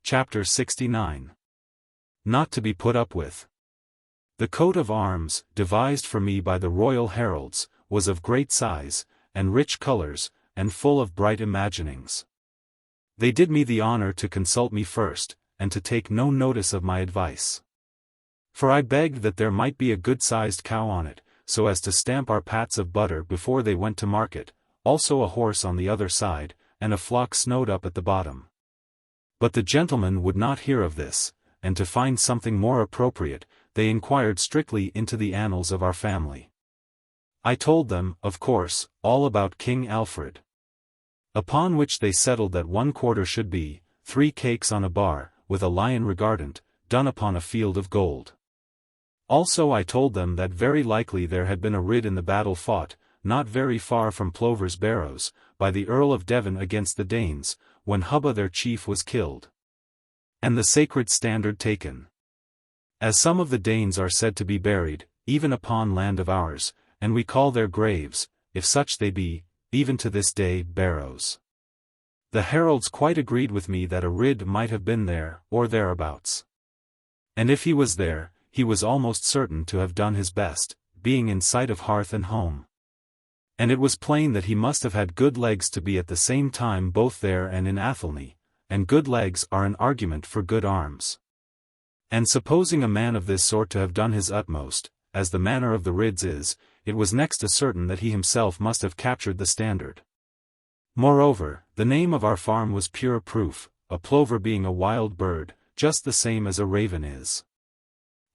Chapter 69. Not to be put up with. The coat of arms, devised for me by the royal heralds, was of great size, and rich colours, and full of bright imaginings. They did me the honour to consult me first, and to take no notice of my advice. For I begged that there might be a good-sized cow on it, so as to stamp our pats of butter before they went to market, also a horse on the other side, and a flock snowed up at the bottom. But the gentlemen would not hear of this, and to find something more appropriate, they inquired strictly into the annals of our family. I told them, of course, all about King Alfred. Upon which they settled that 1/4 should be 3 cakes on a bar, with a lion regardant, done upon a field of gold. Also I told them that very likely there had been a rid in the battle fought, not very far from Plover's Barrows, by the Earl of Devon against the Danes, when Hubba their chief was killed, and the sacred standard taken. As some of the Danes are said to be buried, even upon land of ours, and we call their graves, if such they be, even to this day, barrows. The heralds quite agreed with me that a rid might have been there, or thereabouts. And if he was there, he was almost certain to have done his best, being in sight of hearth and home. And it was plain that he must have had good legs to be at the same time both there and in Athelney, and good legs are an argument for good arms. And supposing a man of this sort to have done his utmost, as the manner of the rids is, it was next to certain that he himself must have captured the standard. Moreover, the name of our farm was pure proof, a plover being a wild bird, just the same as a raven is.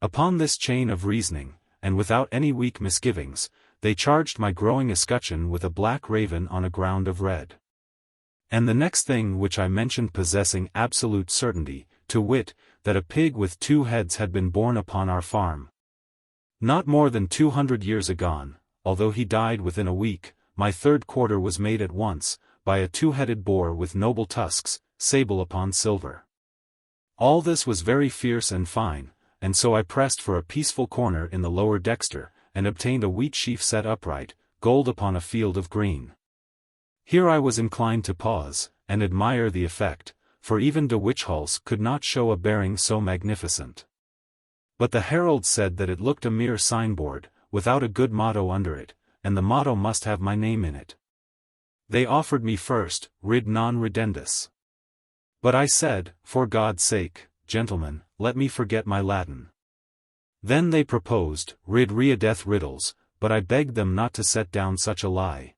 Upon this chain of reasoning, and without any weak misgivings, they charged my growing escutcheon with a black raven on a ground of red. And the next thing which I mentioned possessing absolute certainty, to wit, that a pig with 2 heads had been born upon our farm. Not more than 200 years agone, although he died within a week, my 3rd quarter was made at once, by a 2-headed boar with noble tusks, sable upon silver. All this was very fierce and fine, and so I pressed for a peaceful corner in the lower dexter, and obtained a wheat sheaf set upright, gold upon a field of green. Here I was inclined to pause, and admire the effect, for even de Wichhals could not show a bearing so magnificent. But the herald said that it looked a mere signboard, without a good motto under it, and the motto must have my name in it. They offered me first, rid non ridendus. But I said, for God's sake, gentlemen, let me forget my Latin. Then they proposed, rid readeth riddles, but I begged them not to set down such a lie.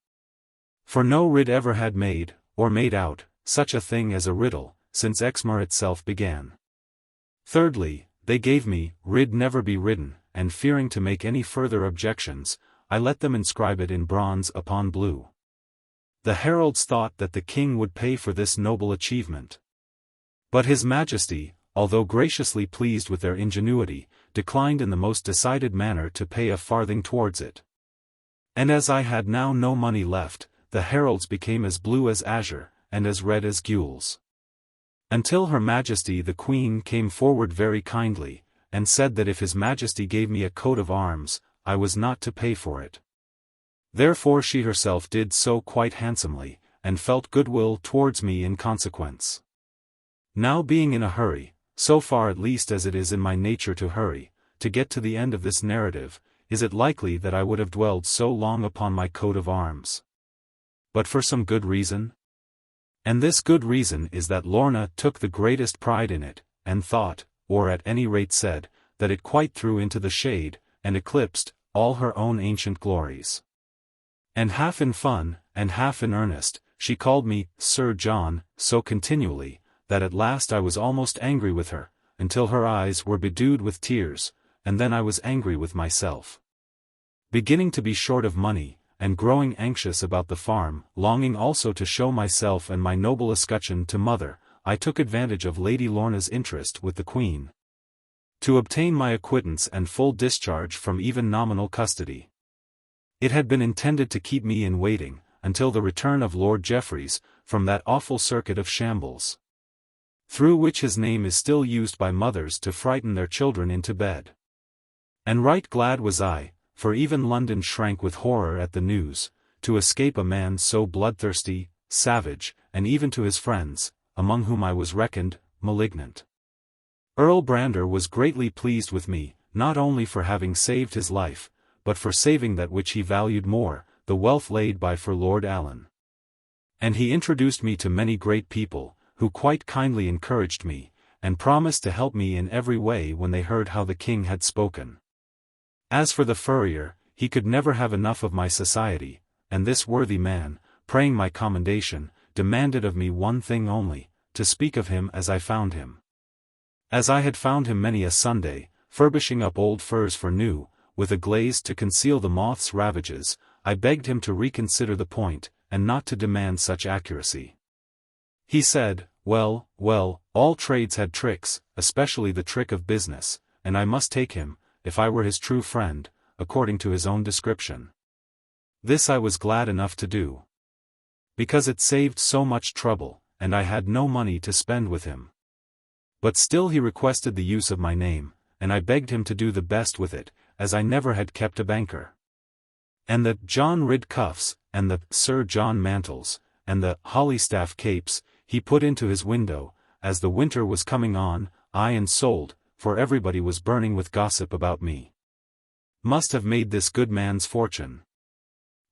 For no rid ever had made, or made out, such a thing as a riddle, since Exmoor itself began. Thirdly, they gave me, rid never be ridden, and fearing to make any further objections, I let them inscribe it in bronze upon blue. The heralds thought that the king would pay for this noble achievement. But his majesty, although graciously pleased with their ingenuity, declined in the most decided manner to pay a farthing towards it. And as I had now no money left, the heralds became as blue as azure, and as red as gules. Until Her Majesty the Queen came forward very kindly, and said that if His Majesty gave me a coat of arms, I was not to pay for it. Therefore she herself did so quite handsomely, and felt goodwill towards me in consequence. Now being in a hurry, so far at least as it is in my nature to hurry, to get to the end of this narrative, is it likely that I would have dwelled so long upon my coat of arms? But for some good reason? And this good reason is that Lorna took the greatest pride in it, and thought, or at any rate said, that it quite threw into the shade, and eclipsed, all her own ancient glories. And half in fun, and half in earnest, she called me, Sir John, so continually, that at last I was almost angry with her, until her eyes were bedewed with tears, and then I was angry with myself. Beginning to be short of money, and growing anxious about the farm, longing also to show myself and my noble escutcheon to mother, I took advantage of Lady Lorna's interest with the Queen, to obtain my acquittance and full discharge from even nominal custody. It had been intended to keep me in waiting, until the return of Lord Jeffreys, from that awful circuit of shambles, through which his name is still used by mothers to frighten their children into bed. And right glad was I, for even London shrank with horror at the news, to escape a man so bloodthirsty, savage, and even to his friends, among whom I was reckoned, malignant. Earl Grandeur was greatly pleased with me, not only for having saved his life, but for saving that which he valued more, the wealth laid by for Lord Alan. And he introduced me to many great people, who quite kindly encouraged me, and promised to help me in every way when they heard how the king had spoken. As for the furrier, he could never have enough of my society, and this worthy man, praying my commendation, demanded of me one thing only, to speak of him as I found him. As I had found him many a Sunday, furbishing up old furs for new, with a glaze to conceal the moth's ravages, I begged him to reconsider the point, and not to demand such accuracy. He said, well, all trades had tricks, especially the trick of business, and I must take him, if I were his true friend, according to his own description. This I was glad enough to do, because it saved so much trouble, and I had no money to spend with him. But still he requested the use of my name, and I begged him to do the best with it, as I never had kept a banker. And the John Ridd cuffs, and the Sir John mantles, and the Hollystaff capes, he put into his window, as the winter was coming on, and sold, for everybody was burning with gossip about me. Must have made this good man's fortune.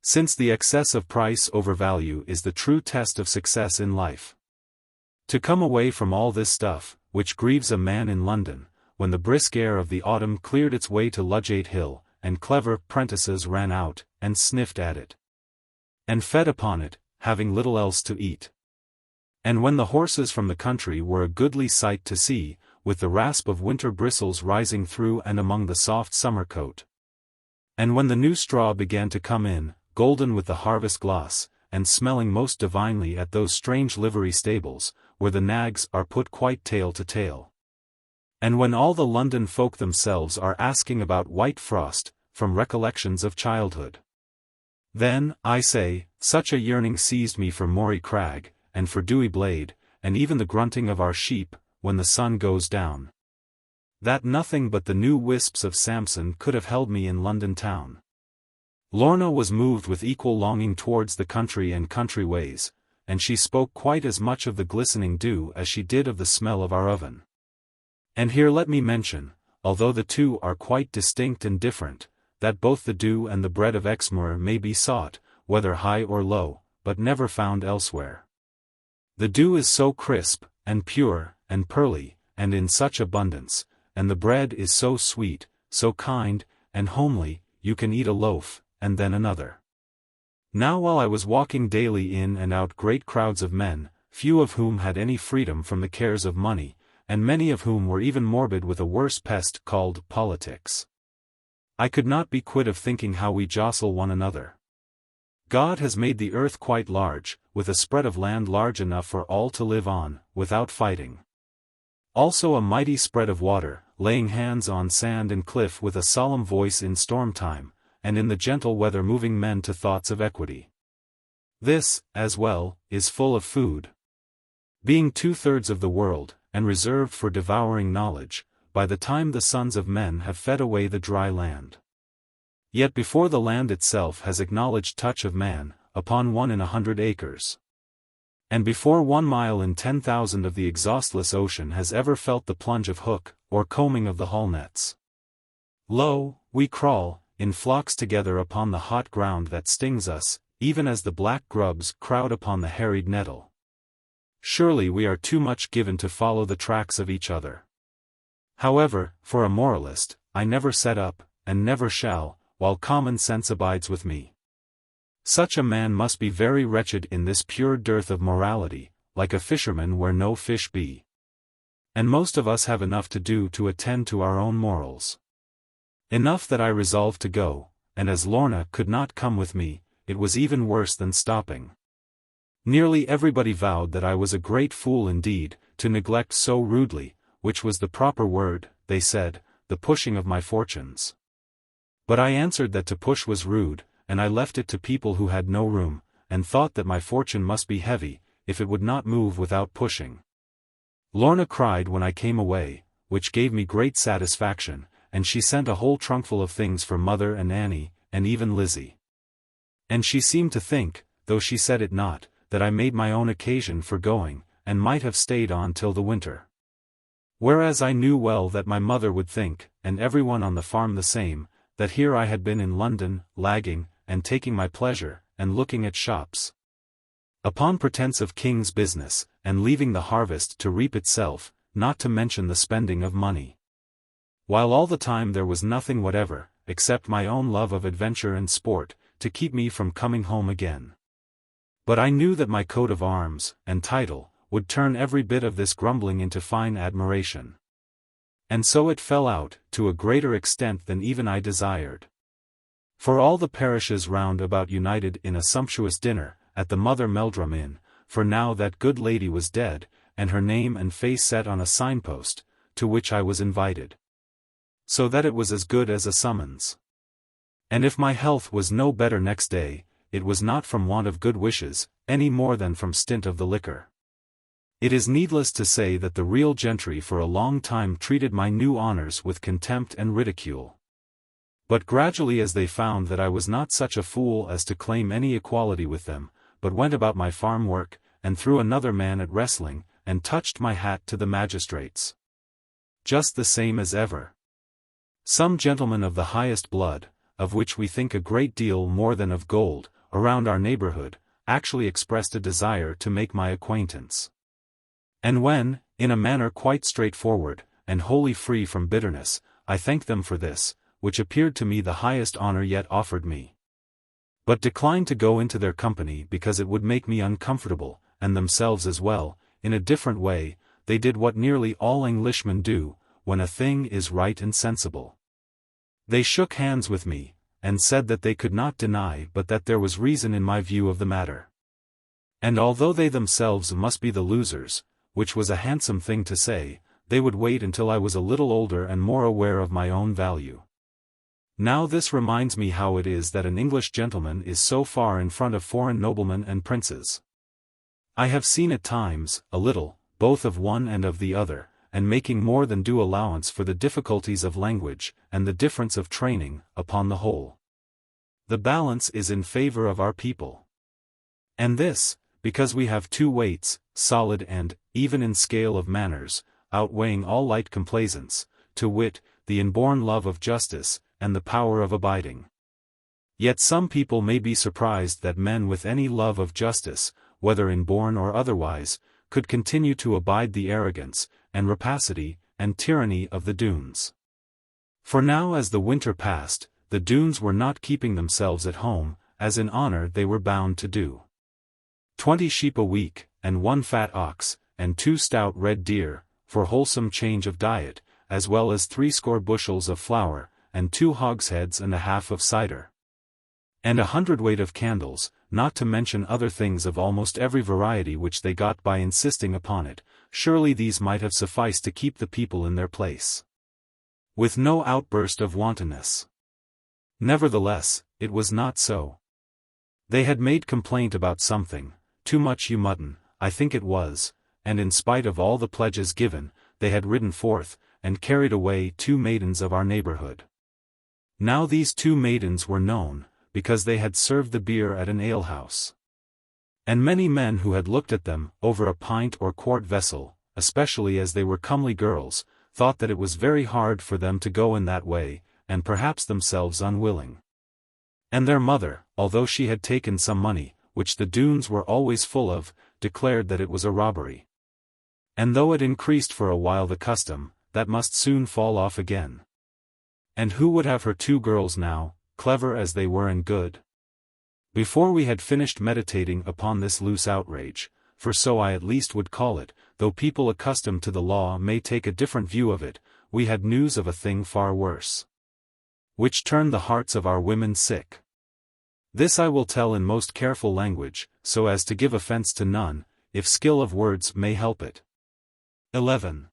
Since the excess of price over value is the true test of success in life. To come away from all this stuff, which grieves a man in London, when the brisk air of the autumn cleared its way to Ludgate Hill, and clever prentices ran out, and sniffed at it, and fed upon it, having little else to eat. And when the horses from the country were a goodly sight to see, with the rasp of winter bristles rising through and among the soft summer coat. And when the new straw began to come in, golden with the harvest gloss, and smelling most divinely at those strange livery stables, where the nags are put quite tail to tail. And when all the London folk themselves are asking about White Frost, from recollections of childhood. Then, I say, such a yearning seized me for Moray Crag, and for Dewy Blade, and even the grunting of our sheep, when the sun goes down, that nothing but the new wisps of Samson could have held me in London town. Lorna was moved with equal longing towards the country and country ways, and she spoke quite as much of the glistening dew as she did of the smell of our oven. And here let me mention, although the two are quite distinct and different, that both the dew and the bread of Exmoor may be sought, whether high or low, but never found elsewhere. The dew is so crisp, and pure, and pearly, and in such abundance, and the bread is so sweet, so kind, and homely, you can eat a loaf, and then another. Now while I was walking daily in and out great crowds of men, few of whom had any freedom from the cares of money, and many of whom were even morbid with a worse pest called politics, I could not be quit of thinking how we jostle one another. God has made the earth quite large, with a spread of land large enough for all to live on, without fighting. Also a mighty spread of water, laying hands on sand and cliff with a solemn voice in storm time, and in the gentle weather moving men to thoughts of equity. This, as well, is full of food. Being 2/3 of the world, and reserved for devouring knowledge, by the time the sons of men have fed away the dry land. Yet before the land itself has acknowledged touch of man, upon 1 in 100 acres. And before 1 mile in 10,000 of the exhaustless ocean has ever felt the plunge of hook, or combing of the haul nets. Lo, we crawl, in flocks together upon the hot ground that stings us, even as the black grubs crowd upon the harried nettle. Surely we are too much given to follow the tracks of each other. However, for a moralist, I never set up, and never shall, while common sense abides with me. Such a man must be very wretched in this pure dearth of morality, like a fisherman where no fish be. And most of us have enough to do to attend to our own morals. Enough that I resolved to go, and as Lorna could not come with me, it was even worse than stopping. Nearly everybody vowed that I was a great fool indeed, to neglect so rudely, which was the proper word, they said, the pushing of my fortunes. But I answered that to push was rude, and I left it to people who had no room, and thought that my fortune must be heavy, if it would not move without pushing. Lorna cried when I came away, which gave me great satisfaction, and she sent a whole trunkful of things for Mother and Annie, and even Lizzie. And she seemed to think, though she said it not, that I made my own occasion for going, and might have stayed on till the winter. Whereas I knew well that my mother would think, and everyone on the farm the same, that here I had been in London, lagging, and taking my pleasure, and looking at shops, upon pretence of king's business, and leaving the harvest to reap itself, not to mention the spending of money. While all the time there was nothing whatever, except my own love of adventure and sport, to keep me from coming home again. But I knew that my coat of arms, and title, would turn every bit of this grumbling into fine admiration. And so it fell out, to a greater extent than even I desired. For all the parishes round about united in a sumptuous dinner, at the Mother Meldrum Inn, for now that good lady was dead, and her name and face set on a signpost, to which I was invited. So that it was as good as a summons. And if my health was no better next day, it was not from want of good wishes, any more than from stint of the liquor. It is needless to say that the real gentry for a long time treated my new honours with contempt and ridicule. But gradually, as they found that I was not such a fool as to claim any equality with them, but went about my farm work, and threw another man at wrestling, and touched my hat to the magistrates, just the same as ever, some gentlemen of the highest blood, of which we think a great deal more than of gold, around our neighbourhood, actually expressed a desire to make my acquaintance. And when, in a manner quite straightforward, and wholly free from bitterness, I thanked them for this, which appeared to me the highest honour yet offered me, but declined to go into their company because it would make me uncomfortable, and themselves as well, in a different way, they did what nearly all Englishmen do, when a thing is right and sensible. They shook hands with me, and said that they could not deny but that there was reason in my view of the matter. And although they themselves must be the losers, which was a handsome thing to say, they would wait until I was a little older and more aware of my own value. Now this reminds me how it is that an English gentleman is so far in front of foreign noblemen and princes. I have seen at times, a little, both of one and of the other, and making more than due allowance for the difficulties of language, and the difference of training, upon the whole, the balance is in favour of our people. And this, because we have two weights, solid and, even in scale of manners, outweighing all light complaisance, to wit, the inborn love of justice, and the power of abiding. Yet some people may be surprised that men with any love of justice, whether inborn or otherwise, could continue to abide the arrogance, and rapacity, and tyranny of the Doones. For now as the winter passed, the Doones were not keeping themselves at home, as in honour they were bound to do. 20 sheep a week, and 1 fat ox, and 2 stout red deer, for wholesome change of diet, as well as 60 bushels of flour, and 2 hogsheads and a half of cider, and 100 weight of candles, not to mention other things of almost every variety which they got by insisting upon it. Surely these might have sufficed to keep the people in their place, with no outburst of wantonness. Nevertheless, it was not so. They had made complaint about something, too much mutton, I think it was, and in spite of all the pledges given, they had ridden forth, and carried away 2 maidens of our neighbourhood. Now these 2 maidens were known, because they had served the beer at an alehouse. And many men who had looked at them, over a pint or quart vessel, especially as they were comely girls, thought that it was very hard for them to go in that way, and perhaps themselves unwilling. And their mother, although she had taken some money, which the Doones were always full of, declared that it was a robbery. And though it increased for a while the custom, that must soon fall off again. And who would have her 2 girls now, clever as they were and good? Before we had finished meditating upon this loose outrage, for so I at least would call it, though people accustomed to the law may take a different view of it, we had news of a thing far worse, which turned the hearts of our women sick. This I will tell in most careful language, so as to give offence to none, if skill of words may help it. 11.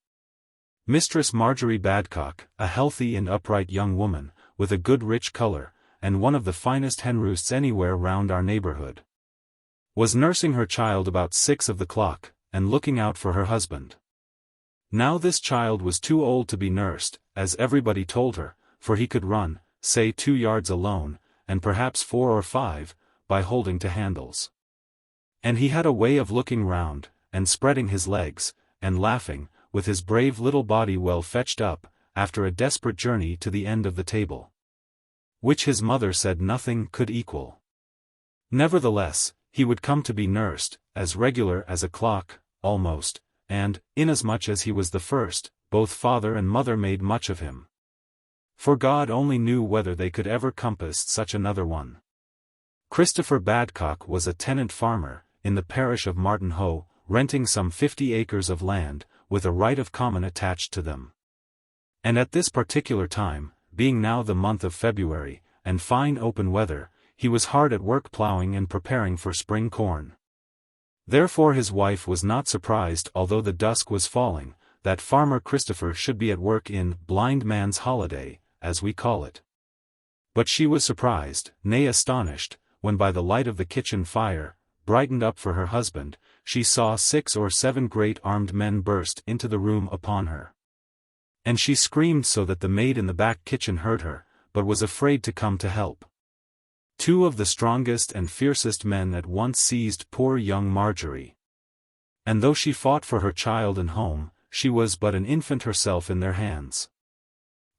Mistress Marjorie Badcock, a healthy and upright young woman, with a good rich colour, and one of the finest henroosts anywhere round our neighbourhood, was nursing her child about 6 of the clock, and looking out for her husband. Now this child was too old to be nursed, as everybody told her, for he could run, say 2 yards alone, and perhaps 4 or 5, by holding to handles. And he had a way of looking round, and spreading his legs, and laughing, with his brave little body well fetched up, after a desperate journey to the end of the table. Which his mother said nothing could equal. Nevertheless, he would come to be nursed, as regular as a clock, almost, and, inasmuch as he was the first, both father and mother made much of him. For God only knew whether they could ever compass such another one. Christopher Badcock was a tenant farmer, in the parish of Martinhoe, renting some 50 acres of land, with a right of common attached to them. And at this particular time, being now the month of February, and fine open weather, he was hard at work ploughing and preparing for spring corn. Therefore his wife was not surprised, although the dusk was falling, that Farmer Christopher should be at work in blind man's holiday, as we call it. But she was surprised, nay astonished, when by the light of the kitchen fire, brightened up for her husband, she saw 6 or 7 great armed men burst into the room upon her. And she screamed so that the maid in the back kitchen heard her, but was afraid to come to help. 2 of the strongest and fiercest men at once seized poor young Marjorie. And though she fought for her child and home, she was but an infant herself in their hands.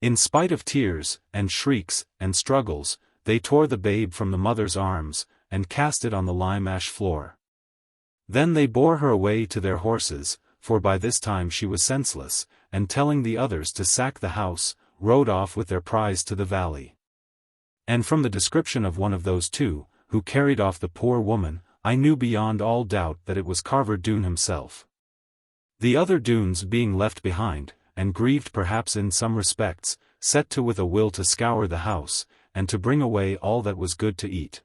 In spite of tears, and shrieks, and struggles, they tore the babe from the mother's arms, and cast it on the lime-ash floor. Then they bore her away to their horses, for by this time she was senseless, and telling the others to sack the house, rode off with their prize to the valley. And from the description of one of those 2, who carried off the poor woman, I knew beyond all doubt that it was Carver Doone himself. The other Doones being left behind, and grieved perhaps in some respects, set to with a will to scour the house, and to bring away all that was good to eat.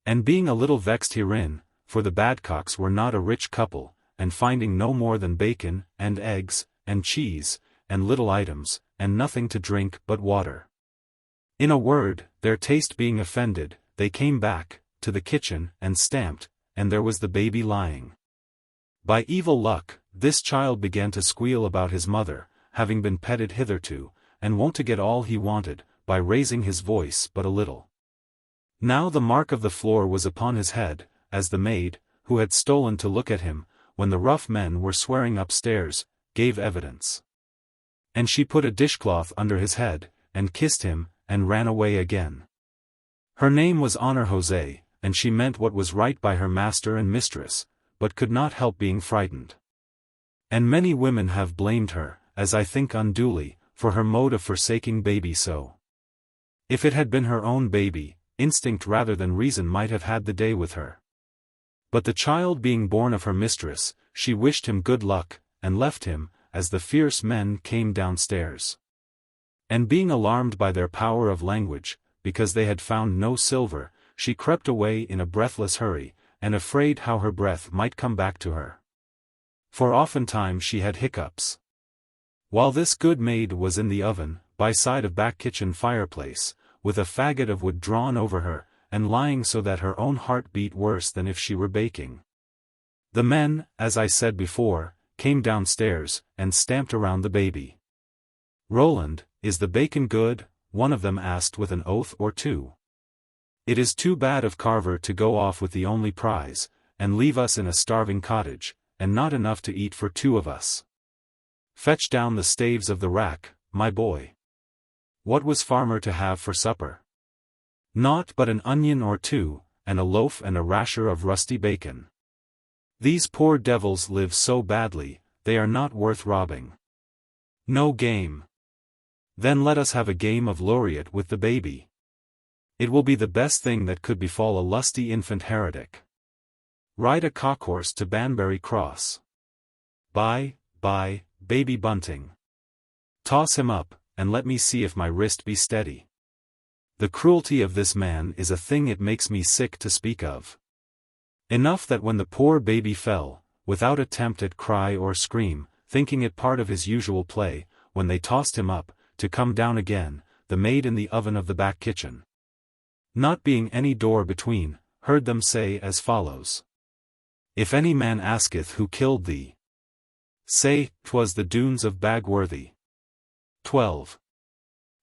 And being a little vexed herein, for the Badcocks were not a rich couple, and finding no more than bacon, and eggs, and cheese, and little items, and nothing to drink but water. In a word, their taste being offended, they came back, to the kitchen, and stamped, and there was the baby lying. By evil luck, this child began to squeal about his mother, having been petted hitherto, and wont to get all he wanted, by raising his voice but a little. Now the mark of the floor was upon his head, as the maid, who had stolen to look at him, when the rough men were swearing upstairs, gave evidence. And she put a dishcloth under his head, and kissed him, and ran away again. Her name was Honor Jose, and she meant what was right by her master and mistress, but could not help being frightened. And many women have blamed her, as I think unduly, for her mode of forsaking baby so. If it had been her own baby, instinct rather than reason might have had the day with her. But the child being born of her mistress, she wished him good luck, and left him, as the fierce men came downstairs. And being alarmed by their power of language, because they had found no silver, she crept away in a breathless hurry, and afraid how her breath might come back to her. For oftentimes she had hiccups. While this good maid was in the oven, by side of back kitchen fireplace, with a faggot of wood drawn over her, and lying so that her own heart beat worse than if she were baking. The men, as I said before, came downstairs, and stamped around the baby. "Roland, is the bacon good?" one of them asked with an oath or 2. "It is too bad of Carver to go off with the only prize, and leave us in a starving cottage, and not enough to eat for 2 of us. Fetch down the staves of the rack, my boy." What was Farmer to have for supper? Naught but an onion or 2, and a loaf and a rasher of rusty bacon. These poor devils live so badly, they are not worth robbing. No game. Then let us have a game of laureate with the baby. It will be the best thing that could befall a lusty infant heretic. Ride a cockhorse to Banbury Cross. By, baby bunting. Toss him up, and let me see if my wrist be steady. The cruelty of this man is a thing it makes me sick to speak of. Enough that when the poor baby fell, without attempt at cry or scream, thinking it part of his usual play, when they tossed him up, to come down again, the maid in the oven of the back kitchen, not being any door between, heard them say as follows: "If any man asketh who killed thee, say, 'twas the Doones of Bagworthy." 12.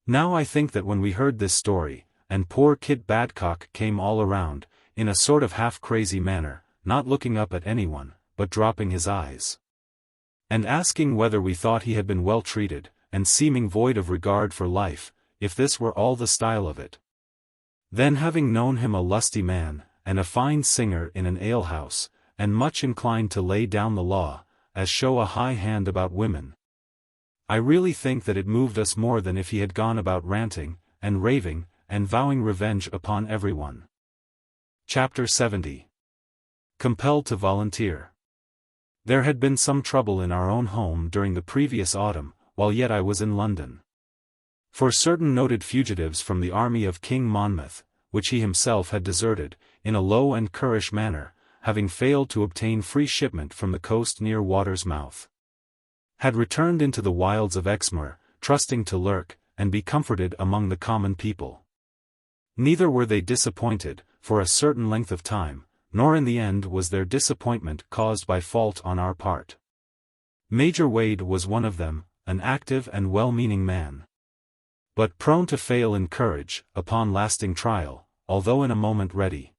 Now I think that when we heard this story, and poor Kit Badcock came all around, in a sort of half-crazy manner, not looking up at anyone, but dropping his eyes, and asking whether we thought he had been well treated, and seeming void of regard for life, if this were all the style of it. Then having known him a lusty man, and a fine singer in an alehouse, and much inclined to lay down the law, as show a high hand about women, I really think that it moved us more than if he had gone about ranting, and raving, and vowing revenge upon everyone. Chapter 70. Compelled to volunteer. There had been some trouble in our own home during the previous autumn, while yet I was in London. For certain noted fugitives from the army of King Monmouth, which he himself had deserted, in a low and currish manner, having failed to obtain free shipment from the coast near water's mouth, had returned into the wilds of Exmoor, trusting to lurk, and be comforted among the common people. Neither were they disappointed, for a certain length of time, nor in the end was their disappointment caused by fault on our part. Major Wade was one of them, an active and well-meaning man, but prone to fail in courage, upon lasting trial, although in a moment ready.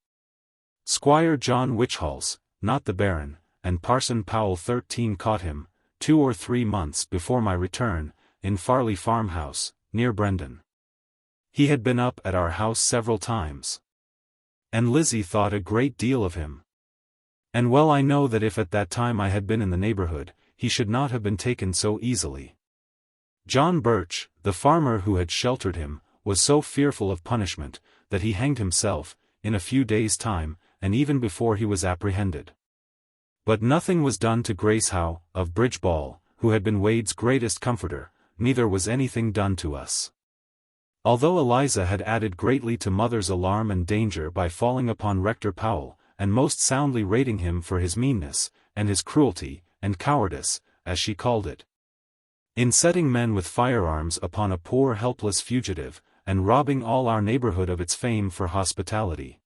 Squire John Whichhalse, not the Baron, and Parson Powell 13 caught him, 2 or 3 months before my return, in Farley farmhouse, near Brendan. He had been up at our house several times, and Lizzie thought a great deal of him. And well I know that if at that time I had been in the neighborhood, he should not have been taken so easily. John Birch, the farmer who had sheltered him, was so fearful of punishment, that he hanged himself, in a few days' time, and even before he was apprehended. But nothing was done to Grace Howe, of Bridgeball, who had been Wade's greatest comforter, neither was anything done to us. Although Eliza had added greatly to Mother's alarm and danger by falling upon Rector Powell, and most soundly rating him for his meanness, and his cruelty, and cowardice, as she called it, in setting men with firearms upon a poor helpless fugitive, and robbing all our neighborhood of its fame for hospitality.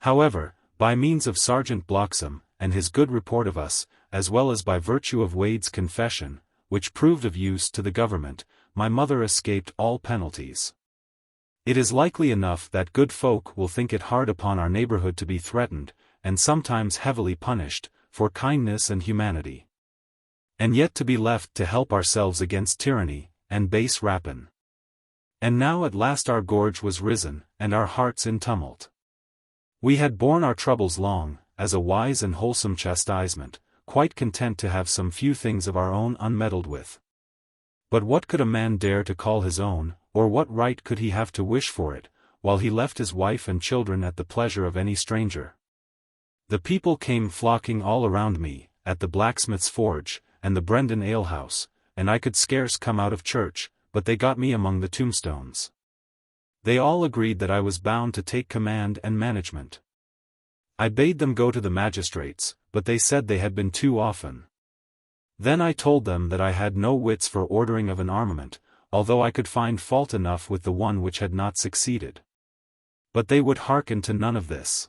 However, by means of Sergeant Bloxham, and his good report of us, as well as by virtue of Wade's confession, which proved of use to the government, my mother escaped all penalties. It is likely enough that good folk will think it hard upon our neighborhood to be threatened, and sometimes heavily punished, for kindness and humanity, and yet to be left to help ourselves against tyranny, and base rapine. And now at last our gorge was risen, and our hearts in tumult. We had borne our troubles long, as a wise and wholesome chastisement, quite content to have some few things of our own unmeddled with. But what could a man dare to call his own, or what right could he have to wish for it, while he left his wife and children at the pleasure of any stranger? The people came flocking all around me, at the blacksmith's forge, and the Brendan alehouse, and I could scarce come out of church, but they got me among the tombstones. They all agreed that I was bound to take command and management. I bade them go to the magistrates, but they said they had been too often. Then I told them that I had no wits for ordering of an armament, although I could find fault enough with the one which had not succeeded. But they would hearken to none of this.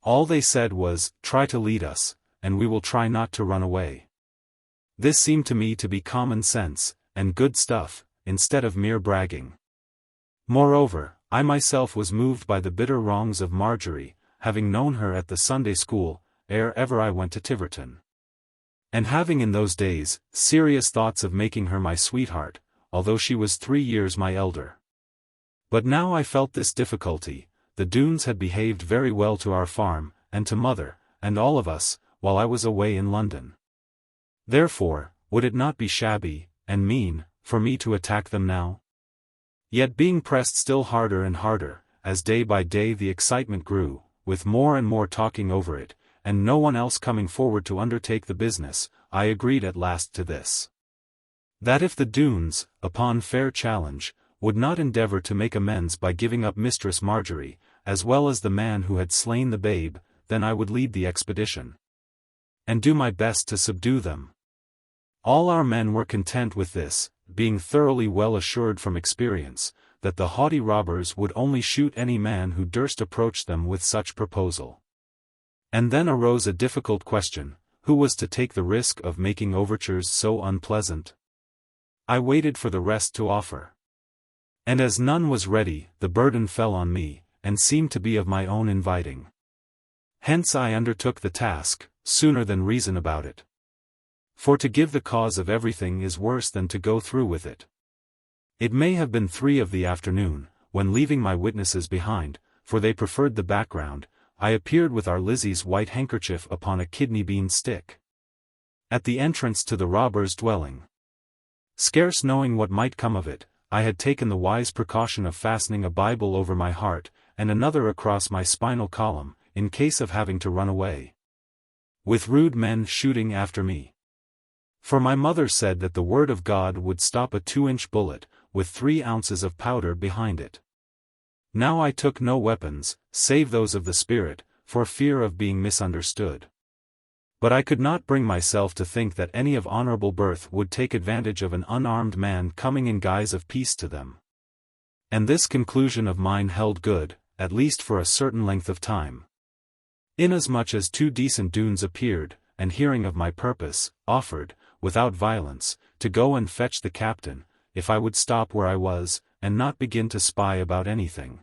All they said was, "Try to lead us, and we will try not to run away." This seemed to me to be common sense, and good stuff, instead of mere bragging. Moreover, I myself was moved by the bitter wrongs of Marjorie, having known her at the Sunday school, ere ever I went to Tiverton, and having in those days serious thoughts of making her my sweetheart, although she was 3 years my elder. But now I felt this difficulty: the Doones had behaved very well to our farm, and to Mother, and all of us, while I was away in London. Therefore, would it not be shabby, and mean, for me to attack them now? Yet being pressed still harder and harder, as day by day the excitement grew, with more and more talking over it, and no one else coming forward to undertake the business, I agreed at last to this: that if the Doones, upon fair challenge, would not endeavor to make amends by giving up Mistress Marjorie, as well as the man who had slain the babe, then I would lead the expedition, and do my best to subdue them. All our men were content with this, being thoroughly well assured from experience, that the haughty robbers would only shoot any man who durst approach them with such proposal. And then arose a difficult question: who was to take the risk of making overtures so unpleasant? I waited for the rest to offer, and as none was ready, the burden fell on me, and seemed to be of my own inviting. Hence I undertook the task, sooner than reason about it. For to give the cause of everything is worse than to go through with it. It may have been 3 of the afternoon, when leaving my witnesses behind, for they preferred the background, I appeared with our Lizzie's white handkerchief upon a kidney bean stick, at the entrance to the robber's dwelling. Scarce knowing what might come of it, I had taken the wise precaution of fastening a Bible over my heart, and another across my spinal column, in case of having to run away, with rude men shooting after me. For my mother said that the word of God would stop a 2-inch bullet, with 3 ounces of powder behind it. Now I took no weapons, save those of the Spirit, for fear of being misunderstood. But I could not bring myself to think that any of honorable birth would take advantage of an unarmed man coming in guise of peace to them. And this conclusion of mine held good, at least for a certain length of time. Inasmuch as 2 decent Doones appeared, and hearing of my purpose, offered, without violence, to go and fetch the captain, if I would stop where I was, and not begin to spy about anything.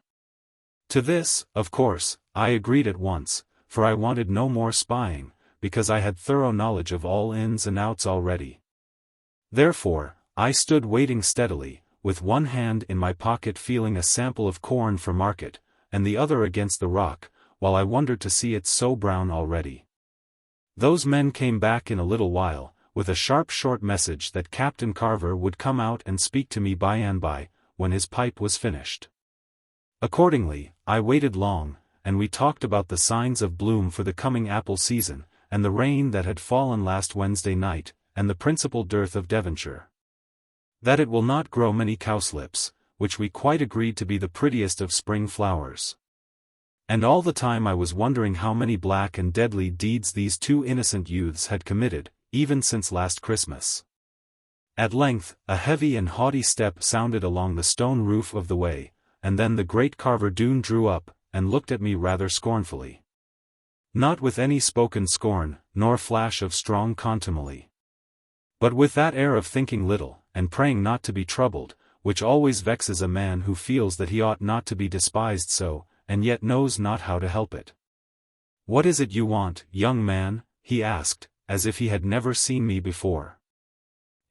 To this, of course, I agreed at once, for I wanted no more spying, because I had thorough knowledge of all ins and outs already. Therefore, I stood waiting steadily, with one hand in my pocket feeling a sample of corn for market, and the other against the rock, while I wondered to see it so brown already. Those men came back in a little while, with a sharp short message that Captain Carver would come out and speak to me by and by, when his pipe was finished. Accordingly, I waited long, and we talked about the signs of bloom for the coming apple season, and the rain that had fallen last Wednesday night, and the principal dearth of Devonshire. That it will not grow many cowslips, which we quite agreed to be the prettiest of spring flowers. And all the time I was wondering how many black and deadly deeds these 2 innocent youths had committed, even since last Christmas. At length, a heavy and haughty step sounded along the stone roof of the way, and then the great Carver Doone drew up, and looked at me rather scornfully. Not with any spoken scorn, nor flash of strong contumely, but with that air of thinking little, and praying not to be troubled, which always vexes a man who feels that he ought not to be despised so, and yet knows not how to help it. "What is it you want, young man?" he asked, as if he had never seen me before.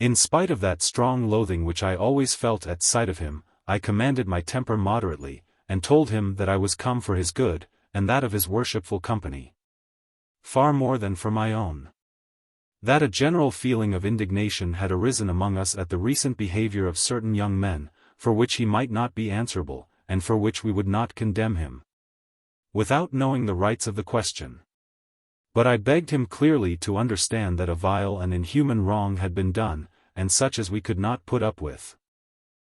In spite of that strong loathing which I always felt at sight of him, I commanded my temper moderately, and told him that I was come for his good, and that of his worshipful company, far more than for my own. That a general feeling of indignation had arisen among us at the recent behavior of certain young men, for which he might not be answerable, and for which we would not condemn him, without knowing the rights of the question. But I begged him clearly to understand that a vile and inhuman wrong had been done, and such as we could not put up with.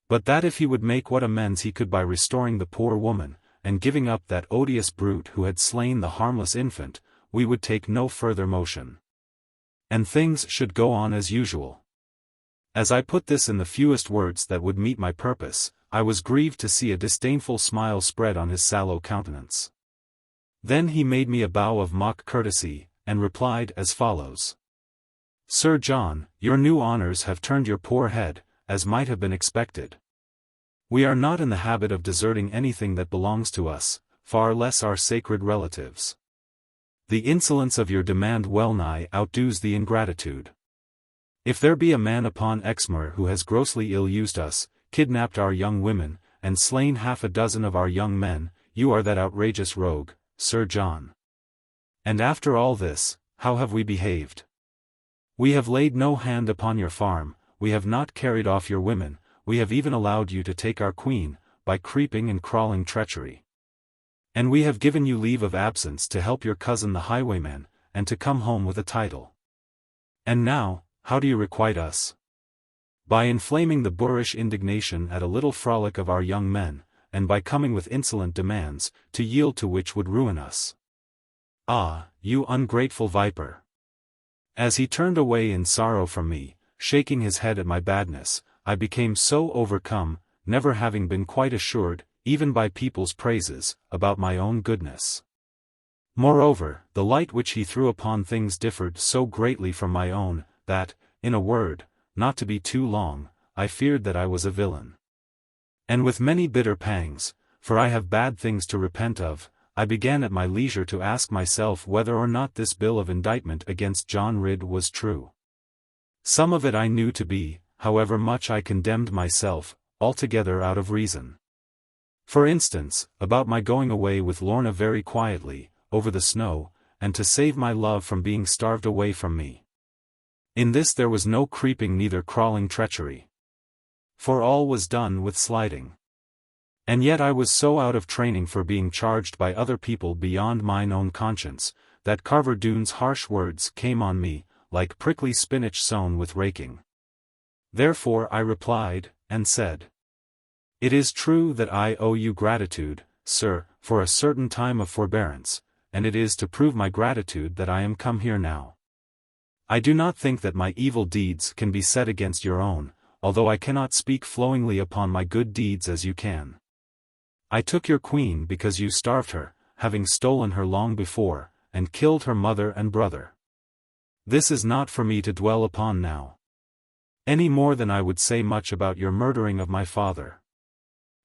But that if he would make what amends he could by restoring the poor woman, and giving up that odious brute who had slain the harmless infant, we would take no further motion, and things should go on as usual. As I put this in the fewest words that would meet my purpose, I was grieved to see a disdainful smile spread on his sallow countenance. Then he made me a bow of mock courtesy, and replied as follows: "Sir John, your new honours have turned your poor head, as might have been expected. We are not in the habit of deserting anything that belongs to us, far less our sacred relatives. The insolence of your demand well-nigh outdoes the ingratitude. If there be a man upon Exmoor who has grossly ill-used us, kidnapped our young women, and slain 6 of our young men, you are that outrageous rogue, Sir John. And after all this, how have we behaved? We have laid no hand upon your farm, we have not carried off your women, we have even allowed you to take our queen, by creeping and crawling treachery. And we have given you leave of absence to help your cousin the highwayman, and to come home with a title. And now, how do you requite us? By inflaming the boorish indignation at a little frolic of our young men, and by coming with insolent demands, to yield to which would ruin us. Ah, you ungrateful viper!" As he turned away in sorrow from me, shaking his head at my badness, I became so overcome, never having been quite assured, even by people's praises, about my own goodness. Moreover, the light which he threw upon things differed so greatly from my own, that, in a word, not to be too long, I feared that I was a villain. And with many bitter pangs, for I have bad things to repent of, I began at my leisure to ask myself whether or not this bill of indictment against John Ridd was true. Some of it I knew to be, however much I condemned myself, altogether out of reason. For instance, about my going away with Lorna very quietly, over the snow, and to save my love from being starved away from me. In this there was no creeping neither crawling treachery. For all was done with sliding. And yet I was so out of training for being charged by other people beyond mine own conscience, that Carver Doone's harsh words came on me, like prickly spinach sown with raking. Therefore I replied, and said, "It is true that I owe you gratitude, sir, for a certain time of forbearance, and it is to prove my gratitude that I am come here now. I do not think that my evil deeds can be set against your own, although I cannot speak flowingly upon my good deeds as you can. I took your queen because you starved her, having stolen her long before, and killed her mother and brother. This is not for me to dwell upon now. Any more than I would say much about your murdering of my father.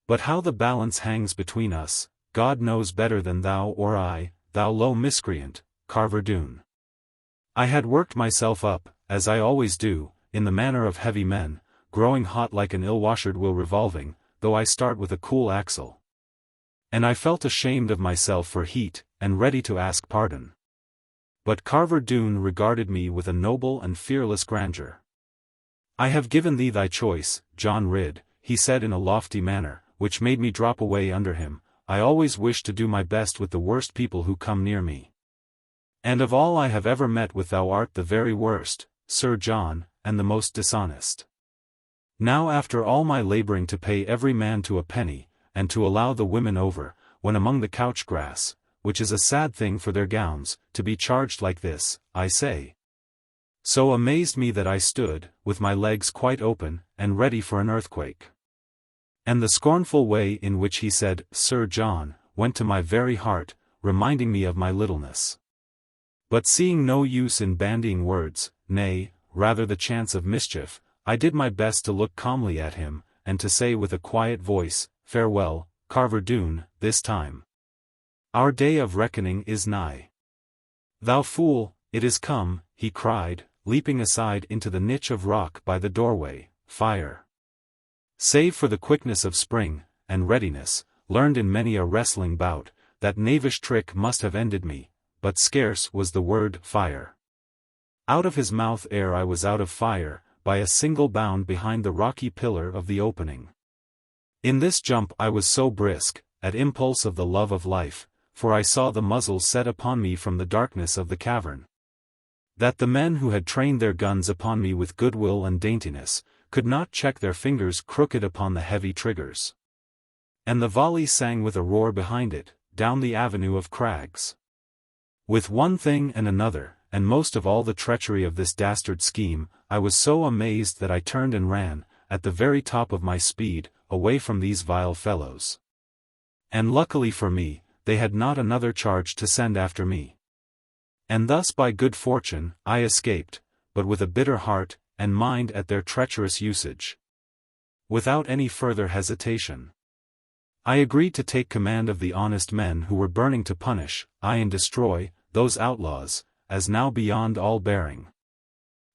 But how the balance hangs between us, God knows better than thou or I, thou low miscreant, Carver Doone. I had worked myself up, as I always do, in the manner of heavy men, growing hot like an ill-washered wheel revolving, though I start with a cool axle. And I felt ashamed of myself for heat, and ready to ask pardon. But Carver Doone regarded me with a noble and fearless grandeur. I have given thee thy choice, John Ridd, he said in a lofty manner, which made me drop away under him. I always wish to do my best with the worst people who come near me. And of all I have ever met with thou art the very worst, Sir John, and the most dishonest. Now after all my labouring to pay every man to a penny, and to allow the women over, when among the couch grass, which is a sad thing for their gowns, to be charged like this, I say. So amazed me that I stood, with my legs quite open, and ready for an earthquake. And the scornful way in which he said, Sir John, went to my very heart, reminding me of my littleness. But seeing no use in bandying words, nay, rather the chance of mischief, I did my best to look calmly at him, and to say with a quiet voice, Farewell, Carver Doone, this time. Our day of reckoning is nigh. Thou fool, it is come, he cried, leaping aside into the niche of rock by the doorway, fire. Save for the quickness of spring, and readiness, learned in many a wrestling bout, that knavish trick must have ended me, but scarce was the word fire. Out of his mouth ere I was out of fire, by a single bound behind the rocky pillar of the opening. In this jump I was so brisk, at impulse of the love of life, for I saw the muzzle set upon me from the darkness of the cavern, that the men who had trained their guns upon me with goodwill and daintiness, could not check their fingers crooked upon the heavy triggers. And the volley sang with a roar behind it, down the avenue of crags. With one thing and another, and most of all the treachery of this dastard scheme, I was so amazed that I turned and ran, at the very top of my speed, away from these vile fellows. And luckily for me, they had not another charge to send after me. And thus by good fortune, I escaped, but with a bitter heart, and mind at their treacherous usage. Without any further hesitation, I agreed to take command of the honest men who were burning to punish, aye and destroy, those outlaws, as now beyond all bearing.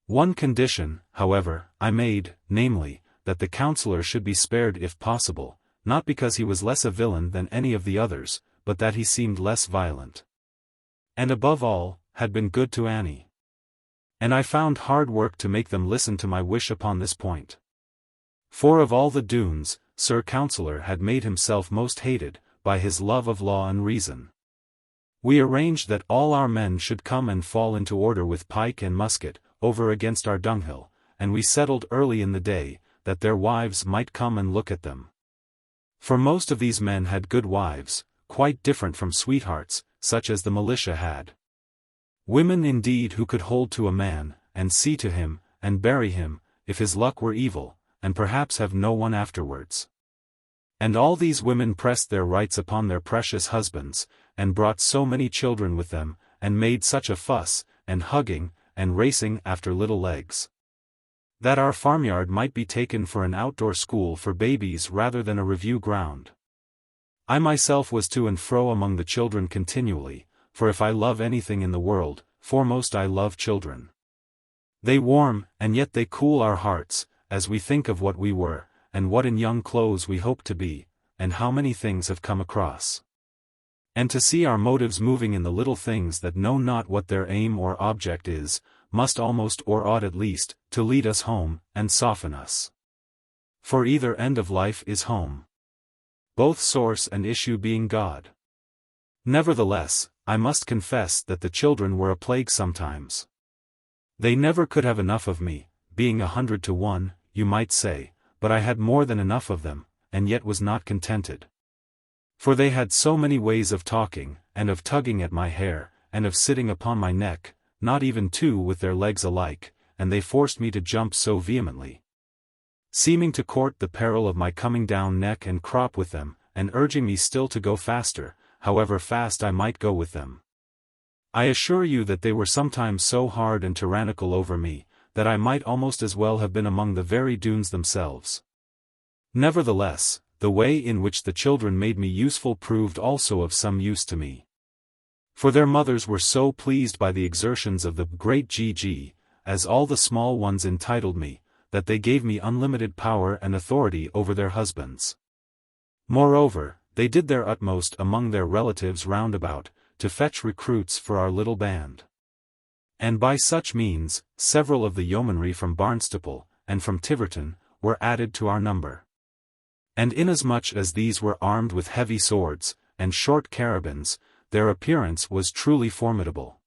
One condition, however, I made, namely, that the Counsellor should be spared if possible, not because he was less a villain than any of the others, but that he seemed less violent. And above all, had been good to Annie. And I found hard work to make them listen to my wish upon this point. For of all the Doones, Sir Counsellor had made himself most hated, by his love of law and reason. We arranged that all our men should come and fall into order with pike and musket, over against our dunghill, and we settled early in the day, that their wives might come and look at them. For most of these men had good wives, quite different from sweethearts, such as the militia had. Women indeed who could hold to a man, and see to him, and bury him, if his luck were evil, and perhaps have no one afterwards. And all these women pressed their rights upon their precious husbands, and brought so many children with them, and made such a fuss, and hugging, and racing after little legs, that our farmyard might be taken for an outdoor school for babies rather than a review ground. I myself was to and fro among the children continually, for if I love anything in the world, foremost I love children. They warm, and yet they cool our hearts, as we think of what we were, and what in young clothes we hope to be, and how many things have come across. And to see our motives moving in the little things that know not what their aim or object is, must almost or ought at least, to lead us home, and soften us. For either end of life is home. Both source and issue being God. Nevertheless, I must confess that the children were a plague sometimes. They never could have enough of me, being 100 to 1, you might say, but I had more than enough of them, and yet was not contented. For they had so many ways of talking, and of tugging at my hair, and of sitting upon my neck, not even two with their legs alike, and they forced me to jump so vehemently, seeming to court the peril of my coming down neck and crop with them, and urging me still to go faster, however fast I might go with them. I assure you that they were sometimes so hard and tyrannical over me, that I might almost as well have been among the very Doones themselves. Nevertheless, the way in which the children made me useful proved also of some use to me. For their mothers were so pleased by the exertions of the great G.G., as all the small ones entitled me, that they gave me unlimited power and authority over their husbands. Moreover, they did their utmost among their relatives round about, to fetch recruits for our little band. And by such means, several of the yeomanry from Barnstaple, and from Tiverton, were added to our number. And inasmuch as these were armed with heavy swords, and short carabines, their appearance was truly formidable.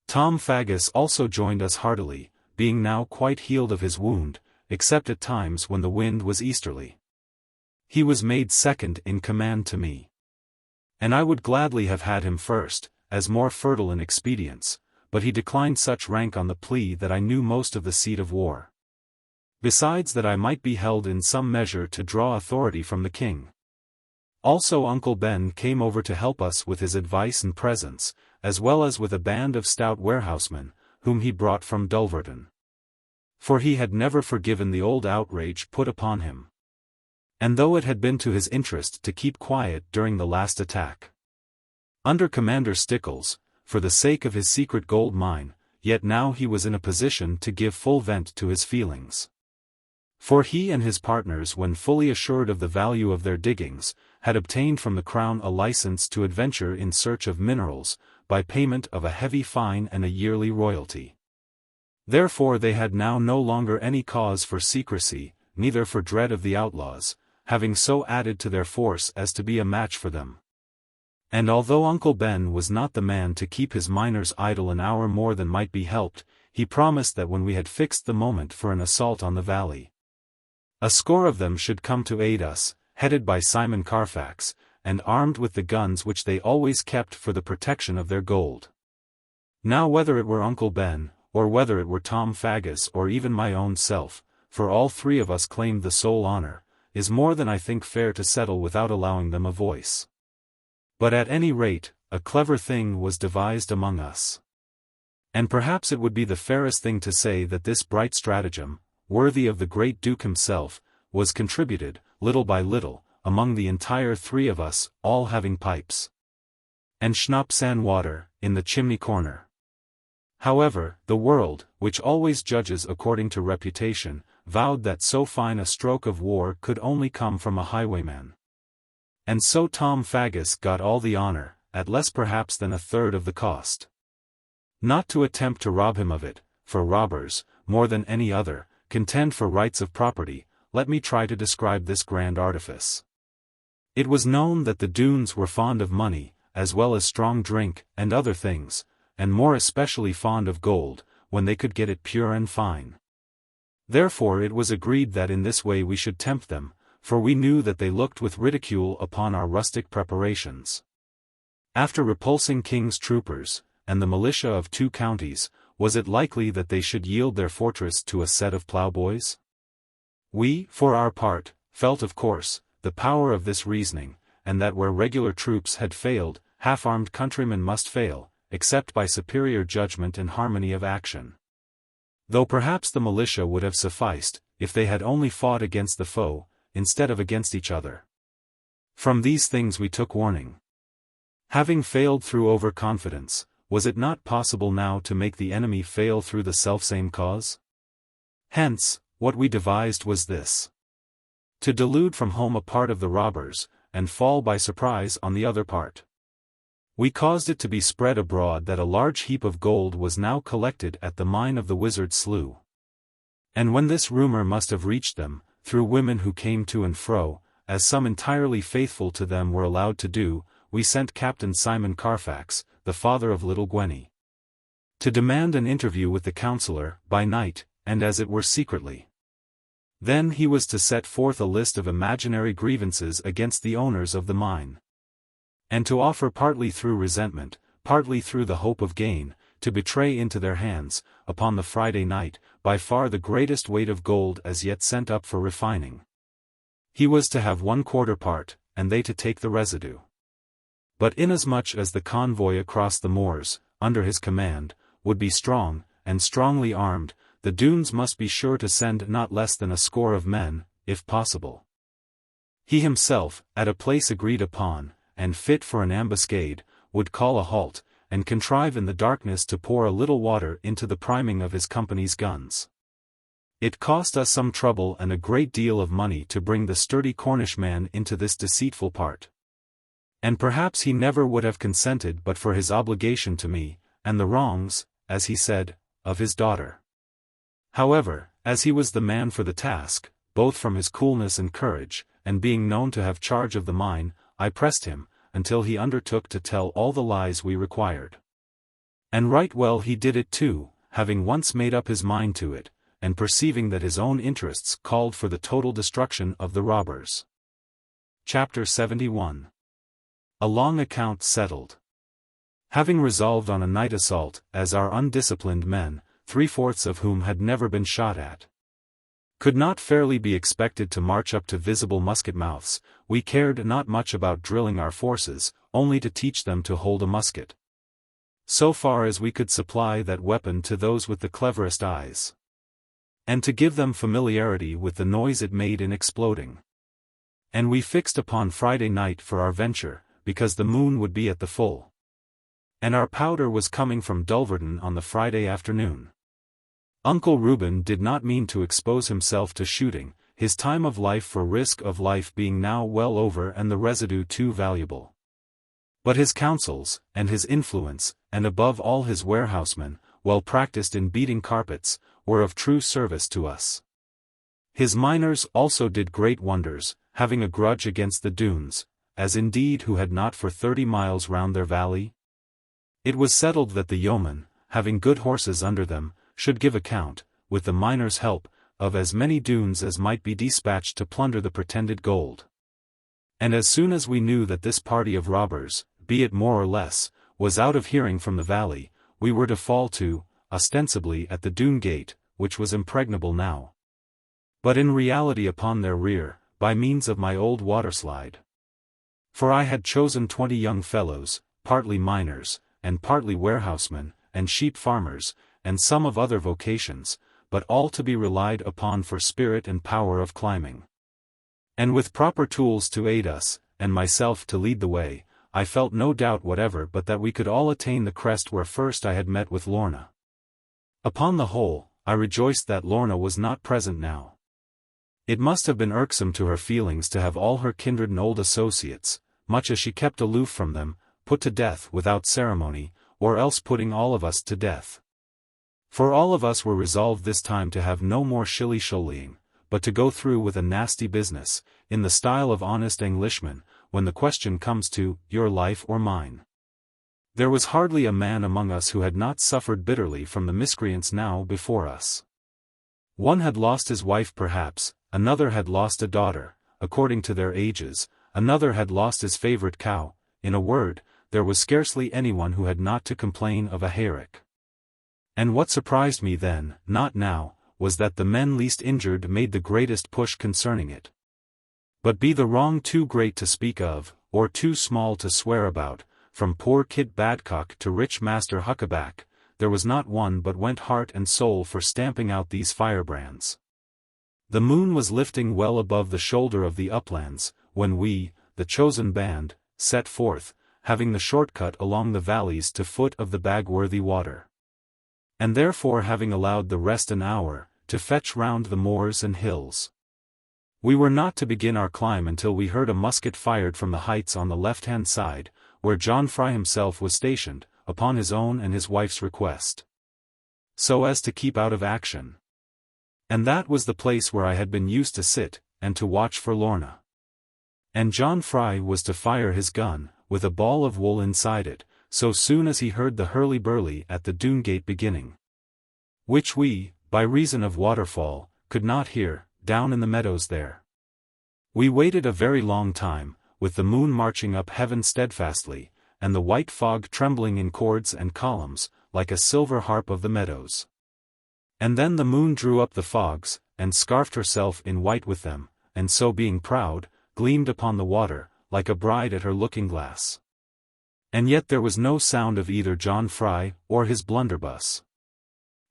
Tom Faggus also joined us heartily, being now quite healed of his wound, except at times when the wind was easterly. He was made second in command to me. And I would gladly have had him first, as more fertile in expedients, but he declined such rank on the plea that I knew most of the seat of war. Besides that I might be held in some measure to draw authority from the king. Also Uncle Ben came over to help us with his advice and presence, as well as with a band of stout warehousemen, whom he brought from Dulverton. For he had never forgiven the old outrage put upon him. And though it had been to his interest to keep quiet during the last attack, under Commander Stickles, for the sake of his secret gold mine, yet now he was in a position to give full vent to his feelings. For he and his partners, when fully assured of the value of their diggings, had obtained from the Crown a license to adventure in search of minerals, by payment of a heavy fine and a yearly royalty. Therefore they had now no longer any cause for secrecy, neither for dread of the outlaws, having so added to their force as to be a match for them. And although Uncle Ben was not the man to keep his miners idle an hour more than might be helped, he promised that when we had fixed the moment for an assault on the valley, a score of them should come to aid us, headed by Simon Carfax, and armed with the guns which they always kept for the protection of their gold. Now whether it were Uncle Ben, or whether it were Tom Faggus or even my own self, for all three of us claimed the sole honor, is more than I think fair to settle without allowing them a voice. But at any rate, a clever thing was devised among us. And perhaps it would be the fairest thing to say that this bright stratagem, worthy of the great Duke himself, was contributed, little by little, among the entire three of us, all having pipes and schnapps and water, in the chimney corner. However, the world, which always judges according to reputation, vowed that so fine a stroke of war could only come from a highwayman. And so Tom Faggus got all the honor, at less perhaps than a third of the cost. Not to attempt to rob him of it, for robbers, more than any other, contend for rights of property, let me try to describe this grand artifice. It was known that the Doones were fond of money, as well as strong drink, and other things, and more especially fond of gold, when they could get it pure and fine. Therefore it was agreed that in this way we should tempt them, for we knew that they looked with ridicule upon our rustic preparations. After repulsing King's troopers, and the militia of 2 counties, was it likely that they should yield their fortress to a set of ploughboys? We, for our part, felt of course, the power of this reasoning, and that where regular troops had failed, half-armed countrymen must fail, except by superior judgment and harmony of action. Though perhaps the militia would have sufficed, if they had only fought against the foe, instead of against each other. From these things we took warning. Having failed through over-confidence, was it not possible now to make the enemy fail through the selfsame cause? Hence, what we devised was this: to delude from home a part of the robbers, and fall by surprise on the other part. We caused it to be spread abroad that a large heap of gold was now collected at the mine of the Wizard's Slough. And when this rumor must have reached them, through women who came to and fro, as some entirely faithful to them were allowed to do, we sent Captain Simon Carfax, the father of little Gwenny, to demand an interview with the Counsellor, by night, and as it were secretly. Then he was to set forth a list of imaginary grievances against the owners of the mine, and to offer partly through resentment, partly through the hope of gain, to betray into their hands, upon the Friday night, by far the greatest weight of gold as yet sent up for refining. He was to have 1/4 part, and they to take the residue. But inasmuch as the convoy across the moors, under his command, would be strong, and strongly armed, the Doones must be sure to send not less than 100 of men, if possible. He himself, at a place agreed upon, and fit for an ambuscade, would call a halt, and contrive in the darkness to pour a little water into the priming of his company's guns. It cost us some trouble and a great deal of money to bring the sturdy Cornishman into this deceitful part. And perhaps he never would have consented but for his obligation to me, and the wrongs, as he said, of his daughter. However, as he was the man for the task, both from his coolness and courage, and being known to have charge of the mine, I pressed him, until he undertook to tell all the lies we required. And right well he did it too, having once made up his mind to it, and perceiving that his own interests called for the total destruction of the robbers. Chapter 71. A long account settled. Having resolved on a night assault, as our undisciplined men, 3/4 of whom had never been shot at, could not fairly be expected to march up to visible musket mouths, we cared not much about drilling our forces, only to teach them to hold a musket, so far as we could supply that weapon to those with the cleverest eyes, and to give them familiarity with the noise it made in exploding. And we fixed upon Friday night for our venture, because the moon would be at the full, and our powder was coming from Dulverton on the Friday afternoon. Uncle Reuben did not mean to expose himself to shooting, his time of life for risk of life being now well over and the residue too valuable. But his counsels, and his influence, and above all his warehousemen, well practiced in beating carpets, were of true service to us. His miners also did great wonders, having a grudge against the Doones, as indeed who had not for 30 miles round their valley? It was settled that the yeomen, having good horses under them, should give account, with the miners' help, of as many Doones as might be dispatched to plunder the pretended gold. And as soon as we knew that this party of robbers, be it more or less, was out of hearing from the valley, we were to fall to, ostensibly at the Doone gate, which was impregnable now, but in reality upon their rear, by means of my old waterslide. For I had chosen 20 young fellows, partly miners, and partly warehousemen, and sheep farmers, and some of other vocations, but all to be relied upon for spirit and power of climbing. And with proper tools to aid us, and myself to lead the way, I felt no doubt whatever but that we could all attain the crest where first I had met with Lorna. Upon the whole, I rejoiced that Lorna was not present now. It must have been irksome to her feelings to have all her kindred and old associates, much as she kept aloof from them, put to death without ceremony, or else putting all of us to death. For all of us were resolved this time to have no more shilly-shollying, but to go through with a nasty business, in the style of honest Englishmen, when the question comes to, your life or mine. There was hardly a man among us who had not suffered bitterly from the miscreants now before us. One had lost his wife perhaps, another had lost a daughter, according to their ages, another had lost his favourite cow, in a word, there was scarcely anyone who had not to complain of a hayrick. And what surprised me then, not now, was that the men least injured made the greatest push concerning it. But be the wrong too great to speak of, or too small to swear about, from poor Kit Badcock to rich Master Huckaback, there was not one but went heart and soul for stamping out these firebrands. The moon was lifting well above the shoulder of the uplands, when we, the chosen band, set forth, having the shortcut along the valleys to foot of the Bagworthy water. And therefore having allowed the rest an hour, to fetch round the moors and hills. We were not to begin our climb until we heard a musket fired from the heights on the left-hand side, where John Fry himself was stationed, upon his own and his wife's request, so as to keep out of action. And that was the place where I had been used to sit, and to watch for Lorna. And John Fry was to fire his gun, with a ball of wool inside it, so soon as he heard the hurly-burly at the Doone gate beginning, which we, by reason of waterfall, could not hear, down in the meadows there. We waited a very long time, with the moon marching up heaven steadfastly, and the white fog trembling in chords and columns, like a silver harp of the meadows. And then the moon drew up the fogs, and scarfed herself in white with them, and so being proud, gleamed upon the water, like a bride at her looking-glass. And yet there was no sound of either John Fry, or his blunderbuss.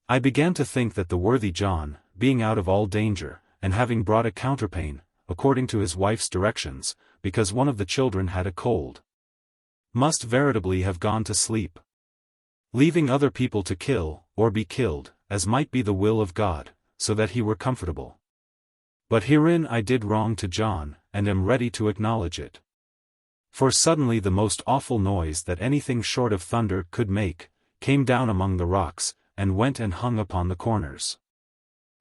I began to think that the worthy John, being out of all danger, and having brought a counterpane, according to his wife's directions, because one of the children had a cold, must veritably have gone to sleep, leaving other people to kill, or be killed, as might be the will of God, so that he were comfortable. But herein I did wrong to John, and am ready to acknowledge it. For suddenly the most awful noise that anything short of thunder could make, came down among the rocks, and went and hung upon the corners.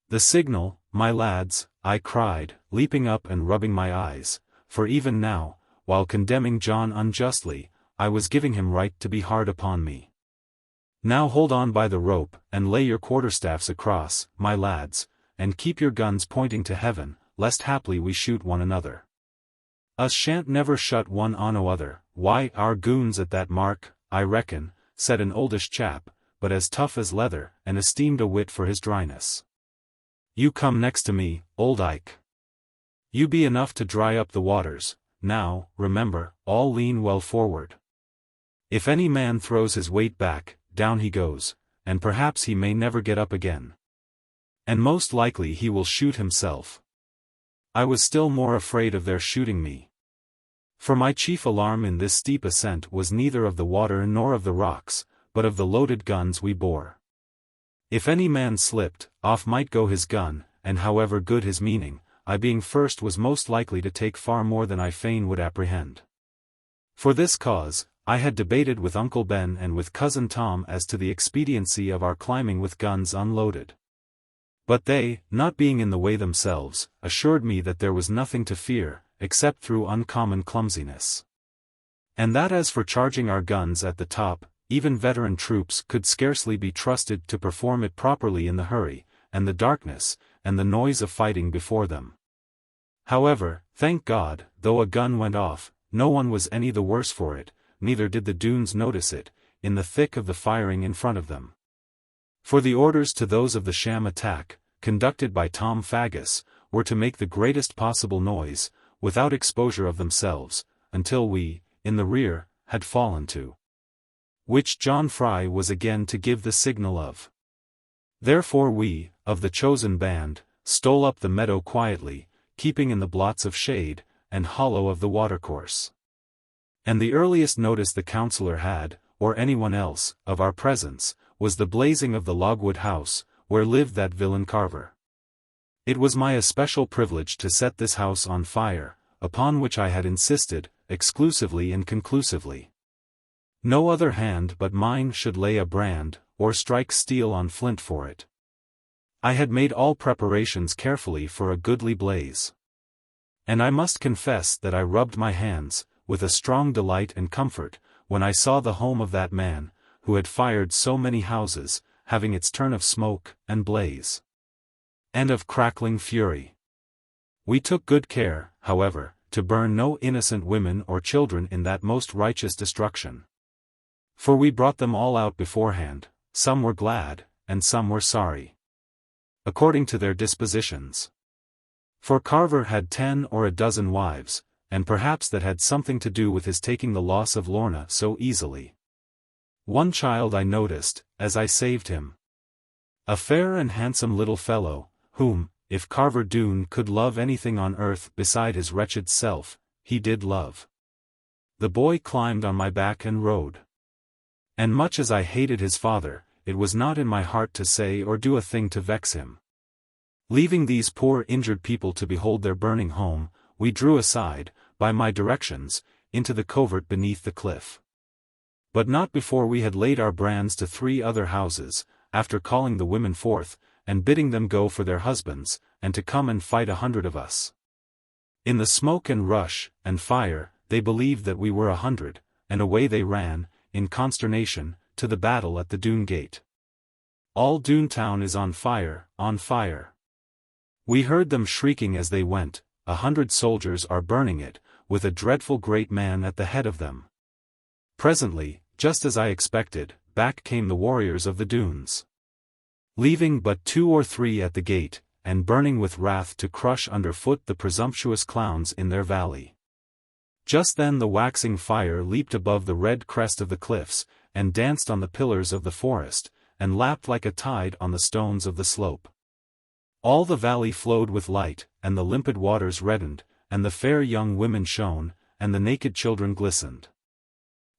The signal, my lads, I cried, leaping up and rubbing my eyes, for even now, while condemning John unjustly, I was giving him right to be hard upon me. Now hold on by the rope, and lay your quarterstaffs across, my lads, and keep your guns pointing to heaven, lest haply we shoot one another. Us shan't never shut one on o' other. Why, our goons at that mark, I reckon, said an oldish chap, but as tough as leather, and esteemed a wit for his dryness. You come next to me, old Ike. You be enough to dry up the waters. Now, remember, all lean well forward. If any man throws his weight back, down he goes, and perhaps he may never get up again. And most likely he will shoot himself. I was still more afraid of their shooting me. For my chief alarm in this steep ascent was neither of the water nor of the rocks, but of the loaded guns we bore. If any man slipped, off might go his gun, and however good his meaning, I being first was most likely to take far more than I fain would apprehend. For this cause, I had debated with Uncle Ben and with Cousin Tom as to the expediency of our climbing with guns unloaded. But they, not being in the way themselves, assured me that there was nothing to fear, except through uncommon clumsiness. And that as for charging our guns at the top, even veteran troops could scarcely be trusted to perform it properly in the hurry, and the darkness, and the noise of fighting before them. However, thank God, though a gun went off, no one was any the worse for it, neither did the Doones notice it, in the thick of the firing in front of them. For the orders to those of the sham attack, conducted by Tom Faggus, were to make the greatest possible noise, without exposure of themselves, until we, in the rear, had fallen to. Which John Fry was again to give the signal of. Therefore we, of the chosen band, stole up the meadow quietly, keeping in the blots of shade, and hollow of the watercourse. And the earliest notice the Counsellor had, or anyone else, of our presence, was the blazing of the logwood house, where lived that villain Carver. It was my especial privilege to set this house on fire, upon which I had insisted, exclusively and conclusively. No other hand but mine should lay a brand, or strike steel on flint for it. I had made all preparations carefully for a goodly blaze. And I must confess that I rubbed my hands, with a strong delight and comfort, when I saw the home of that man, who had fired so many houses, having its turn of smoke, and blaze, and of crackling fury. We took good care, however, to burn no innocent women or children in that most righteous destruction. For we brought them all out beforehand, some were glad, and some were sorry, according to their dispositions. For Carver had 10 or a dozen wives, and perhaps that had something to do with his taking the loss of Lorna so easily. One child I noticed, as I saved him. A fair and handsome little fellow, whom, if Carver Doone could love anything on earth beside his wretched self, he did love. The boy climbed on my back and rode. And much as I hated his father, it was not in my heart to say or do a thing to vex him. Leaving these poor injured people to behold their burning home, we drew aside, by my directions, into the covert beneath the cliff. But not before we had laid our brands to 3 other houses, after calling the women forth, and bidding them go for their husbands, and to come and fight 100 of us. In the smoke and rush, and fire, they believed that we were 100, and away they ran, in consternation, to the battle at the Doone gate. All Doone town is on fire, on fire. We heard them shrieking as they went, 100 soldiers are burning it, with a dreadful great man at the head of them. Presently, just as I expected, back came the warriors of the Doones. Leaving but 2 or 3 at the gate, and burning with wrath to crush under foot the presumptuous clowns in their valley. Just then the waxing fire leaped above the red crest of the cliffs, and danced on the pillars of the forest, and lapped like a tide on the stones of the slope. All the valley flowed with light, and the limpid waters reddened, and the fair young women shone, and the naked children glistened.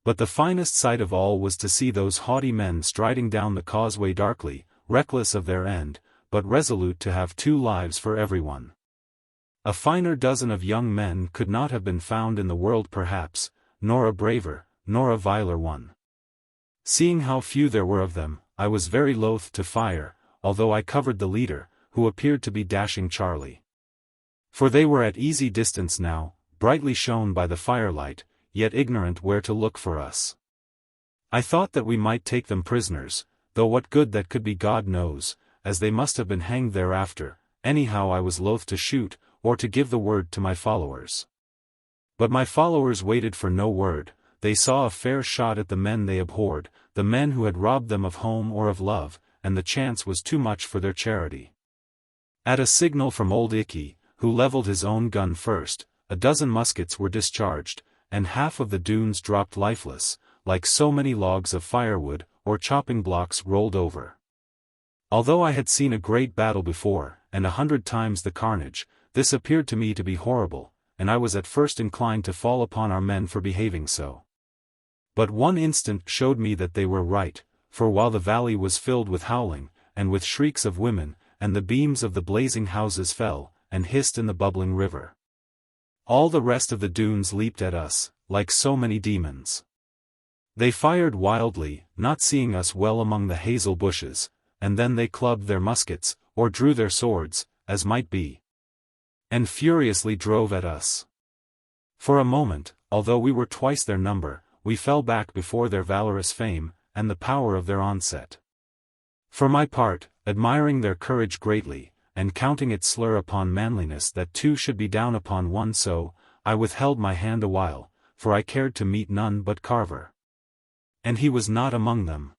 But the finest sight of all was to see those haughty men striding down the causeway darkly, reckless of their end, but resolute to have 2 lives for everyone. A finer dozen of young men could not have been found in the world perhaps, nor a braver, nor a viler one. Seeing how few there were of them, I was very loath to fire, although I covered the leader, who appeared to be dashing Charlie. For they were at easy distance now, brightly shone by the firelight, yet ignorant where to look for us. I thought that we might take them prisoners, though what good that could be God knows, as they must have been hanged thereafter. Anyhow I was loath to shoot, or to give the word to my followers. But my followers waited for no word. They saw a fair shot at the men they abhorred, the men who had robbed them of home or of love, and the chance was too much for their charity. At a signal from old LXXII, who levelled his own gun first, a dozen muskets were discharged, and half of the Doones dropped lifeless, like so many logs of firewood, or chopping blocks rolled over. Although I had seen a great battle before, and 100 times the carnage, this appeared to me to be horrible, and I was at first inclined to fall upon our men for behaving so. But one instant showed me that they were right, for while the valley was filled with howling, and with shrieks of women, and the beams of the blazing houses fell, and hissed in the bubbling river, all the rest of the Doones leaped at us, like so many demons. They fired wildly, not seeing us well among the hazel bushes, and then they clubbed their muskets, or drew their swords, as might be, and furiously drove at us. For a moment, although we were twice their number, we fell back before their valorous fame, and the power of their onset. For my part, admiring their courage greatly, and counting it slur upon manliness that 2 should be down upon 1 so, I withheld my hand awhile, for I cared to meet none but Carver. And he was not among them.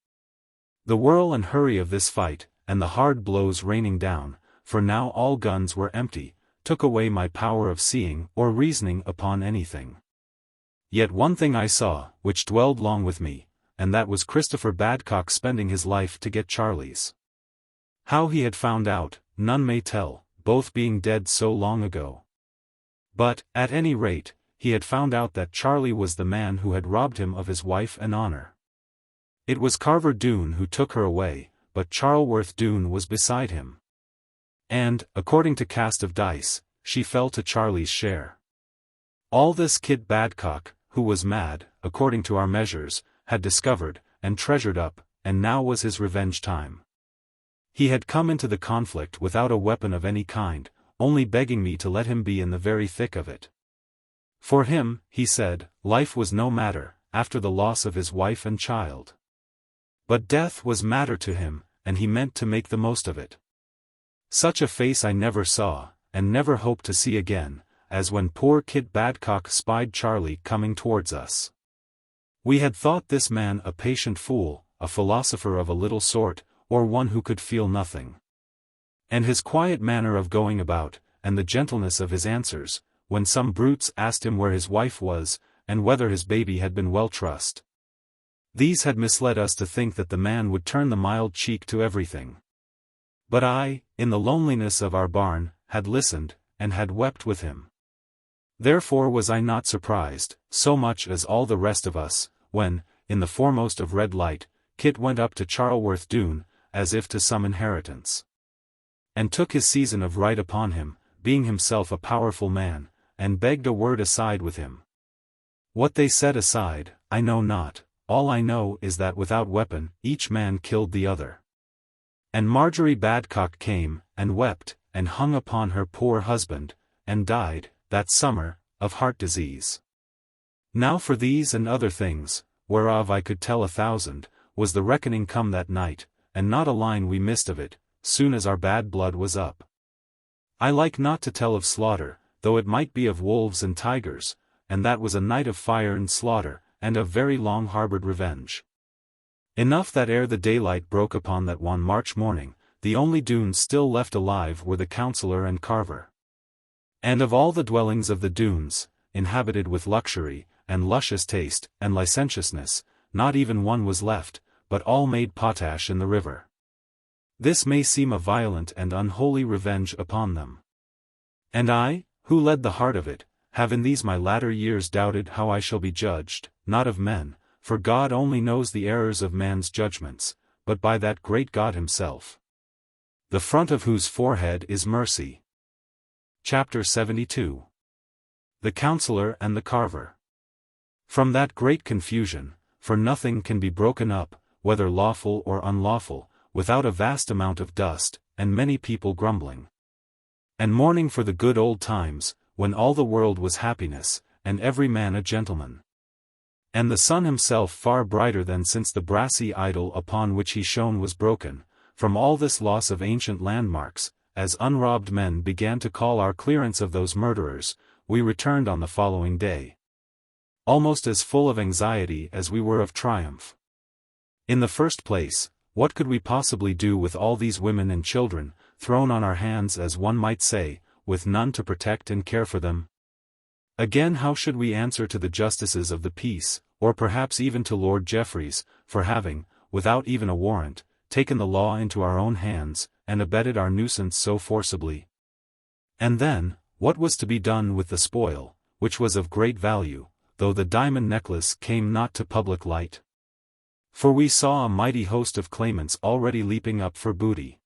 The whirl and hurry of this fight, and the hard blows raining down, for now all guns were empty, took away my power of seeing or reasoning upon anything. Yet one thing I saw, which dwelled long with me, and that was Christopher Badcock spending his life to get Charlie's. How he had found out, none may tell, both being dead so long ago. But, at any rate, he had found out that Charlie was the man who had robbed him of his wife and honor. It was Carver Doone who took her away, but Charleworth Doone was beside him. And, according to cast of dice, she fell to Charlie's share. All this Kit Badcock, who was mad, according to our measures, had discovered, and treasured up, and now was his revenge time. He had come into the conflict without a weapon of any kind, only begging me to let him be in the very thick of it. For him, he said, life was no matter, after the loss of his wife and child. But death was matter to him, and he meant to make the most of it. Such a face I never saw, and never hope to see again, as when poor Kit Badcock spied Charlie coming towards us. We had thought this man a patient fool, a philosopher of a little sort, or one who could feel nothing. And his quiet manner of going about, and the gentleness of his answers, when some brutes asked him where his wife was, and whether his baby had been well trussed. These had misled us to think that the man would turn the mild cheek to everything. But I, in the loneliness of our barn, had listened, and had wept with him. Therefore was I not surprised, so much as all the rest of us, when, in the foremost of red light, Kit went up to Charleworth Doone, as if to some inheritance. And took his season of right upon him, being himself a powerful man, and begged a word aside with him. What they said aside, I know not, all I know is that without weapon, each man killed the other. And Marjorie Badcock came, and wept, and hung upon her poor husband, and died, that summer, of heart disease. Now for these and other things, whereof I could tell 1,000, was the reckoning come that night, and not a line we missed of it, soon as our bad blood was up. I like not to tell of slaughter, though it might be of wolves and tigers, and that was a night of fire and slaughter, and of very long-harboured revenge. Enough that ere the daylight broke upon that one March morning, the only Doones still left alive were the Counsellor and Carver. And of all the dwellings of the Doones, inhabited with luxury, and luscious taste, and licentiousness, not even one was left, but all made potash in the river. This may seem a violent and unholy revenge upon them. And I, who led the heart of it, have in these my latter years doubted how I shall be judged, not of men, for God only knows the errors of man's judgments, but by that great God himself, the front of whose forehead is mercy. Chapter 72. The Counsellor and the Carver. From that great confusion, for nothing can be broken up, whether lawful or unlawful, without a vast amount of dust, and many people grumbling and mourning for the good old times, when all the world was happiness, and every man a gentleman, and the sun himself far brighter than since the brassy idol upon which he shone was broken. From all this loss of ancient landmarks, as unrobbed men began to call our clearance of those murderers, we returned on the following day, almost as full of anxiety as we were of triumph. In the first place, what could we possibly do with all these women and children, thrown on our hands as one might say, with none to protect and care for them? Again, how should we answer to the justices of the peace, or perhaps even to Lord Jeffreys, for having, without even a warrant, taken the law into our own hands, and abetted our nuisance so forcibly? And then, what was to be done with the spoil, which was of great value, though the diamond necklace came not to public light? For we saw a mighty host of claimants already leaping up for booty.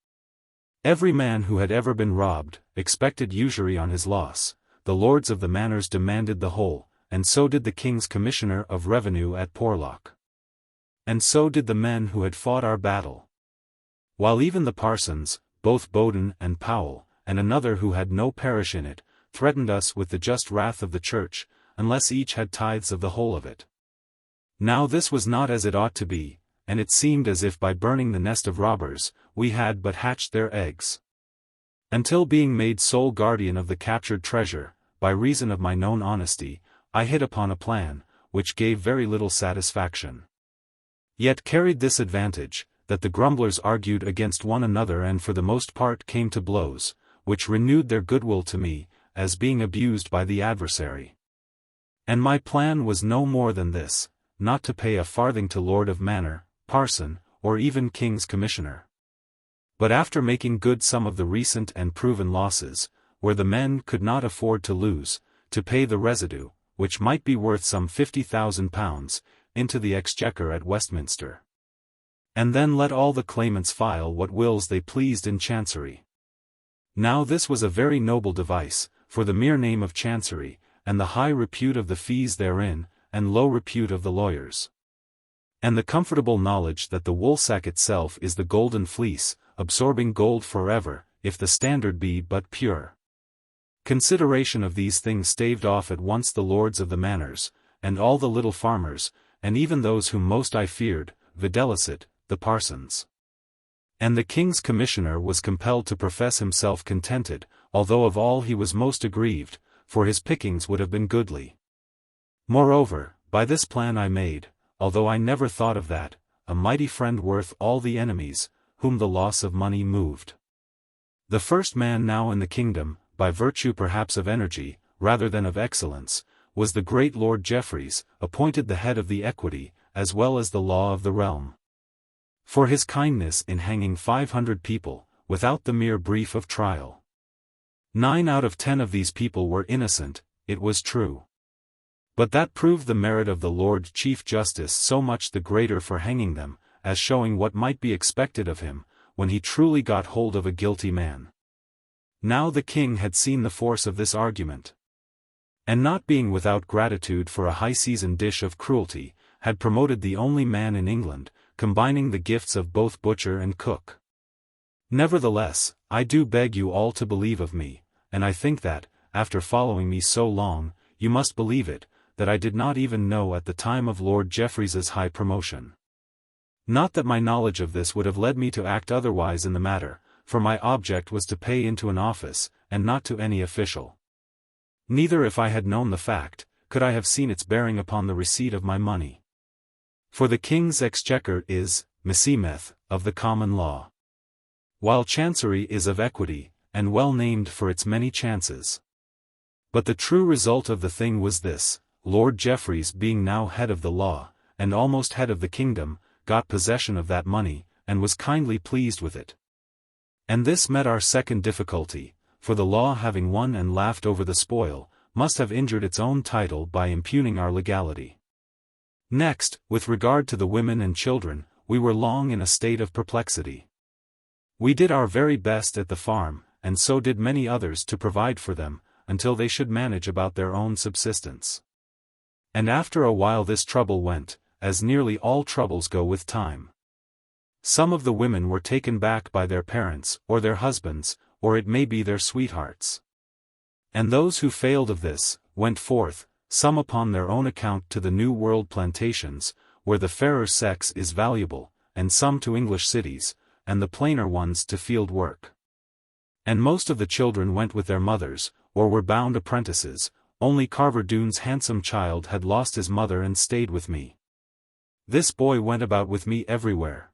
Every man who had ever been robbed, expected usury on his loss. The lords of the manors demanded the whole, and so did the King's Commissioner of Revenue at Porlock. And so did the men who had fought our battle. While even the parsons, both Bowden and Powell, and another who had no parish in it, threatened us with the just wrath of the church, unless each had tithes of the whole of it. Now this was not as it ought to be, and it seemed as if by burning the nest of robbers, we had but hatched their eggs. Until being made sole guardian of the captured treasure, by reason of my known honesty, I hit upon a plan, which gave very little satisfaction. Yet carried this advantage, that the grumblers argued against one another and for the most part came to blows, which renewed their goodwill to me, as being abused by the adversary. And my plan was no more than this, not to pay a farthing to Lord of Manor, Parson, or even King's Commissioner. But after making good some of the recent and proven losses, where the men could not afford to lose, to pay the residue, which might be worth some £50,000, into the Exchequer at Westminster. And then let all the claimants file what wills they pleased in Chancery. Now this was a very noble device, for the mere name of Chancery, and the high repute of the fees therein, and low repute of the lawyers. And the comfortable knowledge that the woolsack itself is the golden fleece, absorbing gold forever, if the standard be but pure. Consideration of these things staved off at once the lords of the manors, and all the little farmers, and even those whom most I feared, videlicet, the parsons. And the King's Commissioner was compelled to profess himself contented, although of all he was most aggrieved, for his pickings would have been goodly. Moreover, by this plan I made, although I never thought of that, a mighty friend worth all the enemies, whom the loss of money moved. The first man now in the kingdom, by virtue perhaps of energy, rather than of excellence, was the great Lord Jeffreys, appointed the head of the equity, as well as the law of the realm. For his kindness in hanging 500 people, without the mere brief of trial. 9 out of 10 of these people were innocent, it was true. But that proved the merit of the Lord Chief Justice so much the greater for hanging them, as showing what might be expected of him, when he truly got hold of a guilty man. Now the king had seen the force of this argument, and not being without gratitude for a high-seasoned dish of cruelty, had promoted the only man in England, combining the gifts of both butcher and cook. Nevertheless, I do beg you all to believe of me, and I think that, after following me so long, you must believe it, that I did not even know at the time of Lord Jeffreys's high promotion. Not that my knowledge of this would have led me to act otherwise in the matter, for my object was to pay into an office, and not to any official. Neither if I had known the fact, could I have seen its bearing upon the receipt of my money. For the King's Exchequer is, meseemeth, of the common law, while Chancery is of equity, and well named for its many chances. But the true result of the thing was this: Lord Jeffreys being now head of the law, and almost head of the kingdom, got possession of that money, and was kindly pleased with it. And this met our second difficulty, for the law having won and laughed over the spoil, must have injured its own title by impugning our legality. Next, with regard to the women and children, we were long in a state of perplexity. We did our very best at the farm, and so did many others to provide for them, until they should manage about their own subsistence. And after a while this trouble went, as nearly all troubles go with time. Some of the women were taken back by their parents, or their husbands, or it may be their sweethearts. And those who failed of this, went forth, some upon their own account to the New World plantations, where the fairer sex is valuable, and some to English cities, and the plainer ones to field work. And most of the children went with their mothers, or were bound apprentices. Only Carver Doone's handsome child had lost his mother and stayed with me. This boy went about with me everywhere.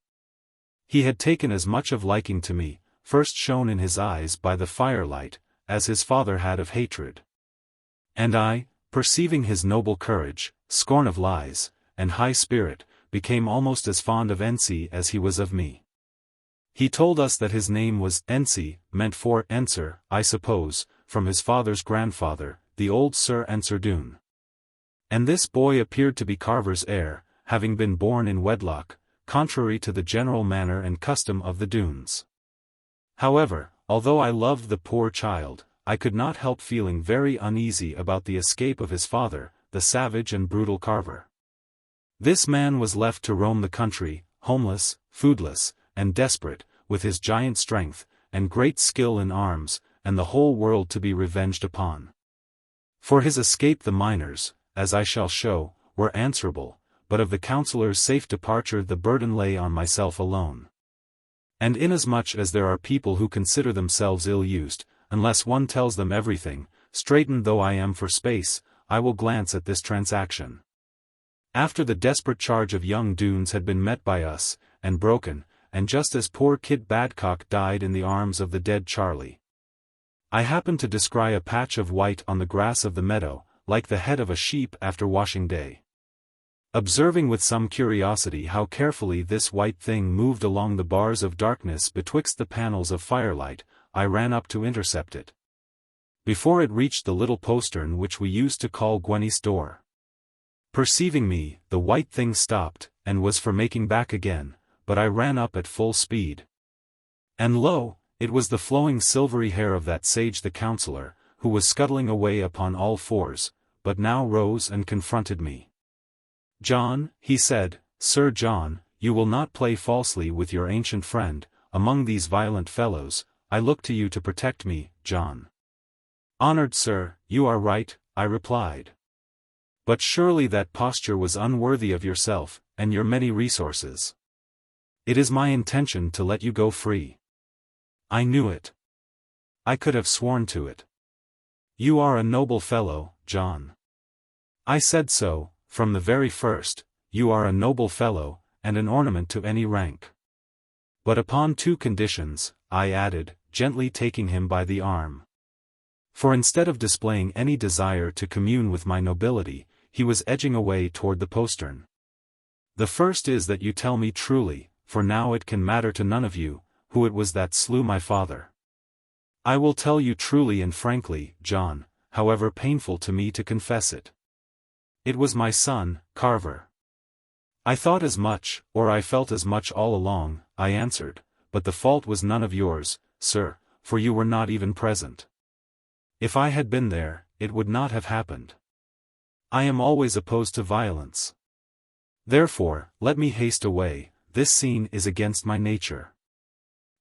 He had taken as much of liking to me, first shown in his eyes by the firelight, as his father had of hatred. And I, perceiving his noble courage, scorn of lies, and high spirit, became almost as fond of Ensie as he was of me. He told us that his name was Ensie, meant for Enser, I suppose, from his father's grandfather, the old Sir Ensor Doone. And this boy appeared to be Carver's heir, having been born in wedlock, contrary to the general manner and custom of the Doones. However, although I loved the poor child, I could not help feeling very uneasy about the escape of his father, the savage and brutal Carver. This man was left to roam the country, homeless, foodless, and desperate, with his giant strength, and great skill in arms, and the whole world to be revenged upon. For his escape the miners, as I shall show, were answerable, but of the counsellor's safe departure the burden lay on myself alone. And inasmuch as there are people who consider themselves ill-used, unless one tells them everything, straitened though I am for space, I will glance at this transaction. After the desperate charge of young Doones had been met by us, and broken, and just as poor Kit Badcock died in the arms of the dead Charlie, I happened to descry a patch of white on the grass of the meadow, like the head of a sheep after washing day. Observing with some curiosity how carefully this white thing moved along the bars of darkness betwixt the panels of firelight, I ran up to intercept it. Before it reached the little postern which we used to call Gwenny's door. Perceiving me, the white thing stopped, and was for making back again, but I ran up at full speed. And lo, it was the flowing silvery hair of that sage the counsellor, who was scuttling away upon all fours, but now rose and confronted me. "John," he said, "Sir John, you will not play falsely with your ancient friend, among these violent fellows. I look to you to protect me, John." "Honoured sir, you are right," I replied. "But surely that posture was unworthy of yourself, and your many resources. It is my intention to let you go free." I knew it. I could have sworn to it. "You are a noble fellow, John." I said so, from the very first. "You are a noble fellow, and an ornament to any rank. But upon two conditions," I added, gently taking him by the arm. For instead of displaying any desire to commune with my nobility, he was edging away toward the postern. "The first is that you tell me truly, for now it can matter to none of you, who it was that slew my father." "I will tell you truly and frankly, John, however painful to me to confess it. It was my son, Carver. I thought as much, or I felt as much all along, I answered, but the fault was none of yours, sir, for you were not even present. If I had been there, it would not have happened. I am always opposed to violence. Therefore, let me haste away, this scene is against my nature.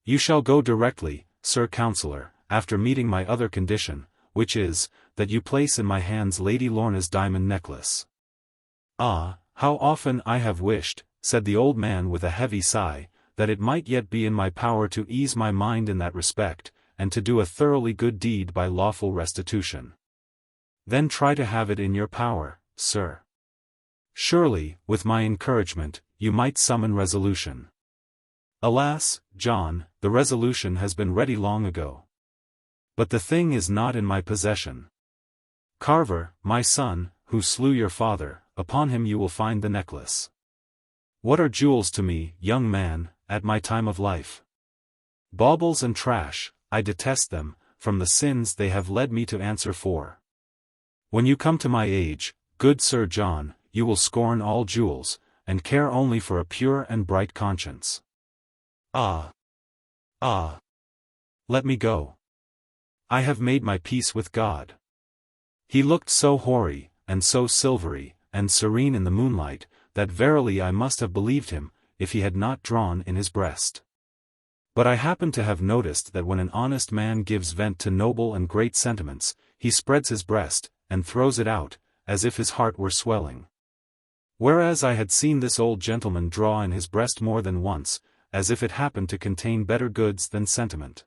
You shall go directly, Sir Counsellor, after meeting my other condition, which is, that you place in my hands Lady Lorna's diamond necklace. Ah, how often I have wished, said the old man with a heavy sigh, that it might yet be in my power to ease my mind in that respect, and to do a thoroughly good deed by lawful restitution. Then try to have it in your power, sir. Surely, with my encouragement, you might summon resolution. Alas, John, the resolution has been ready long ago. But the thing is not in my possession. Carver, my son, who slew your father, upon him you will find the necklace. What are jewels to me, young man, at my time of life? Baubles and trash, I detest them, from the sins they have led me to answer for. When you come to my age, good Sir John, you will scorn all jewels, and care only for a pure and bright conscience. Ah! Ah! Let me go. I have made my peace with God. He looked so hoary, and so silvery, and serene in the moonlight, that verily I must have believed him, if he had not drawn in his breast. But I happen to have noticed that when an honest man gives vent to noble and great sentiments, he spreads his breast, and throws it out, as if his heart were swelling. Whereas I had seen this old gentleman draw in his breast more than once, as if it happened to contain better goods than sentiment.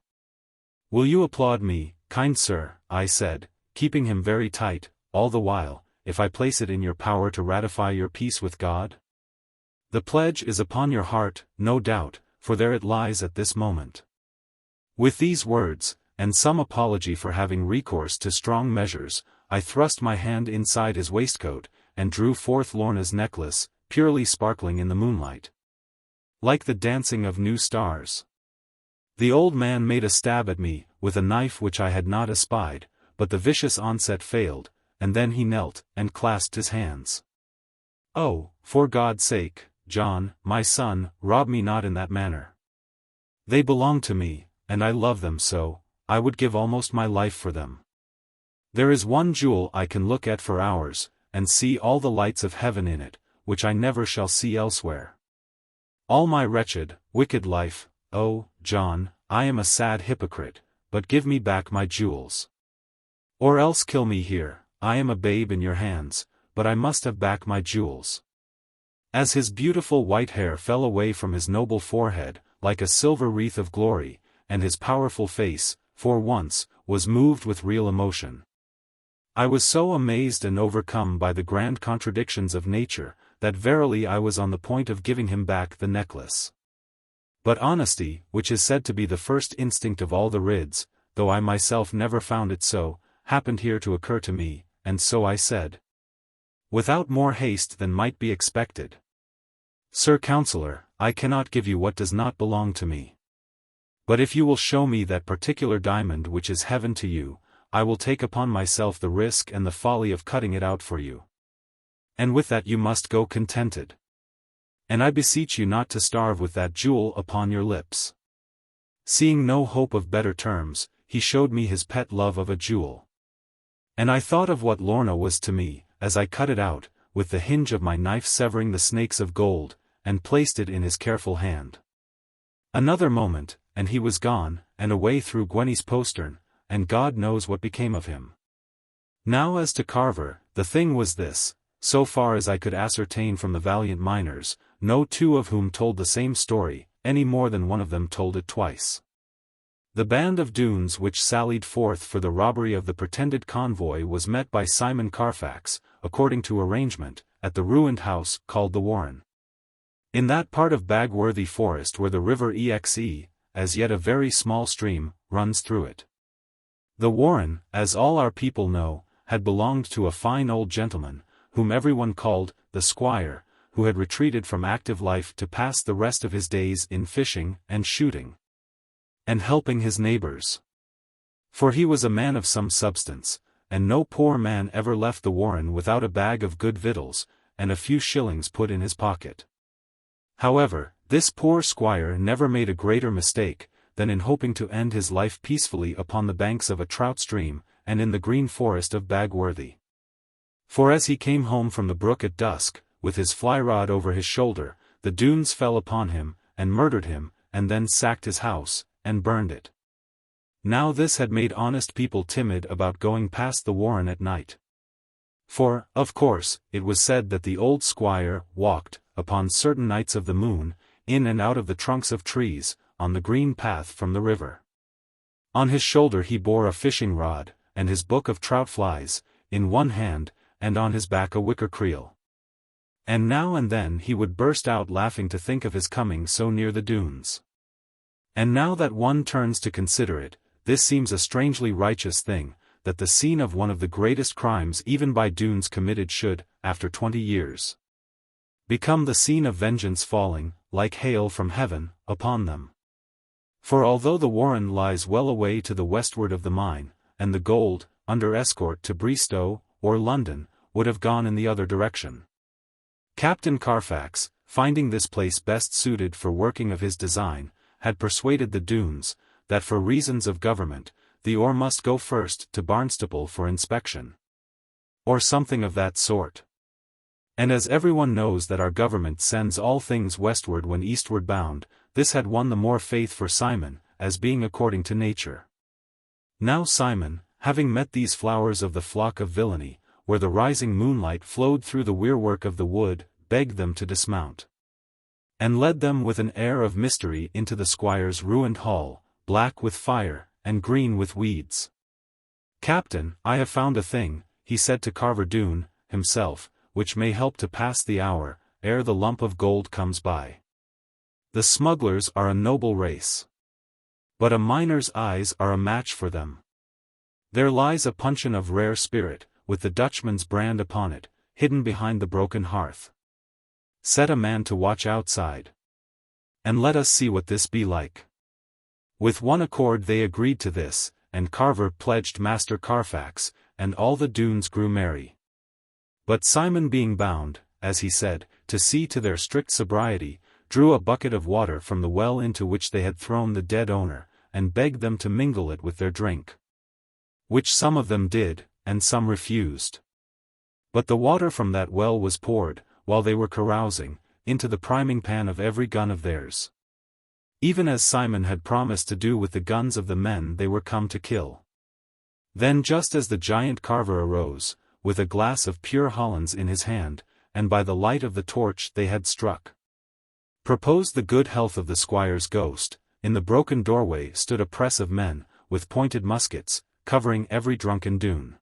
Will you applaud me, kind sir, I said, keeping him very tight, all the while, if I place it in your power to ratify your peace with God? The pledge is upon your heart, no doubt, for there it lies at this moment. With these words, and some apology for having recourse to strong measures, I thrust my hand inside his waistcoat, and drew forth Lorna's necklace, purely sparkling in the moonlight, like the dancing of new stars. The old man made a stab at me, with a knife which I had not espied, but the vicious onset failed, and then he knelt, and clasped his hands. Oh, for God's sake, John, my son, rob me not in that manner. They belong to me, and I love them so, I would give almost my life for them. There is one jewel I can look at for hours, and see all the lights of heaven in it, which I never shall see elsewhere. All my wretched, wicked life, oh, John, I am a sad hypocrite, but give me back my jewels. Or else kill me here, I am a babe in your hands, but I must have back my jewels. As his beautiful white hair fell away from his noble forehead, like a silver wreath of glory, and his powerful face, for once, was moved with real emotion. I was so amazed and overcome by the grand contradictions of nature, that verily I was on the point of giving him back the necklace. But honesty, which is said to be the first instinct of all the rids, though I myself never found it so, happened here to occur to me, and so I said, without more haste than might be expected, Sir Counsellor, I cannot give you what does not belong to me. But if you will show me that particular diamond which is heaven to you, I will take upon myself the risk and the folly of cutting it out for you. And with that you must go contented. And I beseech you not to starve with that jewel upon your lips. Seeing no hope of better terms, he showed me his pet love of a jewel. And I thought of what Lorna was to me, as I cut it out, with the hinge of my knife severing the snakes of gold, and placed it in his careful hand. Another moment, and he was gone, and away through Gwenny's postern, and God knows what became of him. Now as to Carver, the thing was this, so far as I could ascertain from the valiant miners, no two of whom told the same story, any more than one of them told it twice. The band of Doones which sallied forth for the robbery of the pretended convoy was met by Simon Carfax, according to arrangement, at the ruined house called the Warren. In that part of Bagworthy Forest where the river LXXII, as yet a very small stream, runs through it. The Warren, as all our people know, had belonged to a fine old gentleman, whom everyone called the Squire, who had retreated from active life to pass the rest of his days in fishing and shooting, and helping his neighbors. For he was a man of some substance, and no poor man ever left the warren without a bag of good victuals, and a few shillings put in his pocket. However, this poor squire never made a greater mistake, than in hoping to end his life peacefully upon the banks of a trout stream, and in the green forest of Bagworthy. For as he came home from the brook at dusk, with his fly-rod over his shoulder, the Doones fell upon him, and murdered him, and then sacked his house, and burned it. Now this had made honest people timid about going past the warren at night. For, of course, it was said that the old squire walked, upon certain nights of the moon, in and out of the trunks of trees, on the green path from the river. On his shoulder he bore a fishing rod, and his book of trout flies, in one hand, and on his back a wicker creel. And now and then he would burst out laughing to think of his coming so near the Doones. And now that one turns to consider it, this seems a strangely righteous thing, that the scene of one of the greatest crimes even by Doones committed should, after 20 years, become the scene of vengeance falling, like hail from heaven, upon them. For although the warren lies well away to the westward of the mine, and the gold, under escort to Bristow, or London, would have gone in the other direction, Captain Carfax, finding this place best suited for working of his design, had persuaded the Doones, that for reasons of government, the ore must go first to Barnstaple for inspection, or something of that sort. And as everyone knows that our government sends all things westward when eastward bound, this had won the more faith for Simon, as being according to nature. Now Simon, having met these flowers of the flock of villainy, where the rising moonlight flowed through the weirwork of the wood, begged them to dismount, and led them with an air of mystery into the squire's ruined hall, black with fire, and green with weeds. "Captain, I have found a thing," he said to Carver Doone, himself, "which may help to pass the hour, ere the lump of gold comes by. The smugglers are a noble race, but a miner's eyes are a match for them. There lies a puncheon of rare spirit, with the Dutchman's brand upon it, hidden behind the broken hearth. Set a man to watch outside, and let us see what this be like." With one accord they agreed to this, and Carver pledged Master Carfax, and all the Doones grew merry. But Simon being bound, as he said, to see to their strict sobriety, drew a bucket of water from the well into which they had thrown the dead owner, and begged them to mingle it with their drink. Which some of them did, and some refused. But the water from that well was poured, while they were carousing, into the priming pan of every gun of theirs, even as Simon had promised to do with the guns of the men they were come to kill. Then just as the giant Carver arose, with a glass of pure Hollands in his hand, and by the light of the torch they had struck, proposed the good health of the squire's ghost, in the broken doorway stood a press of men, with pointed muskets, covering every drunken Doone.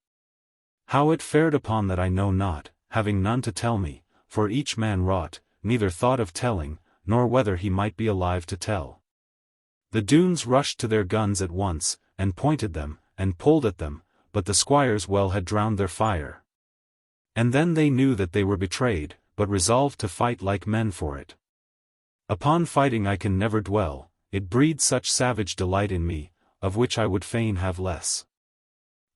How it fared upon that I know not, having none to tell me, for each man wrought, neither thought of telling, nor whether he might be alive to tell. The Doones rushed to their guns at once, and pointed them, and pulled at them, but the squire's well had drowned their fire. And then they knew that they were betrayed, but resolved to fight like men for it. Upon fighting I can never dwell, it breeds such savage delight in me, of which I would fain have less.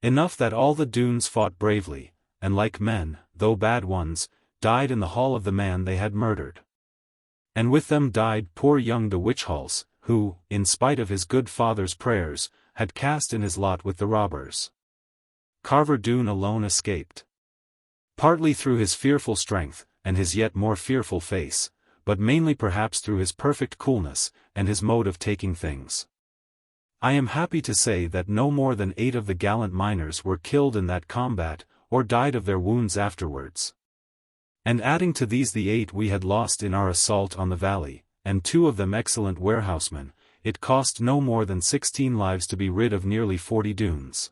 Enough that all the Doones fought bravely, and like men, though bad ones, died in the hall of the man they had murdered. And with them died poor young de Witchhalse, who, in spite of his good father's prayers, had cast in his lot with the robbers. Carver Doone alone escaped. Partly through his fearful strength, and his yet more fearful face, but mainly perhaps through his perfect coolness, and his mode of taking things. I am happy to say that no more than 8 of the gallant miners were killed in that combat, or died of their wounds afterwards. And adding to these the 8 we had lost in our assault on the valley, and 2 of them excellent warehousemen, it cost no more than 16 lives to be rid of nearly 40 Doones,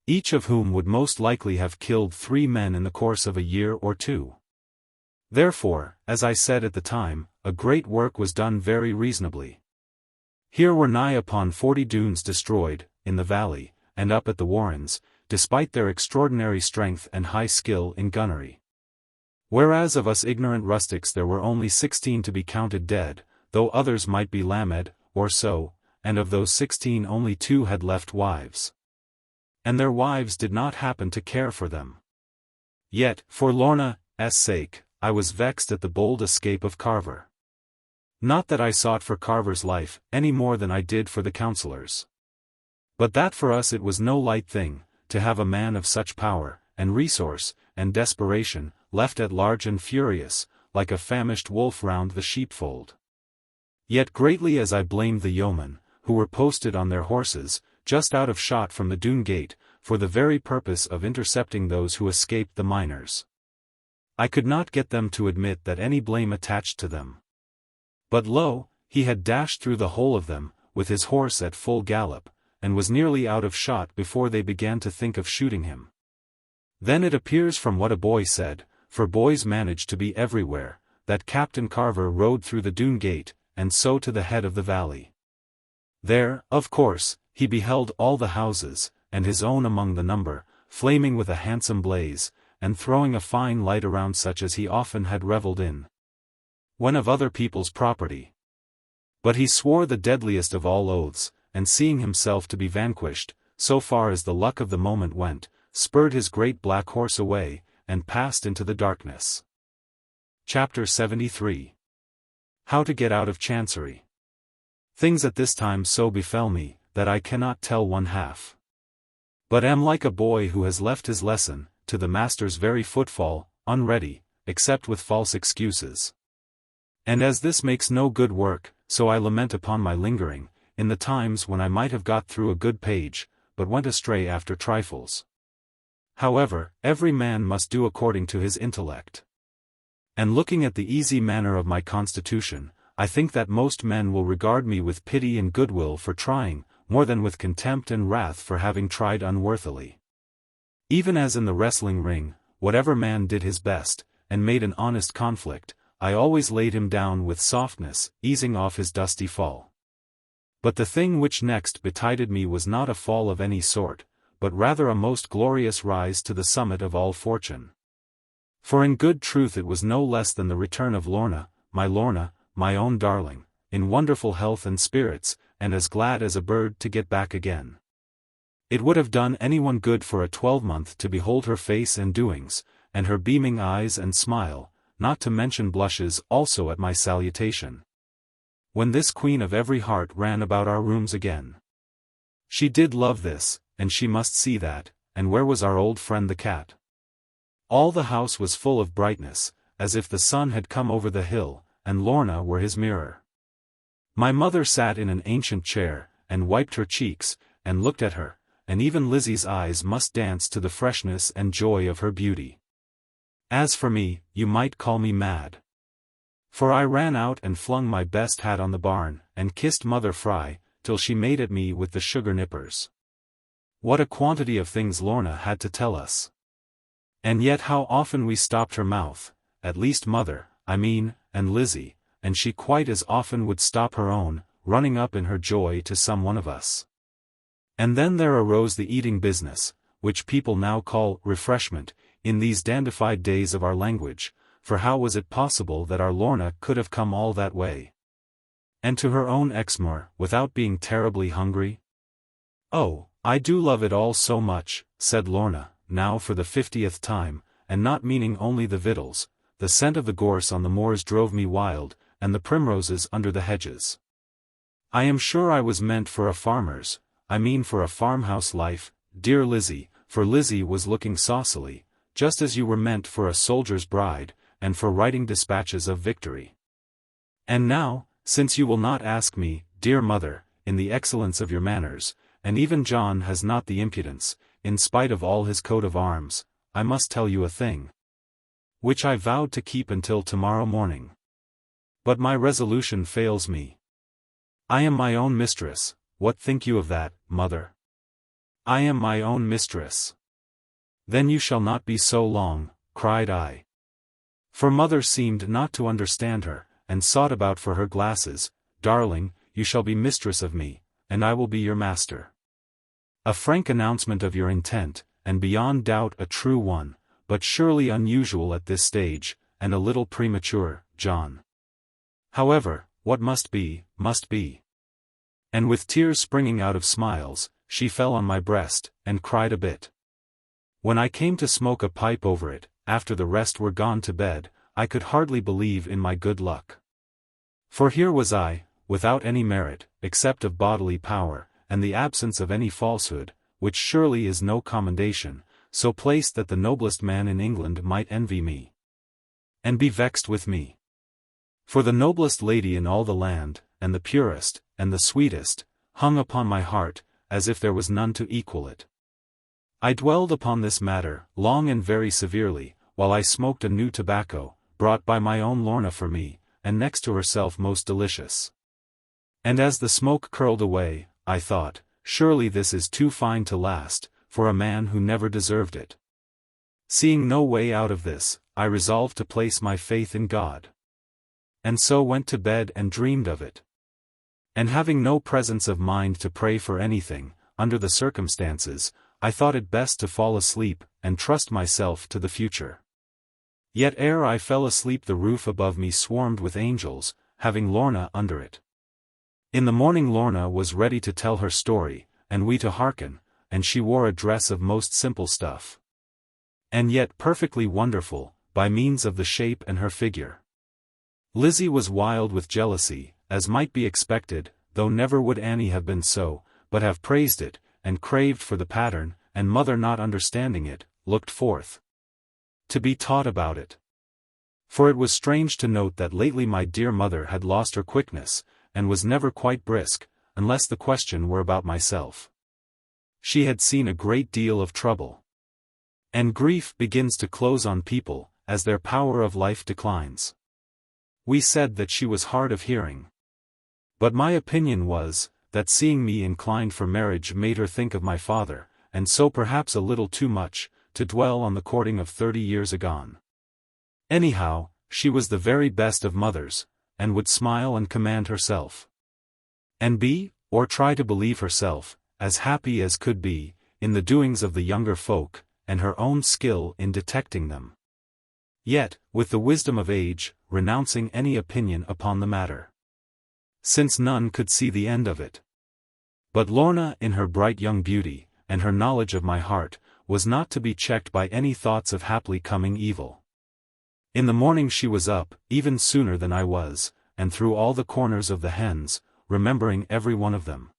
each of whom would most likely have killed 3 men in the course of a year or 2. Therefore, as I said at the time, a great work was done very reasonably. Here were nigh upon 40 Doones destroyed, in the valley, and up at the warrens, despite their extraordinary strength and high skill in gunnery. Whereas of us ignorant rustics there were only 16 to be counted dead, though others might be lamed, or so, and of those 16 only 2 had left wives. and their wives did not happen to care for them. Yet, for Lorna's sake, I was vexed at the bold escape of Carver. Not that I sought for Carver's life, any more than I did for the Counsellor's. But that for us it was no light thing, to have a man of such power, and resource, and desperation, left at large and furious, like a famished wolf round the sheepfold. Yet greatly as I blamed the yeomen, who were posted on their horses, just out of shot from the Doone gate, for the very purpose of intercepting those who escaped the miners, I could not get them to admit that any blame attached to them. But lo, he had dashed through the whole of them, with his horse at full gallop, and was nearly out of shot before they began to think of shooting him. Then it appears from what a boy said, for boys manage to be everywhere, that Captain Carver rode through the Doone gate, and so to the head of the valley. There, of course, he beheld all the houses, and his own among the number, flaming with a handsome blaze, and throwing a fine light around such as he often had revelled in, when of other people's property. But he swore the deadliest of all oaths, and seeing himself to be vanquished, so far as the luck of the moment went, spurred his great black horse away, and passed into the darkness. Chapter 73. How to Get Out of Chancery. Things at this time so befell me, that I cannot tell one half. But am like a boy who has left his lesson, to the master's very footfall, unready, except with false excuses. And as this makes no good work, so I lament upon my lingering, in the times when I might have got through a good page, but went astray after trifles. However, every man must do according to his intellect. And looking at the easy manner of my constitution, I think that most men will regard me with pity and goodwill for trying, more than with contempt and wrath for having tried unworthily. Even as in the wrestling ring, whatever man did his best, and made an honest conflict, I always laid him down with softness, easing off his dusty fall. But the thing which next betided me was not a fall of any sort, but rather a most glorious rise to the summit of all fortune. For in good truth it was no less than the return of Lorna, my own darling, in wonderful health and spirits, and as glad as a bird to get back again. It would have done anyone good for a 12-month to behold her face and doings, and her beaming eyes and smile, not to mention blushes also at my salutation, when this queen of every heart ran about our rooms again. She did love this, and she must see that, and where was our old friend the cat? All the house was full of brightness, as if the sun had come over the hill, and Lorna were his mirror. My mother sat in an ancient chair, and wiped her cheeks, and looked at her, and even Lizzie's eyes must dance to the freshness and joy of her beauty. As for me, you might call me mad. For I ran out and flung my best hat on the barn, and kissed Mother Fry, till she made at me with the sugar nippers. What a quantity of things Lorna had to tell us! And yet how often we stopped her mouth, at least Mother, and Lizzie, and she quite as often would stop her own, running up in her joy to some one of us. And then there arose the eating business, which people now call refreshment, in these dandified days of our language, for how was it possible that our Lorna could have come all that way? And to her own Exmoor, without being terribly hungry? Oh, I do love it all so much, said Lorna, now for the 50th time, and not meaning only the victuals. The scent of the gorse on the moors drove me wild, and the primroses under the hedges. I am sure I was meant for a farmer's, for a farmhouse life, dear Lizzie, for Lizzie was looking saucily, just as you were meant for a soldier's bride, and for writing dispatches of victory. And now, since you will not ask me, dear Mother, in the excellence of your manners, and even John has not the impudence, in spite of all his coat of arms, I must tell you a thing, which I vowed to keep until tomorrow morning. But my resolution fails me. I am my own mistress. What think you of that, Mother? I am my own mistress. Then you shall not be so long, cried I. For Mother seemed not to understand her, and sought about for her glasses. Darling, you shall be mistress of me, and I will be your master. A frank announcement of your intent, and beyond doubt a true one, but surely unusual at this stage, and a little premature, John. However, what must be, must be. And with tears springing out of smiles, she fell on my breast, and cried a bit. When I came to smoke a pipe over it, after the rest were gone to bed, I could hardly believe in my good luck. For here was I, without any merit, except of bodily power, and the absence of any falsehood, which surely is no commendation, so placed that the noblest man in England might envy me, and be vexed with me. For the noblest lady in all the land, and the purest, and the sweetest, hung upon my heart, as if there was none to equal it. I dwelled upon this matter, long and very severely, while I smoked a new tobacco, brought by my own Lorna for me, and next to herself most delicious. And as the smoke curled away, I thought, surely this is too fine to last, for a man who never deserved it. Seeing no way out of this, I resolved to place my faith in God. And so went to bed and dreamed of it. And having no presence of mind to pray for anything, under the circumstances, I thought it best to fall asleep, and trust myself to the future. Yet ere I fell asleep the roof above me swarmed with angels, having Lorna under it. In the morning Lorna was ready to tell her story, and we to hearken, and she wore a dress of most simple stuff, and yet perfectly wonderful, by means of the shape and her figure. Lizzie was wild with jealousy, as might be expected, though never would Annie have been so, but have praised it, and craved for the pattern, and mother not understanding it, looked forth to be taught about it. For it was strange to note that lately my dear mother had lost her quickness, and was never quite brisk, unless the question were about myself. She had seen a great deal of trouble. And grief begins to close on people, as their power of life declines. We said that she was hard of hearing. But my opinion was, that seeing me inclined for marriage made her think of my father, and so perhaps a little too much, to dwell on the courting of 30 years agone. Anyhow, she was the very best of mothers, and would smile and command herself. And be, or try to believe herself, as happy as could be, in the doings of the younger folk, and her own skill in detecting them. Yet, with the wisdom of age, renouncing any opinion upon the matter, since none could see the end of it. But Lorna in her bright young beauty, and her knowledge of my heart, was not to be checked by any thoughts of haply coming evil. In the morning she was up, even sooner than I was, and through all the corners of the hens, remembering every one of them.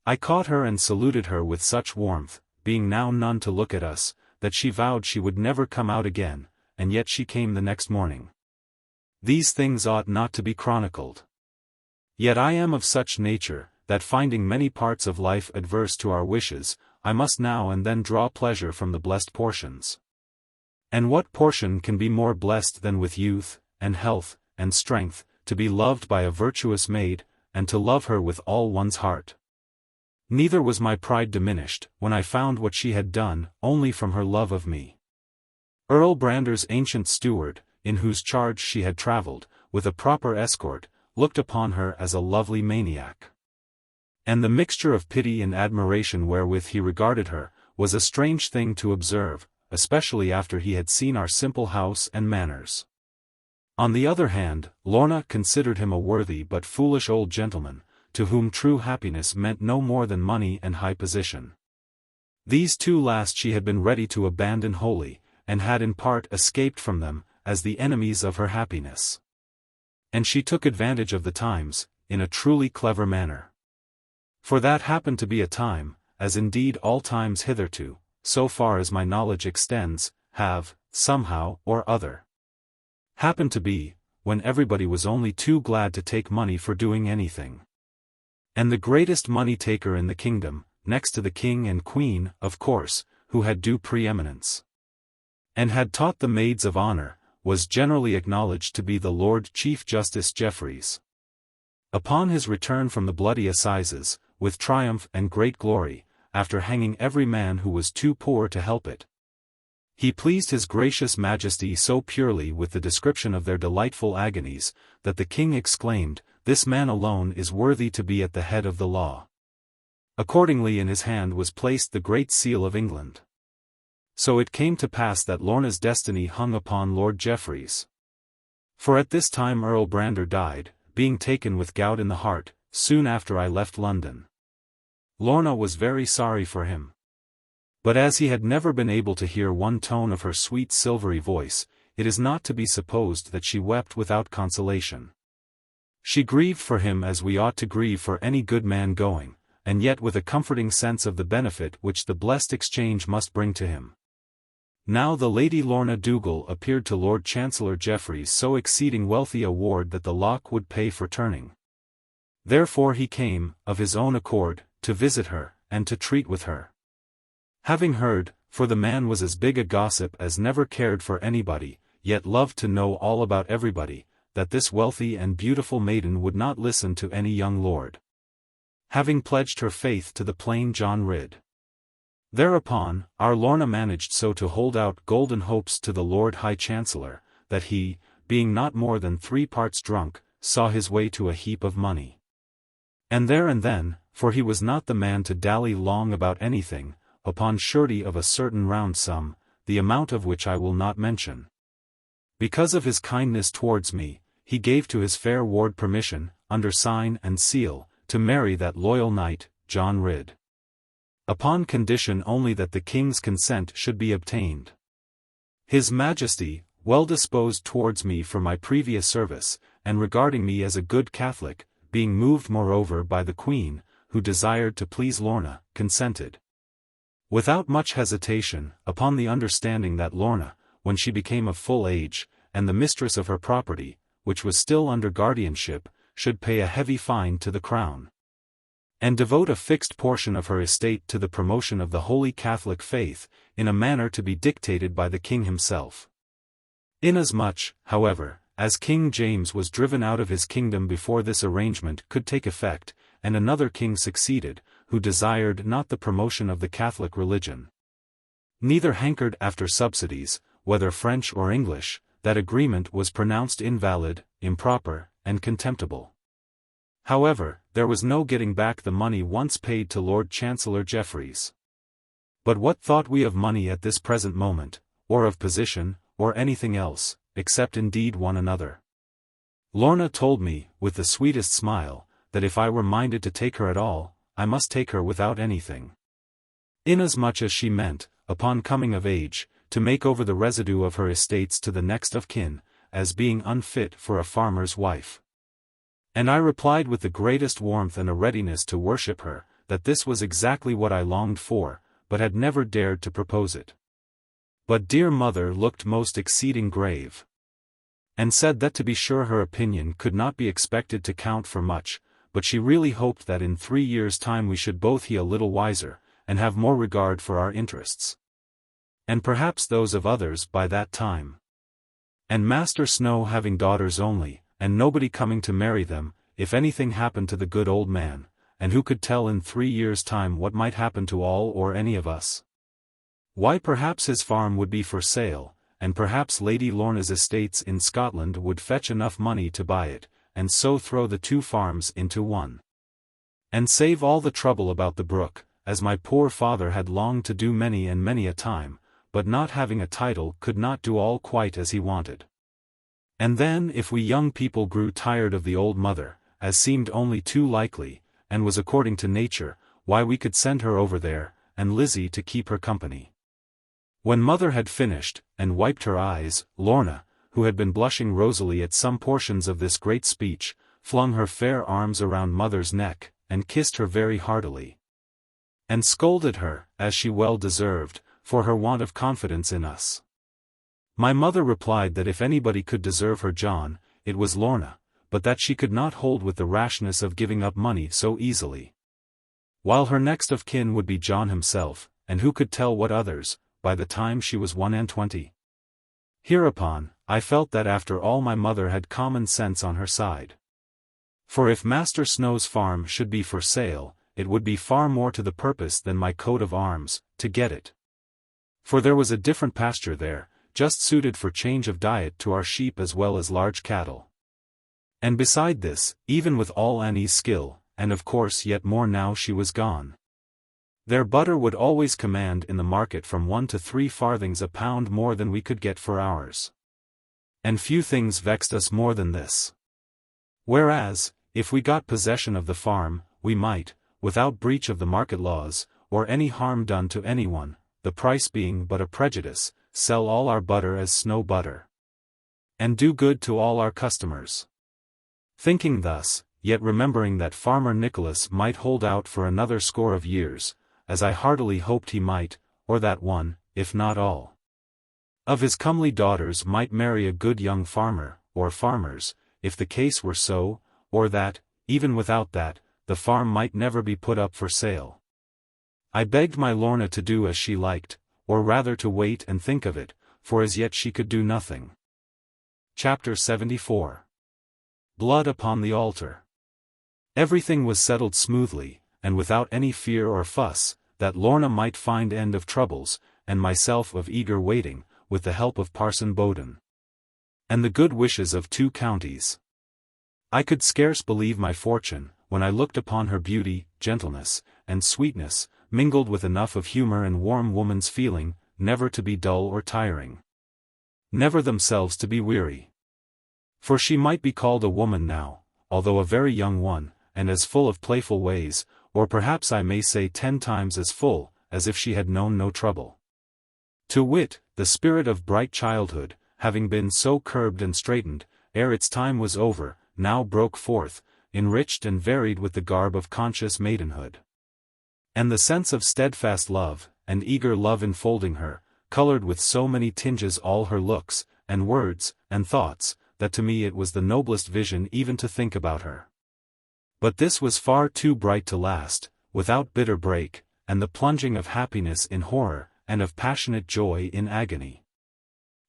I caught her and saluted her with such warmth, being now none to look at us, that she vowed she would never come out again, and yet she came the next morning. These things ought not to be chronicled. Yet I am of such nature, that finding many parts of life adverse to our wishes, I must now and then draw pleasure from the blessed portions. And what portion can be more blessed than with youth, and health, and strength, to be loved by a virtuous maid, and to love her with all one's heart? Neither was my pride diminished, when I found what she had done, only from her love of me. Earl Brandir's ancient steward, in whose charge she had travelled, with a proper escort, looked upon her as a lovely maniac. And the mixture of pity and admiration wherewith he regarded her, was a strange thing to observe, especially after he had seen our simple house and manners. On the other hand, Lorna considered him a worthy but foolish old gentleman, to whom true happiness meant no more than money and high position. These two last she had been ready to abandon wholly, and had in part escaped from them, as the enemies of her happiness. And she took advantage of the times, in a truly clever manner. For that happened to be a time, as indeed all times hitherto, so far as my knowledge extends, have, somehow or other, happened to be, when everybody was only too glad to take money for doing anything. And the greatest money-taker in the kingdom, next to the king and queen, of course, who had due preeminence, and had taught the maids of honor, was generally acknowledged to be the Lord Chief Justice Jeffreys. Upon his return from the bloody assizes, with triumph and great glory, after hanging every man who was too poor to help it, he pleased his gracious majesty so purely with the description of their delightful agonies, that the king exclaimed, "This man alone is worthy to be at the head of the law." Accordingly in his hand was placed the great seal of England. So it came to pass that Lorna's destiny hung upon Lord Jeffreys. For at this time Earl Brandir died, being taken with gout in the heart, soon after I left London. Lorna was very sorry for him. But as he had never been able to hear one tone of her sweet silvery voice, it is not to be supposed that she wept without consolation. She grieved for him as we ought to grieve for any good man going, and yet with a comforting sense of the benefit which the blessed exchange must bring to him. Now the Lady Lorna Doone appeared to Lord Chancellor Jeffreys so exceeding wealthy a ward that the lock would pay for turning. Therefore he came, of his own accord, to visit her, and to treat with her. Having heard, for the man was as big a gossip as never cared for anybody, yet loved to know all about everybody, that this wealthy and beautiful maiden would not listen to any young lord. Having pledged her faith to the plain John Ridd. Thereupon, our Lorna managed so to hold out golden hopes to the Lord High Chancellor, that he, being not more than 3 parts drunk, saw his way to a heap of money. And there and then, for he was not the man to dally long about anything, upon surety of a certain round sum, the amount of which I will not mention. Because of his kindness towards me, he gave to his fair ward permission, under sign and seal, to marry that loyal knight, John Ridd. Upon condition only that the king's consent should be obtained. His Majesty, well disposed towards me for my previous service, and regarding me as a good Catholic, being moved moreover by the Queen, who desired to please Lorna, consented. Without much hesitation, upon the understanding that Lorna, when she became of full age, and the mistress of her property, which was still under guardianship, should pay a heavy fine to the crown, and devote a fixed portion of her estate to the promotion of the Holy Catholic faith, in a manner to be dictated by the king himself. Inasmuch, however, as King James was driven out of his kingdom before this arrangement could take effect, and another king succeeded, who desired not the promotion of the Catholic religion, neither hankered after subsidies, whether French or English, that agreement was pronounced invalid, improper, and contemptible. However, there was no getting back the money once paid to Lord Chancellor Jeffreys. But what thought we of money at this present moment, or of position, or anything else, except indeed one another? Lorna told me, with the sweetest smile, that if I were minded to take her at all, I must take her without anything. Inasmuch as she meant, upon coming of age, to make over the residue of her estates to the next of kin, as being unfit for a farmer's wife. And I replied with the greatest warmth and a readiness to worship her, that this was exactly what I longed for, but had never dared to propose it. But dear mother looked most exceeding grave, and said that to be sure her opinion could not be expected to count for much, but she really hoped that in 3 years' time we should both be a little wiser, and have more regard for our interests, and perhaps those of others by that time. And Master Snow having daughters only, and nobody coming to marry them, if anything happened to the good old man, and who could tell in 3 years' time what might happen to all or any of us? Why, perhaps his farm would be for sale, and perhaps Lady Lorna's estates in Scotland would fetch enough money to buy it, and so throw the 2 farms into one, and save all the trouble about the brook, as my poor father had longed to do many and many a time, but not having a title could not do all quite as he wanted. And then if we young people grew tired of the old mother, as seemed only too likely, and was according to nature, why we could send her over there, and Lizzie to keep her company. When mother had finished, and wiped her eyes, Lorna, who had been blushing rosily at some portions of this great speech, flung her fair arms around mother's neck, and kissed her very heartily, and scolded her, as she well deserved, for her want of confidence in us. My mother replied that if anybody could deserve her John, it was Lorna, but that she could not hold with the rashness of giving up money so easily, while her next of kin would be John himself, and who could tell what others, by the time she was 21. Hereupon, I felt that after all my mother had common sense on her side. For if Master Snow's farm should be for sale, it would be far more to the purpose than my coat of arms, to get it. For there was a different pasture there, just suited for change of diet to our sheep as well as large cattle. And beside this, even with all Annie's skill, and of course yet more now she was gone, their butter would always command in the market from 1 to 3 farthings a pound more than we could get for ours. And few things vexed us more than this. Whereas, if we got possession of the farm, we might, without breach of the market laws, or any harm done to anyone, the price being but a prejudice, sell all our butter as snow butter. And do good to all our customers. Thinking thus, yet remembering that Farmer Nicholas might hold out for another score of years, as I heartily hoped he might, or that one, if not all, of his comely daughters might marry a good young farmer, or farmers, if the case were so, or that, even without that, the farm might never be put up for sale. I begged my Lorna to do as she liked, or rather to wait and think of it, for as yet she could do nothing. Chapter 74. Blood upon the altar. Everything was settled smoothly, and without any fear or fuss, that Lorna might find end of troubles, and myself of eager waiting, with the help of Parson Bowden, and the good wishes of 2 counties. I could scarce believe my fortune, when I looked upon her beauty, gentleness, and sweetness, mingled with enough of humor and warm woman's feeling, never to be dull or tiring. Never themselves to be weary. For she might be called a woman now, although a very young one, and as full of playful ways, or perhaps I may say 10 times as full, as if she had known no trouble. To wit, the spirit of bright childhood, having been so curbed and straitened, ere its time was over, now broke forth, enriched and varied with the garb of conscious maidenhood. And the sense of steadfast love, and eager love enfolding her, colored with so many tinges all her looks, and words, and thoughts, that to me it was the noblest vision even to think about her. But this was far too bright to last, without bitter break, and the plunging of happiness in horror, and of passionate joy in agony.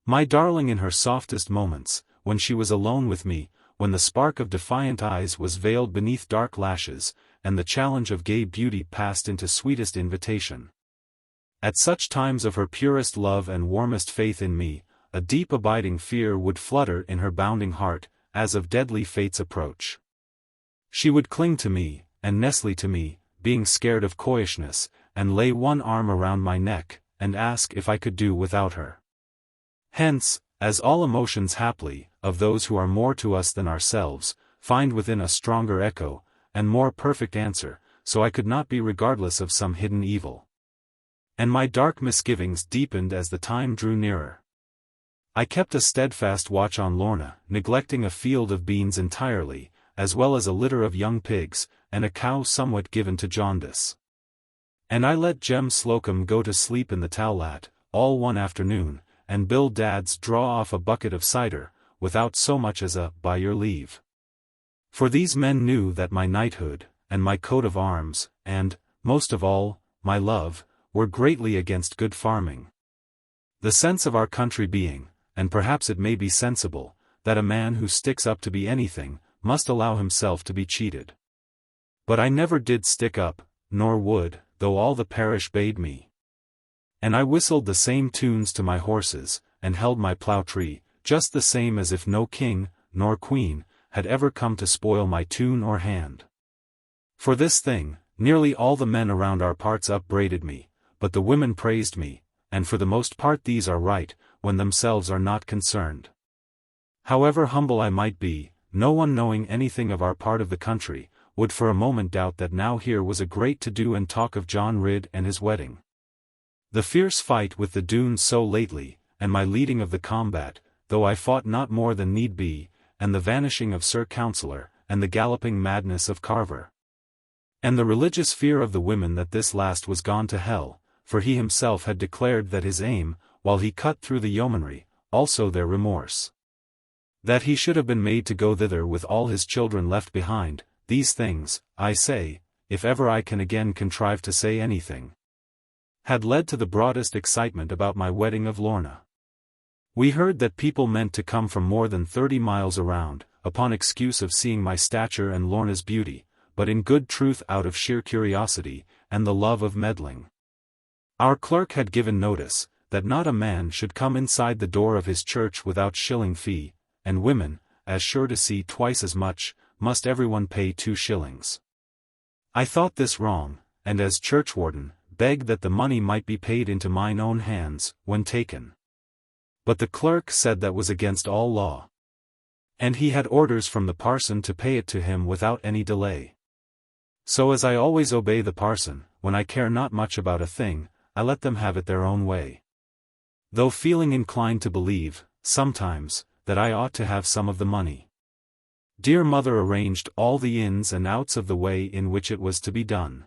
My darling in her softest moments, when she was alone with me, when the spark of defiant eyes was veiled beneath dark lashes, and the challenge of gay beauty passed into sweetest invitation. At such times of her purest love and warmest faith in me, a deep abiding fear would flutter in her bounding heart, as of deadly fate's approach. She would cling to me, and nestle to me, being scared of coyishness, and lay one arm around my neck, and ask if I could do without her. Hence, as all emotions haply, of those who are more to us than ourselves, find within a stronger echo, and more perfect answer, so I could not be regardless of some hidden evil. And my dark misgivings deepened as the time drew nearer. I kept a steadfast watch on Lorna, neglecting a field of beans entirely, as well as a litter of young pigs, and a cow somewhat given to jaundice. And I let Jem Slocum go to sleep in the towlet, all one afternoon, and Bill Dadds draw off a bucket of cider, without so much as a "by your leave." For these men knew that my knighthood, and my coat of arms, and, most of all, my love, were greatly against good farming. The sense of our country being, and perhaps it may be sensible, that a man who sticks up to be anything, must allow himself to be cheated. But I never did stick up, nor would, though all the parish bade me. And I whistled the same tunes to my horses, and held my plough-tree, just the same as if no king, nor queen, had ever come to spoil my tune or hand. For this thing, nearly all the men around our parts upbraided me, but the women praised me, and for the most part these are right, when themselves are not concerned. However humble I might be, no one knowing anything of our part of the country, would for a moment doubt that now here was a great to-do and talk of John Ridd and his wedding. The fierce fight with the Doones so lately, and my leading of the combat, though I fought not more than need be, and the vanishing of Sir Counsellor, and the galloping madness of Carver. And the religious fear of the women that this last was gone to hell, for he himself had declared that his aim, while he cut through the yeomanry, also their remorse, that he should have been made to go thither with all his children left behind. These things, I say, if ever I can again contrive to say anything, had led to the broadest excitement about my wedding of Lorna. We heard that people meant to come from more than 30 miles around, upon excuse of seeing my stature and Lorna's beauty, but in good truth out of sheer curiosity, and the love of meddling. Our clerk had given notice, that not a man should come inside the door of his church without shilling fee, and women, as sure to see twice as much, must everyone pay 2 shillings. I thought this wrong, and as churchwarden, begged that the money might be paid into mine own hands, when taken. But the clerk said that was against all law. And he had orders from the parson to pay it to him without any delay. So as I always obey the parson, when I care not much about a thing, I let them have it their own way. Though feeling inclined to believe, sometimes, that I ought to have some of the money. Dear mother arranged all the ins and outs of the way in which it was to be done.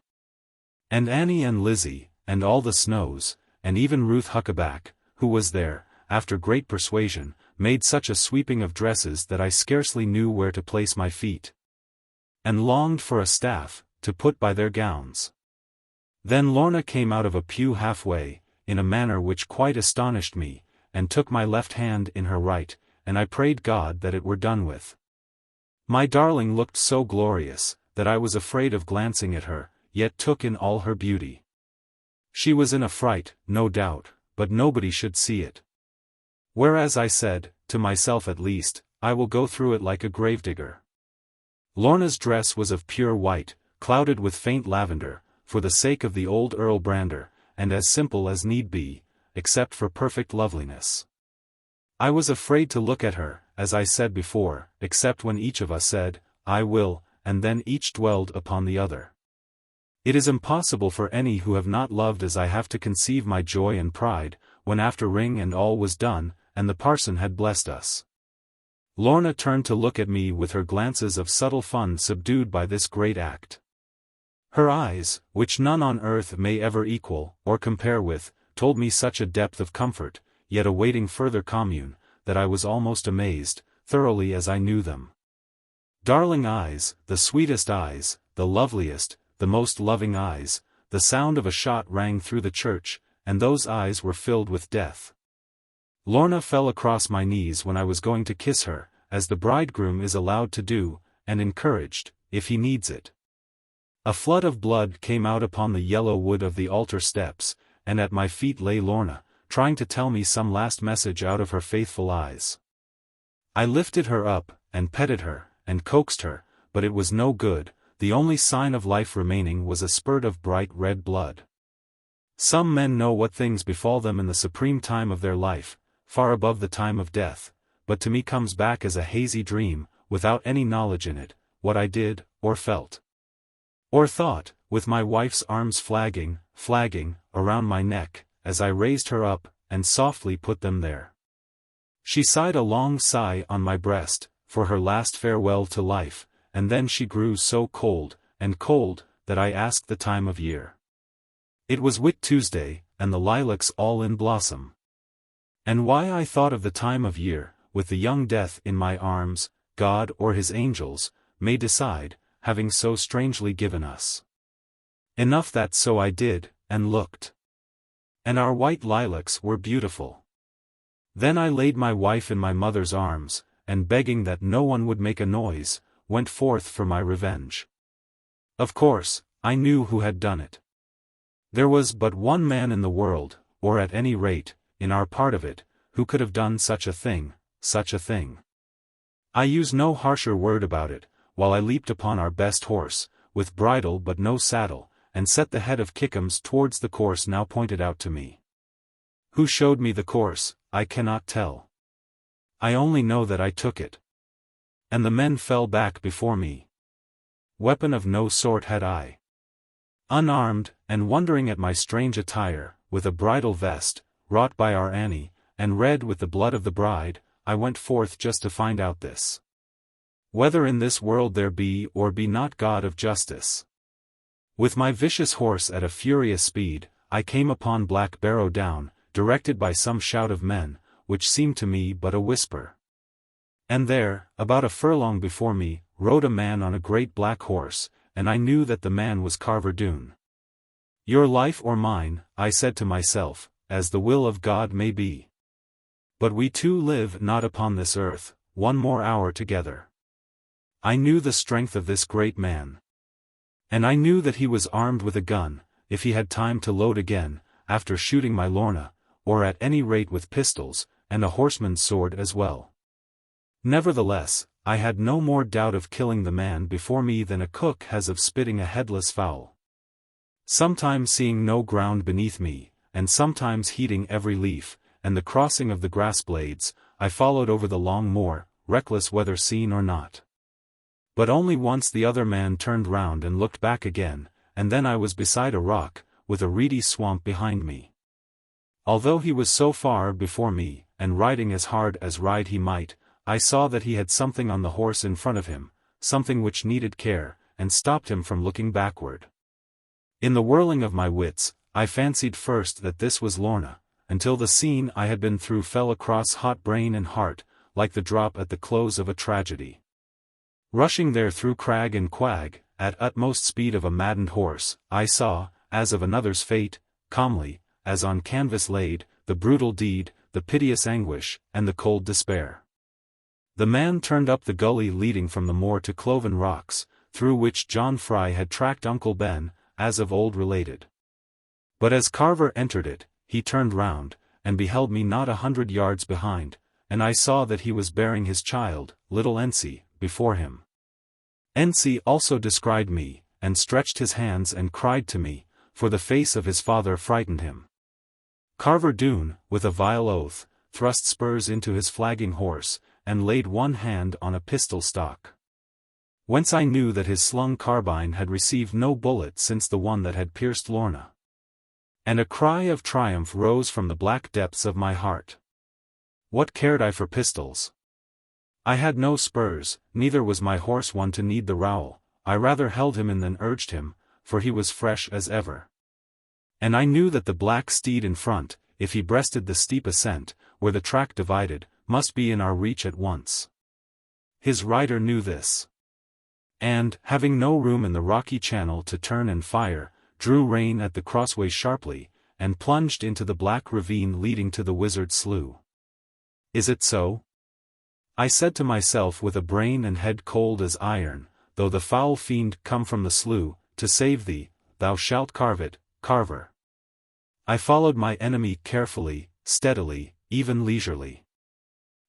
And Annie and Lizzie, and all the Snows, and even Ruth Huckaback, who was there, after great persuasion, made such a sweeping of dresses that I scarcely knew where to place my feet, and longed for a staff, to put by their gowns. Then Lorna came out of a pew halfway, in a manner which quite astonished me, and took my left hand in her right, and I prayed God that it were done with. My darling looked so glorious, that I was afraid of glancing at her, yet took in all her beauty. She was in a fright, no doubt, but nobody should see it. Whereas I said, to myself at least, I will go through it like a gravedigger. Lorna's dress was of pure white, clouded with faint lavender, for the sake of the old Earl Brander, and as simple as need be, except for perfect loveliness. I was afraid to look at her, as I said before, except when each of us said, I will, and then each dwelled upon the other. It is impossible for any who have not loved as I have to conceive my joy and pride, when after ring and all was done, and the parson had blessed us. Lorna turned to look at me with her glances of subtle fun subdued by this great act. Her eyes, which none on earth may ever equal, or compare with, told me such a depth of comfort, yet awaiting further commune, that I was almost amazed, thoroughly as I knew them. Darling eyes, the sweetest eyes, the loveliest, the most loving eyes, the sound of a shot rang through the church, and those eyes were filled with death. Lorna fell across my knees when I was going to kiss her, as the bridegroom is allowed to do, and encouraged, if he needs it. A flood of blood came out upon the yellow wood of the altar steps, and at my feet lay Lorna, trying to tell me some last message out of her faithful eyes. I lifted her up, and petted her, and coaxed her, but it was no good. The only sign of life remaining was a spurt of bright red blood. Some men know what things befall them in the supreme time of their life, far above the time of death, but to me comes back as a hazy dream, without any knowledge in it, what I did, or felt, or thought, with my wife's arms flagging, around my neck, as I raised her up, and softly put them there. She sighed a long sigh on my breast, for her last farewell to life, and then she grew so cold, that I asked the time of year. It was Whit Tuesday, and the lilacs all in blossom. And why I thought of the time of year, with the young death in my arms, God or his angels, may decide, having so strangely given us. Enough that so I did, and looked. And our white lilacs were beautiful. Then I laid my wife in my mother's arms, and begging that no one would make a noise, went forth for my revenge. Of course, I knew who had done it. There was but one man in the world, or at any rate, in our part of it, who could have done such a thing. I use no harsher word about it, while I leaped upon our best horse, with bridle but no saddle, and set the head of Kickums towards the course now pointed out to me. Who showed me the course, I cannot tell. I only know that I took it. And the men fell back before me. Weapon of no sort had I. Unarmed, and wondering at my strange attire, with a bridal vest, wrought by our Annie, and red with the blood of the bride, I went forth just to find out this. Whether in this world there be or be not God of justice. With my vicious horse at a furious speed, I came upon Black Barrow Down, directed by some shout of men, which seemed to me but a whisper. And there, about a furlong before me, rode a man on a great black horse, and I knew that the man was Carver Doone. Your life or mine, I said to myself, as the will of God may be. But we two live not upon this earth, one more hour together. I knew the strength of this great man. And I knew that he was armed with a gun, if he had time to load again, after shooting my Lorna, or at any rate with pistols, and a horseman's sword as well. Nevertheless, I had no more doubt of killing the man before me than a cook has of spitting a headless fowl. Sometimes seeing no ground beneath me, and sometimes heeding every leaf, and the crossing of the grass blades, I followed over the long moor, reckless whether seen or not. But only once the other man turned round and looked back again, and then I was beside a rock, with a reedy swamp behind me. Although he was so far before me, and riding as hard as ride he might, I saw that he had something on the horse in front of him, something which needed care, and stopped him from looking backward. In the whirling of my wits, I fancied first that this was Lorna, until the scene I had been through fell across hot brain and heart, like the drop at the close of a tragedy. Rushing there through crag and quag, at utmost speed of a maddened horse, I saw, as of another's fate, calmly, as on canvas laid, the brutal deed, the piteous anguish, and the cold despair. The man turned up the gully leading from the moor to Cloven Rocks, through which John Fry had tracked Uncle Ben, as of old related. But as Carver entered it, he turned round, and beheld me not 100 yards behind, and I saw that he was bearing his child, little Ensie, before him. Ensie also descried me, and stretched his hands and cried to me, for the face of his father frightened him. Carver Doone, with a vile oath, thrust spurs into his flagging horse, and laid one hand on a pistol stock. Whence I knew that his slung carbine had received no bullet since the one that had pierced Lorna. And a cry of triumph rose from the black depths of my heart. What cared I for pistols? I had no spurs, neither was my horse one to need the rowel. I rather held him in than urged him, for he was fresh as ever. And I knew that the black steed in front, if he breasted the steep ascent, where the track divided, must be in our reach at once. His rider knew this. And, having no room in the rocky channel to turn and fire, drew rein at the crossway sharply, and plunged into the black ravine leading to the Wizard Slough. Is it so? I said to myself with a brain and head cold as iron, though the foul fiend come from the slough, to save thee, thou shalt carve it, Carver. I followed my enemy carefully, steadily, even leisurely.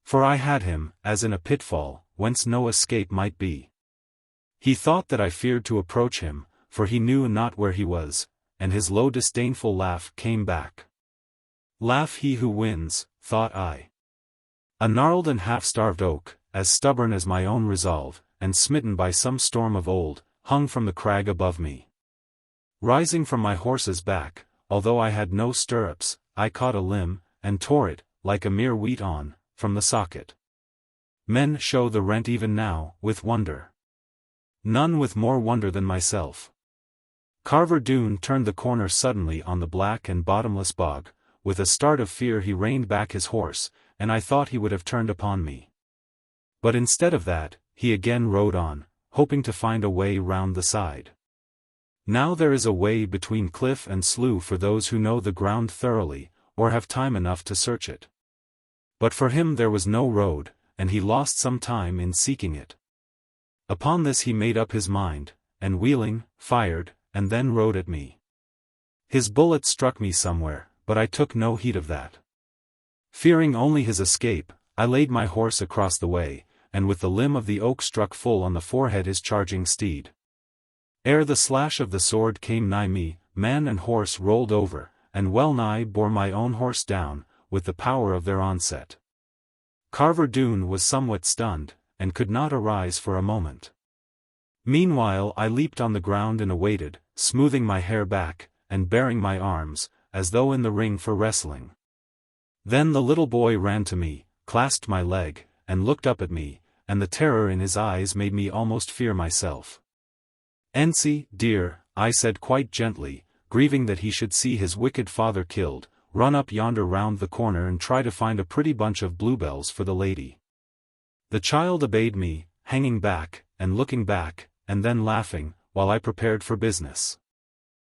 For I had him, as in a pitfall, whence no escape might be. He thought that I feared to approach him, for he knew not where he was, and his low disdainful laugh came back. Laugh he who wins, thought I. A gnarled and half-starved oak, as stubborn as my own resolve, and smitten by some storm of old, hung from the crag above me. Rising from my horse's back, although I had no stirrups, I caught a limb, and tore it, like a mere wheat on, from the socket. Men show the rent even now, with wonder. None with more wonder than myself. Carver Doone turned the corner suddenly on the black and bottomless bog. With a start of fear he reined back his horse, and I thought he would have turned upon me. But instead of that, he again rode on, hoping to find a way round the side. Now there is a way between cliff and slough for those who know the ground thoroughly, or have time enough to search it. But for him there was no road, and he lost some time in seeking it. Upon this he made up his mind, and wheeling, fired, and then rode at me. His bullet struck me somewhere, but I took no heed of that. Fearing only his escape, I laid my horse across the way, and with the limb of the oak struck full on the forehead his charging steed. Ere the slash of the sword came nigh me, man and horse rolled over, and well nigh bore my own horse down, with the power of their onset. Carver Doone was somewhat stunned, and could not arise for a moment. Meanwhile I leaped on the ground and awaited, smoothing my hair back, and baring my arms, as though in the ring for wrestling. Then the little boy ran to me, clasped my leg, and looked up at me, and the terror in his eyes made me almost fear myself. Ensie, dear, I said quite gently, grieving that he should see his wicked father killed, run up yonder round the corner and try to find a pretty bunch of bluebells for the lady. The child obeyed me, hanging back, and looking back, and then laughing, while I prepared for business.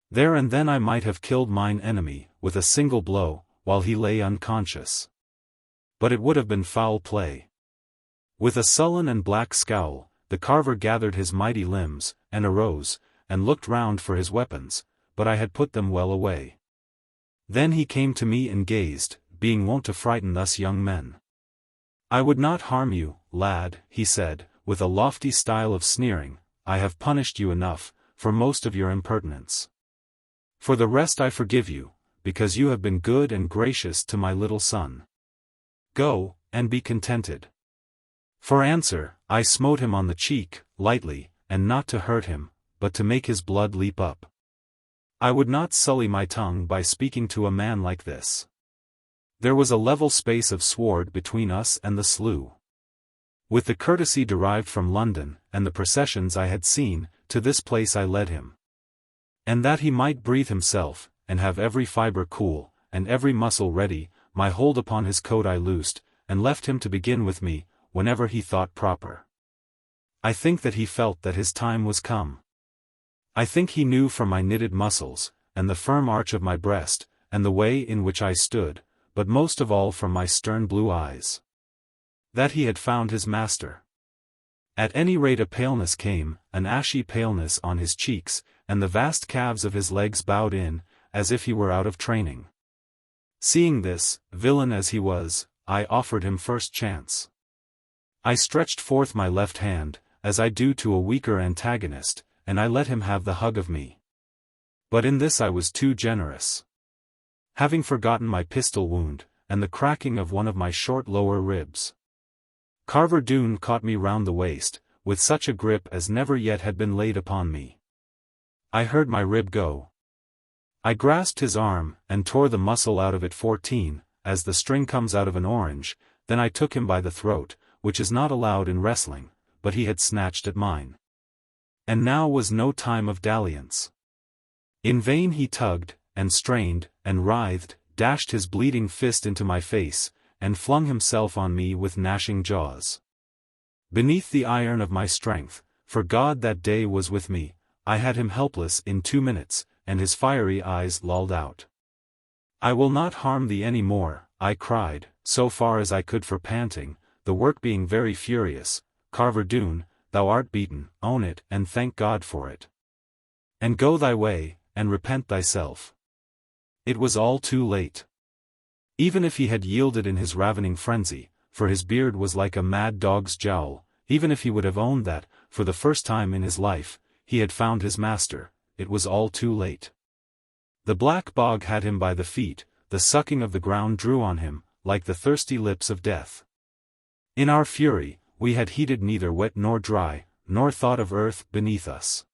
There and then I might have killed mine enemy, with a single blow, while he lay unconscious. But it would have been foul play. With a sullen and black scowl, the carver gathered his mighty limbs, and arose, and looked round for his weapons, but I had put them well away. Then he came to me and gazed, being wont to frighten thus young men. I would not harm you, lad, he said, with a lofty style of sneering. I have punished you enough, for most of your impertinence. For the rest I forgive you, because you have been good and gracious to my little son. Go, and be contented. For answer, I smote him on the cheek, lightly, and not to hurt him, but to make his blood leap up. I would not sully my tongue by speaking to a man like this. There was a level space of sward between us and the slough. With the courtesy derived from London, and the processions I had seen, to this place I led him. And that he might breathe himself, and have every fibre cool, and every muscle ready, my hold upon his coat I loosed, and left him to begin with me, whenever he thought proper. I think that he felt that his time was come. I think he knew from my knitted muscles, and the firm arch of my breast, and the way in which I stood, but most of all from my stern blue eyes, that he had found his master. At any rate a paleness came, an ashy paleness on his cheeks, and the vast calves of his legs bowed in, as if he were out of training. Seeing this, villain as he was, I offered him first chance. I stretched forth my left hand, as I do to a weaker antagonist, and I let him have the hug of me. But in this I was too generous. Having forgotten my pistol wound, and the cracking of one of my short lower ribs, Carver Doone caught me round the waist, with such a grip as never yet had been laid upon me. I heard my rib go. I grasped his arm, and tore the muscle out of it 14, as the string comes out of an orange, then I took him by the throat, which is not allowed in wrestling, but he had snatched at mine. And now was no time of dalliance. In vain he tugged, and strained, and writhed, dashed his bleeding fist into my face, and flung himself on me with gnashing jaws. Beneath the iron of my strength, for God that day was with me, I had him helpless in 2 minutes, and his fiery eyes lolled out. I will not harm thee any more, I cried, so far as I could for panting, the work being very furious. Carver Doone, thou art beaten, own it, and thank God for it. And go thy way, and repent thyself. It was all too late. Even if he had yielded in his ravening frenzy, for his beard was like a mad dog's jowl, even if he would have owned that, for the first time in his life, he had found his master, it was all too late. The black bog had him by the feet, the sucking of the ground drew on him, like the thirsty lips of death. In our fury, we had heeded neither wet nor dry, nor thought of earth beneath us.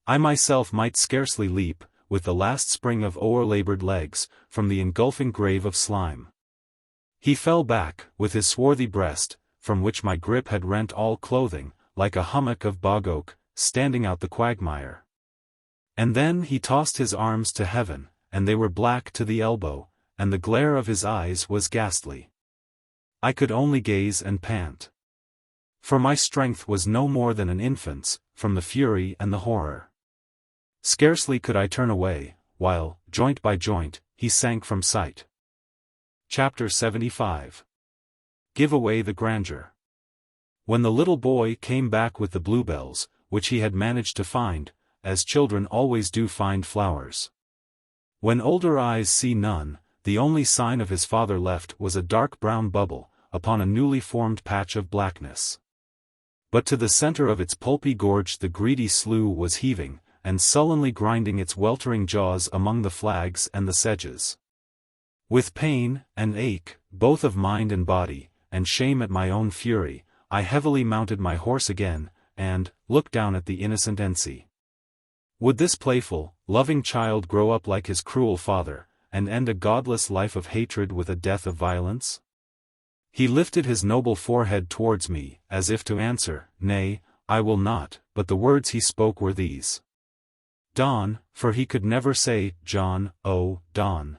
I myself might scarcely leap, with the last spring of o'erlabored legs, from the engulfing grave of slime. He fell back, with his swarthy breast, from which my grip had rent all clothing, like a hummock of bog oak, standing out the quagmire. And then he tossed his arms to heaven, and they were black to the elbow, and the glare of his eyes was ghastly. I could only gaze and pant. For my strength was no more than an infant's, from the fury and the horror. Scarcely could I turn away, while, joint by joint, he sank from sight. Chapter 75. Give away the grandeur. When the little boy came back with the bluebells, which he had managed to find, as children always do find flowers. When older eyes see none, the only sign of his father left was a dark brown bubble, upon a newly formed patch of blackness. But to the center of its pulpy gorge the greedy slough was heaving, and sullenly grinding its weltering jaws among the flags and the sedges. With pain, and ache, both of mind and body, and shame at my own fury, I heavily mounted my horse again, and looked down at the innocent Ensie. Would this playful, loving child grow up like his cruel father, and end a godless life of hatred with a death of violence? He lifted his noble forehead towards me, as if to answer, "Nay, I will not," but the words he spoke were these. "Don," for he could never say, John, "Oh, Don.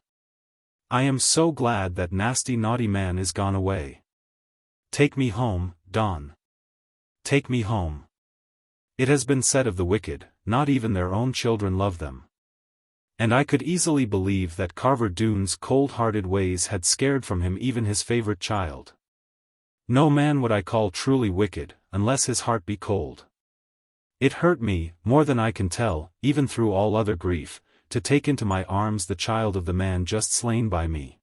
I am so glad that nasty naughty man is gone away. Take me home, Don. Take me home." It has been said of the wicked, not even their own children love them. And I could easily believe that Carver Doone's cold-hearted ways had scared from him even his favorite child. No man would I call truly wicked, unless his heart be cold. It hurt me, more than I can tell, even through all other grief, to take into my arms the child of the man just slain by me.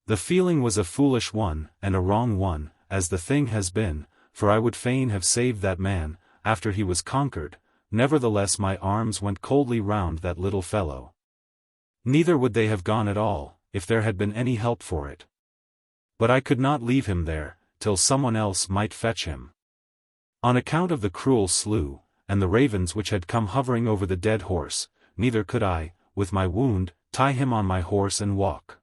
The feeling was a foolish one, and a wrong one, as the thing has been, for I would fain have saved that man, after he was conquered. Nevertheless my arms went coldly round that little fellow. Neither would they have gone at all, if there had been any help for it. But I could not leave him there, till someone else might fetch him. On account of the cruel slough, and the ravens which had come hovering over the dead horse, neither could I, with my wound, tie him on my horse and walk.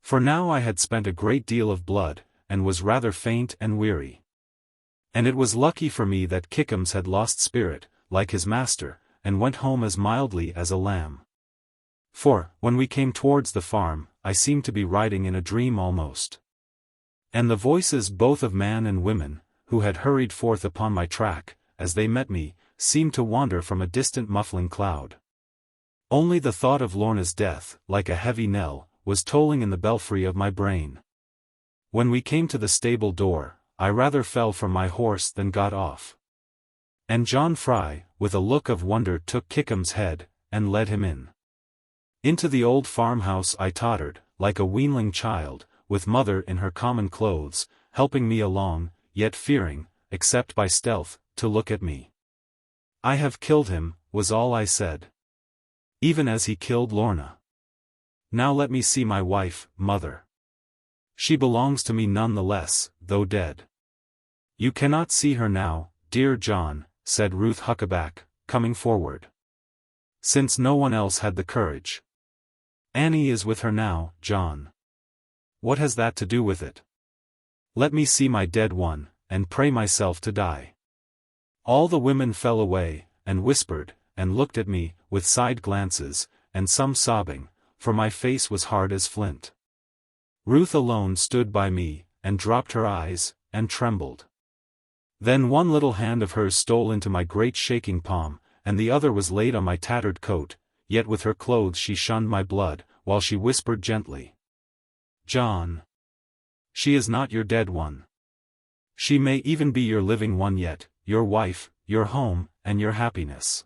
For now I had spent a great deal of blood, and was rather faint and weary. And it was lucky for me that Kickums had lost spirit, like his master, and went home as mildly as a lamb. For, when we came towards the farm, I seemed to be riding in a dream almost. And the voices both of man and women, who had hurried forth upon my track, as they met me, seemed to wander from a distant muffling cloud. Only the thought of Lorna's death, like a heavy knell, was tolling in the belfry of my brain. When we came to the stable door, I rather fell from my horse than got off. And John Fry, with a look of wonder, took Kickums' head, and led him in. Into the old farmhouse I tottered, like a weanling child, with mother in her common clothes, helping me along, yet fearing, except by stealth, to look at me. "I have killed him," was all I said. "Even as he killed Lorna. Now let me see my wife, mother. She belongs to me none the less, though dead." "You cannot see her now, dear John," said Ruth Huckaback, coming forward. "Since no one else had the courage. Annie is with her now, John." "What has that to do with it? Let me see my dead one, and pray myself to die." All the women fell away, and whispered, and looked at me, with side glances, and some sobbing, for my face was hard as flint. Ruth alone stood by me, and dropped her eyes, and trembled. Then one little hand of hers stole into my great shaking palm, and the other was laid on my tattered coat, yet with her clothes she shunned my blood, while she whispered gently, "John, she is not your dead one. She may even be your living one yet, your wife, your home, and your happiness.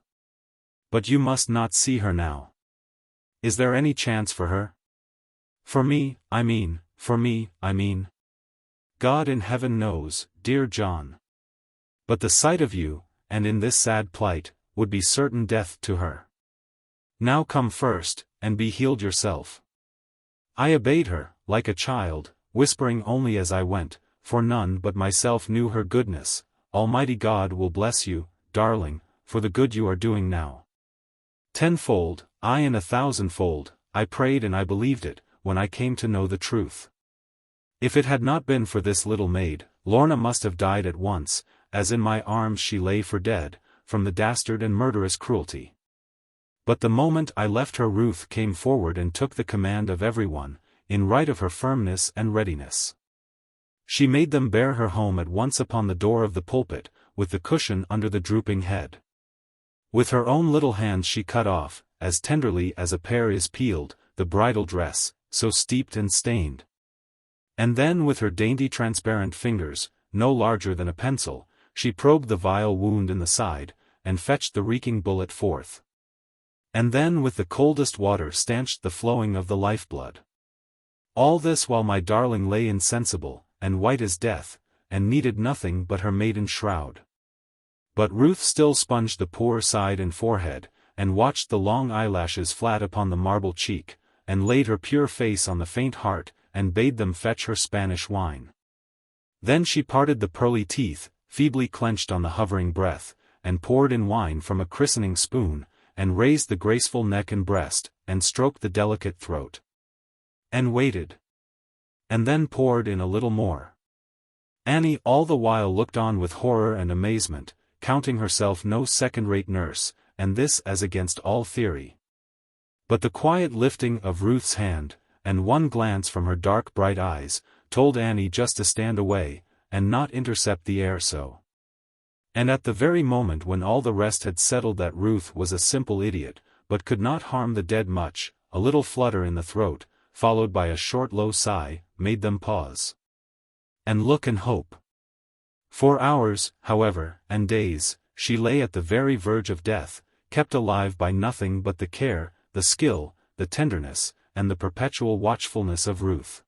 But you must not see her now. Is there any chance for her? For me, I mean. God in heaven knows, dear John. But the sight of you, and in this sad plight, would be certain death to her. Now come first, and be healed yourself." I obeyed her, like a child, whispering only as I went, for none but myself knew her goodness. "Almighty God will bless you, darling, for the good you are doing now. Tenfold, aye, and 1,000-fold, I prayed and I believed it, when I came to know the truth. If it had not been for this little maid, Lorna must have died at once, as in my arms she lay for dead, from the dastard and murderous cruelty. But the moment I left her, Ruth came forward and took the command of everyone, in right of her firmness and readiness. She made them bear her home at once upon the door of the pulpit, with the cushion under the drooping head. With her own little hands she cut off, as tenderly as a pear is peeled, the bridal dress, so steeped and stained. And then with her dainty transparent fingers, no larger than a pencil, she probed the vile wound in the side, and fetched the reeking bullet forth. And then with the coldest water stanched the flowing of the lifeblood. All this while my darling lay insensible, and white as death, and needed nothing but her maiden shroud. But Ruth still sponged the poor side and forehead, and watched the long eyelashes flat upon the marble cheek, and laid her pure face on the faint heart, and bade them fetch her Spanish wine. Then she parted the pearly teeth, feebly clenched on the hovering breath, and poured in wine from a christening spoon, and raised the graceful neck and breast, and stroked the delicate throat. And waited. And then poured in a little more. Annie all the while looked on with horror and amazement, counting herself no second-rate nurse, and this as against all theory. But the quiet lifting of Ruth's hand, and one glance from her dark bright eyes, told Annie just to stand away, and not intercept the air so. And at the very moment when all the rest had settled that Ruth was a simple idiot, but could not harm the dead much, a little flutter in the throat, followed by a short low sigh, made them pause. And look and hope. For hours, however, and days, she lay at the very verge of death, kept alive by nothing but the care, the skill, the tenderness, and the perpetual watchfulness of Ruth.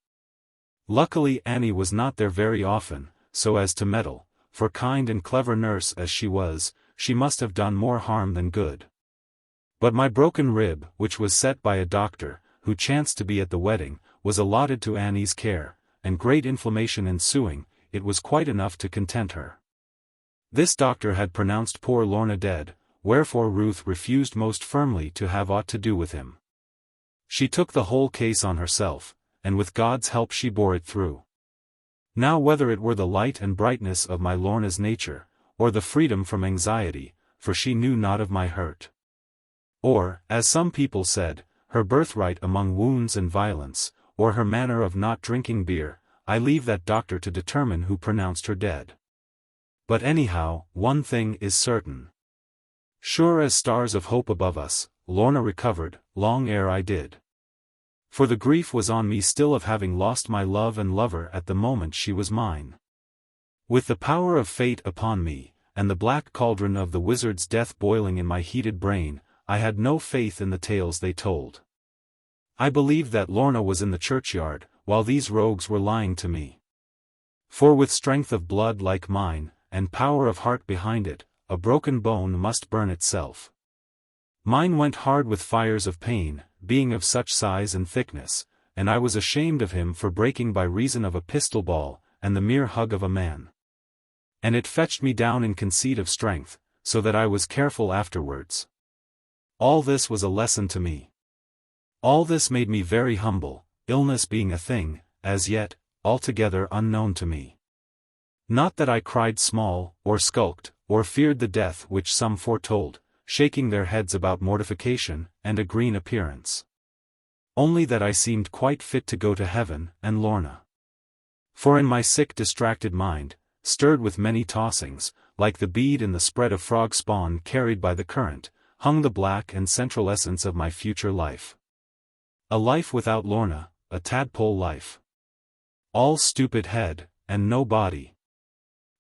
Luckily Annie was not there very often, so as to meddle, for kind and clever nurse as she was, she must have done more harm than good. But my broken rib, which was set by a doctor, who chanced to be at the wedding, was allotted to Annie's care, and great inflammation ensuing, it was quite enough to content her. This doctor had pronounced poor Lorna dead, wherefore Ruth refused most firmly to have aught to do with him. She took the whole case on herself, and with God's help she bore it through. Now whether it were the light and brightness of my Lorna's nature, or the freedom from anxiety, for she knew not of my hurt, or, as some people said, her birthright among wounds and violence, or her manner of not drinking beer, I leave that doctor to determine who pronounced her dead. But anyhow, one thing is certain. Sure as stars of hope above us, Lorna recovered, long ere I did. For the grief was on me still of having lost my love and lover at the moment she was mine. With the power of fate upon me, and the black cauldron of the wizard's death boiling in my heated brain, I had no faith in the tales they told. I believed that Lorna was in the churchyard, while these rogues were lying to me. For with strength of blood like mine, and power of heart behind it, a broken bone must burn itself. Mine went hard with fires of pain, being of such size and thickness, and I was ashamed of him for breaking by reason of a pistol ball, and the mere hug of a man. And it fetched me down in conceit of strength, so that I was careful afterwards. All this was a lesson to me. All this made me very humble, illness being a thing, as yet, altogether unknown to me. Not that I cried small, or skulked, or feared the death which some foretold, shaking their heads about mortification, and a green appearance. Only that I seemed quite fit to go to heaven, and Lorna. For in my sick distracted mind, stirred with many tossings, like the bead in the spread of frog spawn carried by the current, hung the black and central essence of my future life. A life without Lorna, a tadpole life. All stupid head, and no body.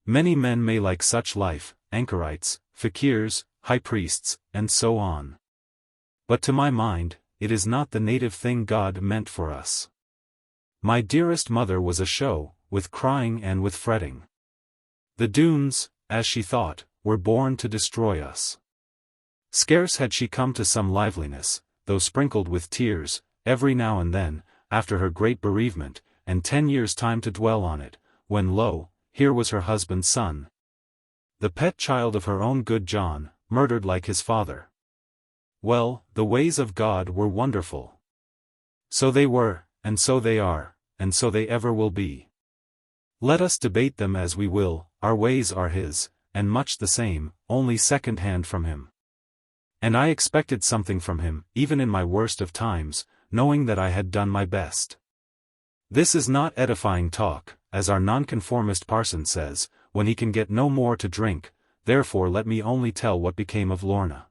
Many men may like such life, anchorites, fakirs, high priests, and so on. But to my mind, it is not the native thing God meant for us. My dearest mother was a show, with crying and with fretting. The Doones, as she thought, were born to destroy us. Scarce had she come to some liveliness, though sprinkled with tears, every now and then, after her great bereavement, and 10 years' time to dwell on it, when lo, here was her husband's son. The pet child of her own good John, murdered like his father. Well, the ways of God were wonderful. So they were, and so they are, and so they ever will be. Let us debate them as we will, our ways are His, and much the same, only second-hand from Him. And I expected something from Him, even in my worst of times, knowing that I had done my best. This is not edifying talk, as our nonconformist parson says, when he can get no more to drink, therefore let me only tell what became of Lorna.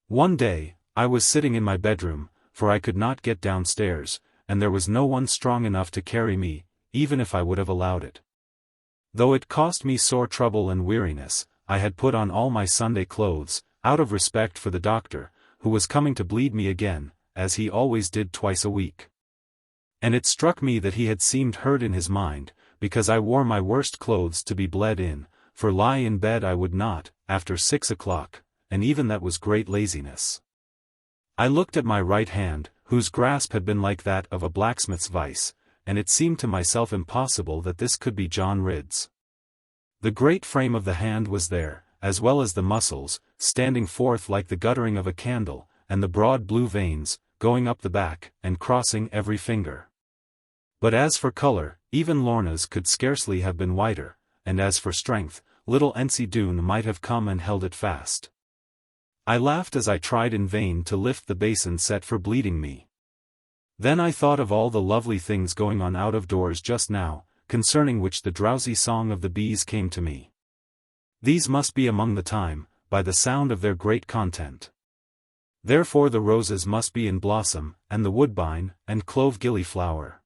One day, I was sitting in my bedroom, for I could not get downstairs, and there was no one strong enough to carry me, even if I would have allowed it. Though it cost me sore trouble and weariness, I had put on all my Sunday clothes, out of respect for the doctor, who was coming to bleed me again, as he always did twice a week. And it struck me that he had seemed hurt in his mind, because I wore my worst clothes to be bled in, for lie in bed I would not, after 6 o'clock, and even that was great laziness. I looked at my right hand, whose grasp had been like that of a blacksmith's vice, and it seemed to myself impossible that this could be John Ridd's. The great frame of the hand was there, as well as the muscles, standing forth like the guttering of a candle, and the broad blue veins, going up the back, and crossing every finger. But as for color, even Lorna's could scarcely have been whiter, and as for strength, little Ensie Doone might have come and held it fast. I laughed as I tried in vain to lift the basin set for bleeding me. Then I thought of all the lovely things going on out of doors just now, concerning which the drowsy song of the bees came to me. These must be among the time, by the sound of their great content. Therefore the roses must be in blossom, and the woodbine, and clove gillyflower.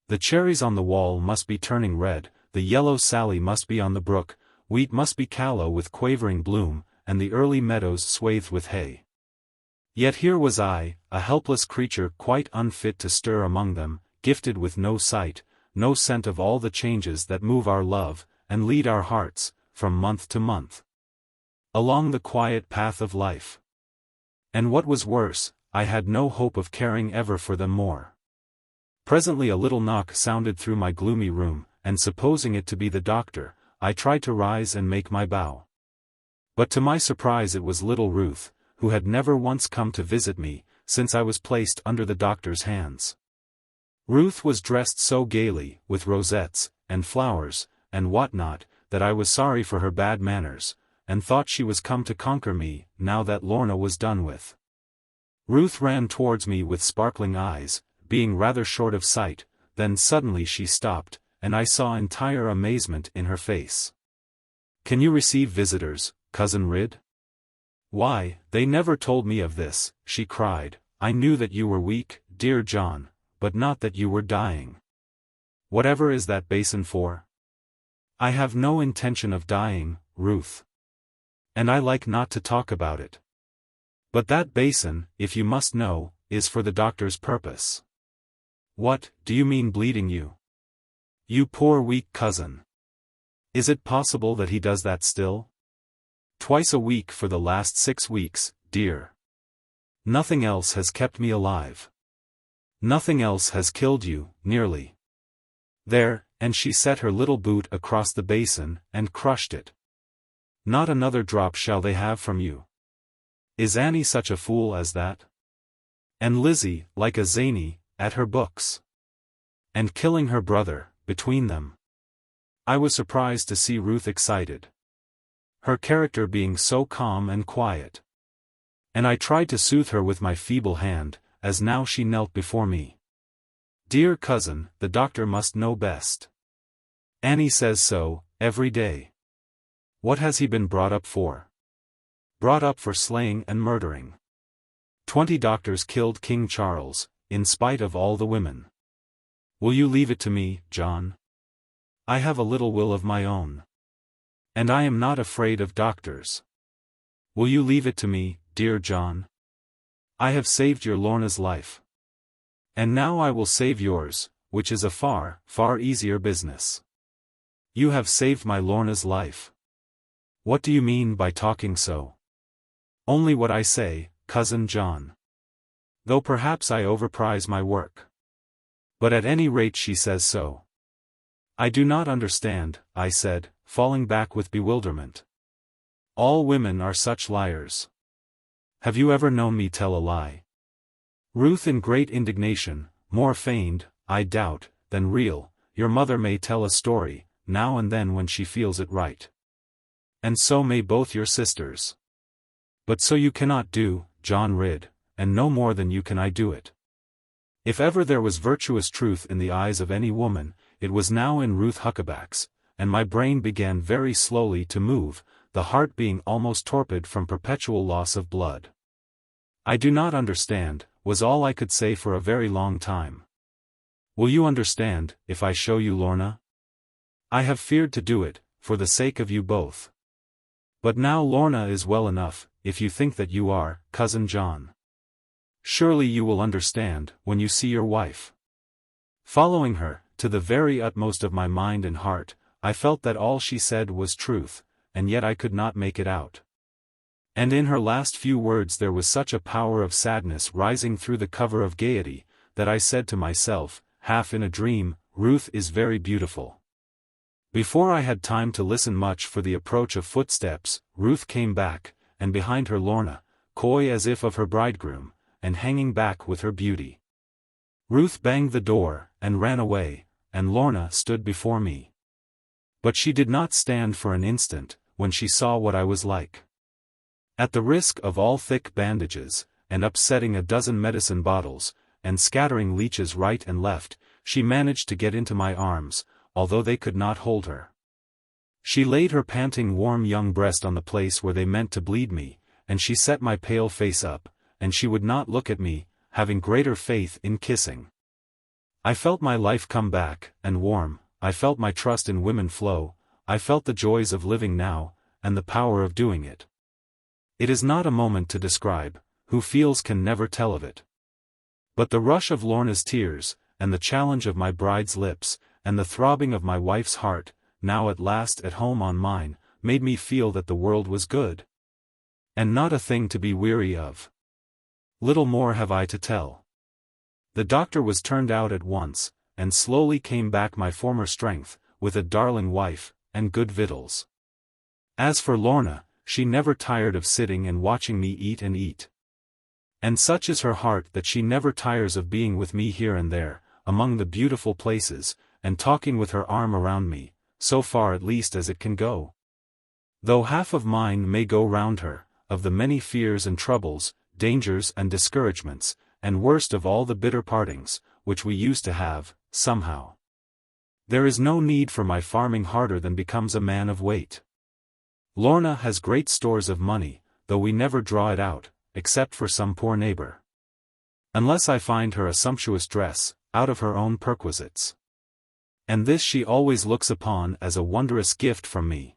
The cherries on the wall must be turning red, the yellow sally must be on the brook, wheat must be callow with quavering bloom, and the early meadows swathed with hay. Yet here was I, a helpless creature quite unfit to stir among them, gifted with no sight, no scent of all the changes that move our love, and lead our hearts, from month to month, along the quiet path of life. And what was worse, I had no hope of caring ever for them more. Presently a little knock sounded through my gloomy room, and supposing it to be the doctor, I tried to rise and make my bow. But to my surprise it was little Ruth, who had never once come to visit me, since I was placed under the doctor's hands. Ruth was dressed so gaily, with rosettes, and flowers, and what-not, that I was sorry for her bad manners, and thought she was come to conquer me, now that Lorna was done with. Ruth ran towards me with sparkling eyes, being rather short of sight, then suddenly she stopped, and I saw entire amazement in her face. "Can you receive visitors, Cousin Ridd?" "Why, they never told me of this," she cried. "I knew that you were weak, dear John, but not that you were dying. Whatever is that basin for?" "I have no intention of dying, Ruth. And I like not to talk about it. But that basin, if you must know, is for the doctor's purpose." "What, do you mean bleeding you? You poor weak cousin. Is it possible that he does that still?" "Twice a week for the last 6 weeks, dear. Nothing else has kept me alive. Nothing else has killed you, nearly. There," and she set her little boot across the basin, and crushed it. "Not another drop shall they have from you. Is Annie such a fool as that? And Lizzie, like a zany, at her books. And killing her brother, between them." I was surprised to see Ruth excited, her character being so calm and quiet. And I tried to soothe her with my feeble hand, as now she knelt before me. "Dear cousin, the doctor must know best. Annie says so, every day. What has he been brought up for?" "Brought up for slaying and murdering. 20 doctors killed King Charles, in spite of all the women. Will you leave it to me, John? I have a little will of my own. And I am not afraid of doctors. Will you leave it to me, dear John? I have saved your Lorna's life. And now I will save yours, which is a far, far easier business." "You have saved my Lorna's life. What do you mean by talking so?" "Only what I say, Cousin John. Though perhaps I overprize my work. But at any rate she says so." "I do not understand," I said, falling back with bewilderment. "All women are such liars. Have you ever known me tell a lie?" Ruth, in great indignation, more feigned, I doubt, than real. "Your mother may tell a story, now and then when she feels it right. And so may both your sisters. But so you cannot do, John Ridd, and no more than you can I do it." If ever there was virtuous truth in the eyes of any woman, it was now in Ruth Huckaback's, and my brain began very slowly to move, the heart being almost torpid from perpetual loss of blood. "I do not understand," was all I could say for a very long time. "Will you understand, if I show you Lorna? I have feared to do it, for the sake of you both. But now Lorna is well enough, if you think that you are, Cousin John. Surely you will understand, when you see your wife." Following her, to the very utmost of my mind and heart, I felt that all she said was truth, and yet I could not make it out. And in her last few words there was such a power of sadness rising through the cover of gaiety, that I said to myself, half in a dream, "Ruth is very beautiful." Before I had time to listen much for the approach of footsteps, Ruth came back, and behind her Lorna, coy as if of her bridegroom, and hanging back with her beauty. Ruth banged the door, and ran away, and Lorna stood before me. But she did not stand for an instant, when she saw what I was like. At the risk of all thick bandages, and upsetting a dozen medicine bottles, and scattering leeches right and left, she managed to get into my arms, although they could not hold her. She laid her panting warm young breast on the place where they meant to bleed me, and she set my pale face up, and she would not look at me, having greater faith in kissing. I felt my life come back, and warm, I felt my trust in women flow, I felt the joys of living now, and the power of doing it. It is not a moment to describe, who feels can never tell of it. But the rush of Lorna's tears, and the challenge of my bride's lips, and the throbbing of my wife's heart, now at last at home on mine, made me feel that the world was good. And not a thing to be weary of. Little more have I to tell. The doctor was turned out at once, and slowly came back my former strength, with a darling wife, and good victuals. As for Lorna, she never tired of sitting and watching me eat and eat. And such is her heart that she never tires of being with me here and there, among the beautiful places, and talking with her arm around me, so far at least as it can go. Though half of mine may go round her, of the many fears and troubles, dangers and discouragements, and worst of all the bitter partings, which we used to have, somehow. There is no need for my farming harder than becomes a man of weight. Lorna has great stores of money, though we never draw it out, except for some poor neighbor. Unless I find her a sumptuous dress, out of her own perquisites. And this she always looks upon as a wondrous gift from me.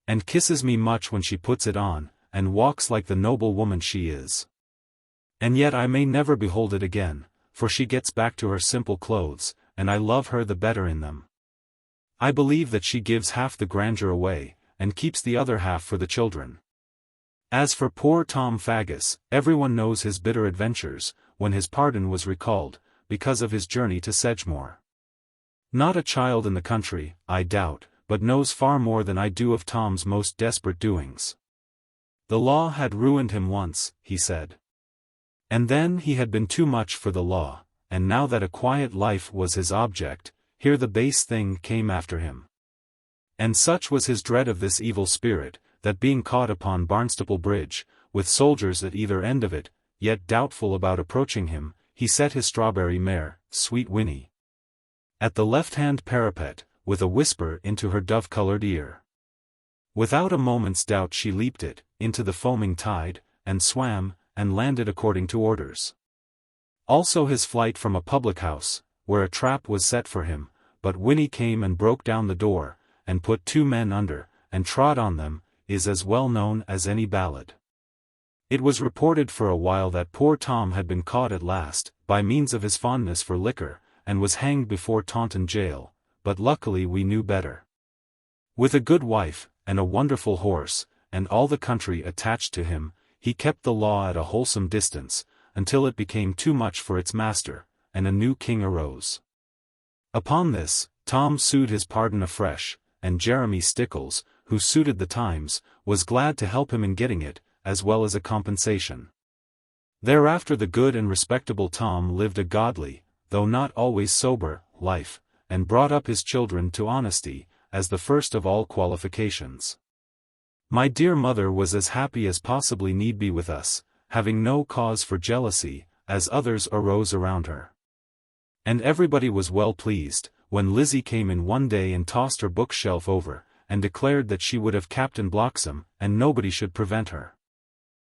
And kisses me much when she puts it on, and walks like the noble woman she is. And yet I may never behold it again, for she gets back to her simple clothes, and I love her the better in them. I believe that she gives half the grandeur away, and keeps the other half for the children. As for poor Tom Faggus, everyone knows his bitter adventures, when his pardon was recalled, because of his journey to Sedgemoor. Not a child in the country, I doubt, but knows far more than I do of Tom's most desperate doings. The law had ruined him once, he said. And then he had been too much for the law, and now that a quiet life was his object, here the base thing came after him. And such was his dread of this evil spirit, that being caught upon Barnstaple Bridge, with soldiers at either end of it, yet doubtful about approaching him, he set his strawberry mare, Sweet Winnie, at the left-hand parapet, with a whisper into her dove-colored ear. Without a moment's doubt she leaped it, into the foaming tide, and swam, and landed according to orders. Also his flight from a public-house, where a trap was set for him, but Winnie came and broke down the door, and put 2 men under, and trod on them, is as well known as any ballad. It was reported for a while that poor Tom had been caught at last, by means of his fondness for liquor, and was hanged before Taunton jail, but luckily we knew better. With a good wife, and a wonderful horse, and all the country attached to him, he kept the law at a wholesome distance, until it became too much for its master, and a new king arose. Upon this, Tom sued his pardon afresh, and Jeremy Stickles, who suited the times, was glad to help him in getting it, as well as a compensation. Thereafter the good and respectable Tom lived a godly, though not always sober, life, and brought up his children to honesty, as the first of all qualifications. My dear mother was as happy as possibly need be with us, having no cause for jealousy, as others arose around her. And everybody was well pleased, when Lizzie came in one day and tossed her bookshelf over, and declared that she would have Captain Bloxham, and nobody should prevent her.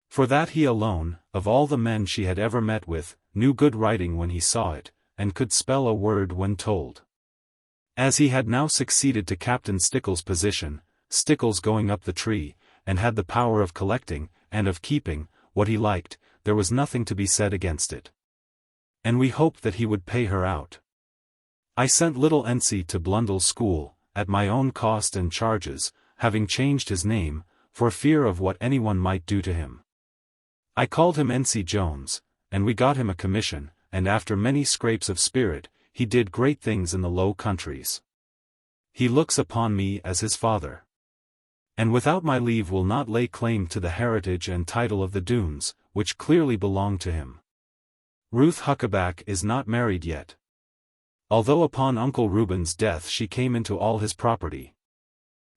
For that he alone, of all the men she had ever met with, knew good writing when he saw it, and could spell a word when told. As he had now succeeded to Captain Stickles' position, Stickles going up the tree, and had the power of collecting, and of keeping, what he liked, there was nothing to be said against it. And we hoped that he would pay her out. I sent little Ensie to Blundell's school, at my own cost and charges, having changed his name, for fear of what anyone might do to him. I called him Ensie Jones, and we got him a commission, and after many scrapes of spirit, he did great things in the Low Countries. He looks upon me as his father. And without my leave will not lay claim to the heritage and title of the Doones, which clearly belong to him. Ruth Huckaback is not married yet. Although upon Uncle Reuben's death she came into all his property.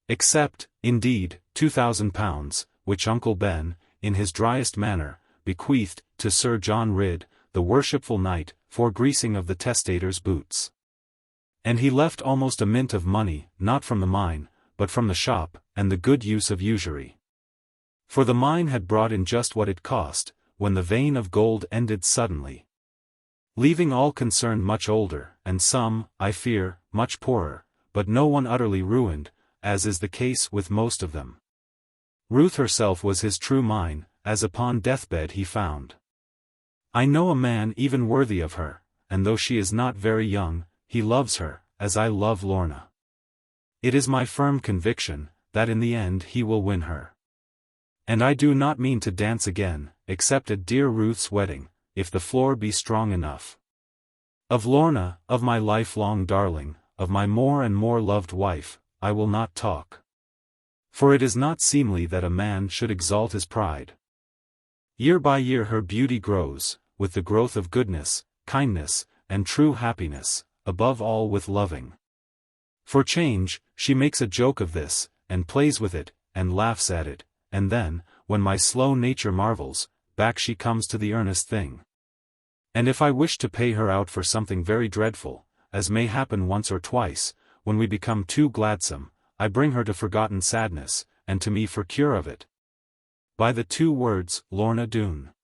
Except, indeed, £2,000, which Uncle Ben, in his driest manner, bequeathed to Sir John Ridd, the worshipful knight, for greasing of the testator's boots. And he left almost a mint of money, not from the mine, but from the shop, and the good use of usury. For the mine had brought in just what it cost, when the vein of gold ended suddenly, leaving all concerned much older, and some, I fear, much poorer, but no one utterly ruined, as is the case with most of them. Ruth herself was his true mine, as upon deathbed he found. I know a man even worthy of her, and though she is not very young, he loves her, as I love Lorna. It is my firm conviction, that in the end he will win her. And I do not mean to dance again, except at dear Ruth's wedding, if the floor be strong enough. Of Lorna, of my lifelong darling, of my more and more loved wife, I will not talk. For it is not seemly that a man should exalt his pride. Year by year her beauty grows, with the growth of goodness, kindness, and true happiness, above all with loving. For change, she makes a joke of this, and plays with it, and laughs at it, and then, when my slow nature marvels, back she comes to the earnest thing. And if I wish to pay her out for something very dreadful, as may happen once or twice, when we become too gladsome, I bring her to forgotten sadness, and to me for cure of it. By the 2 words, Lorna Doone.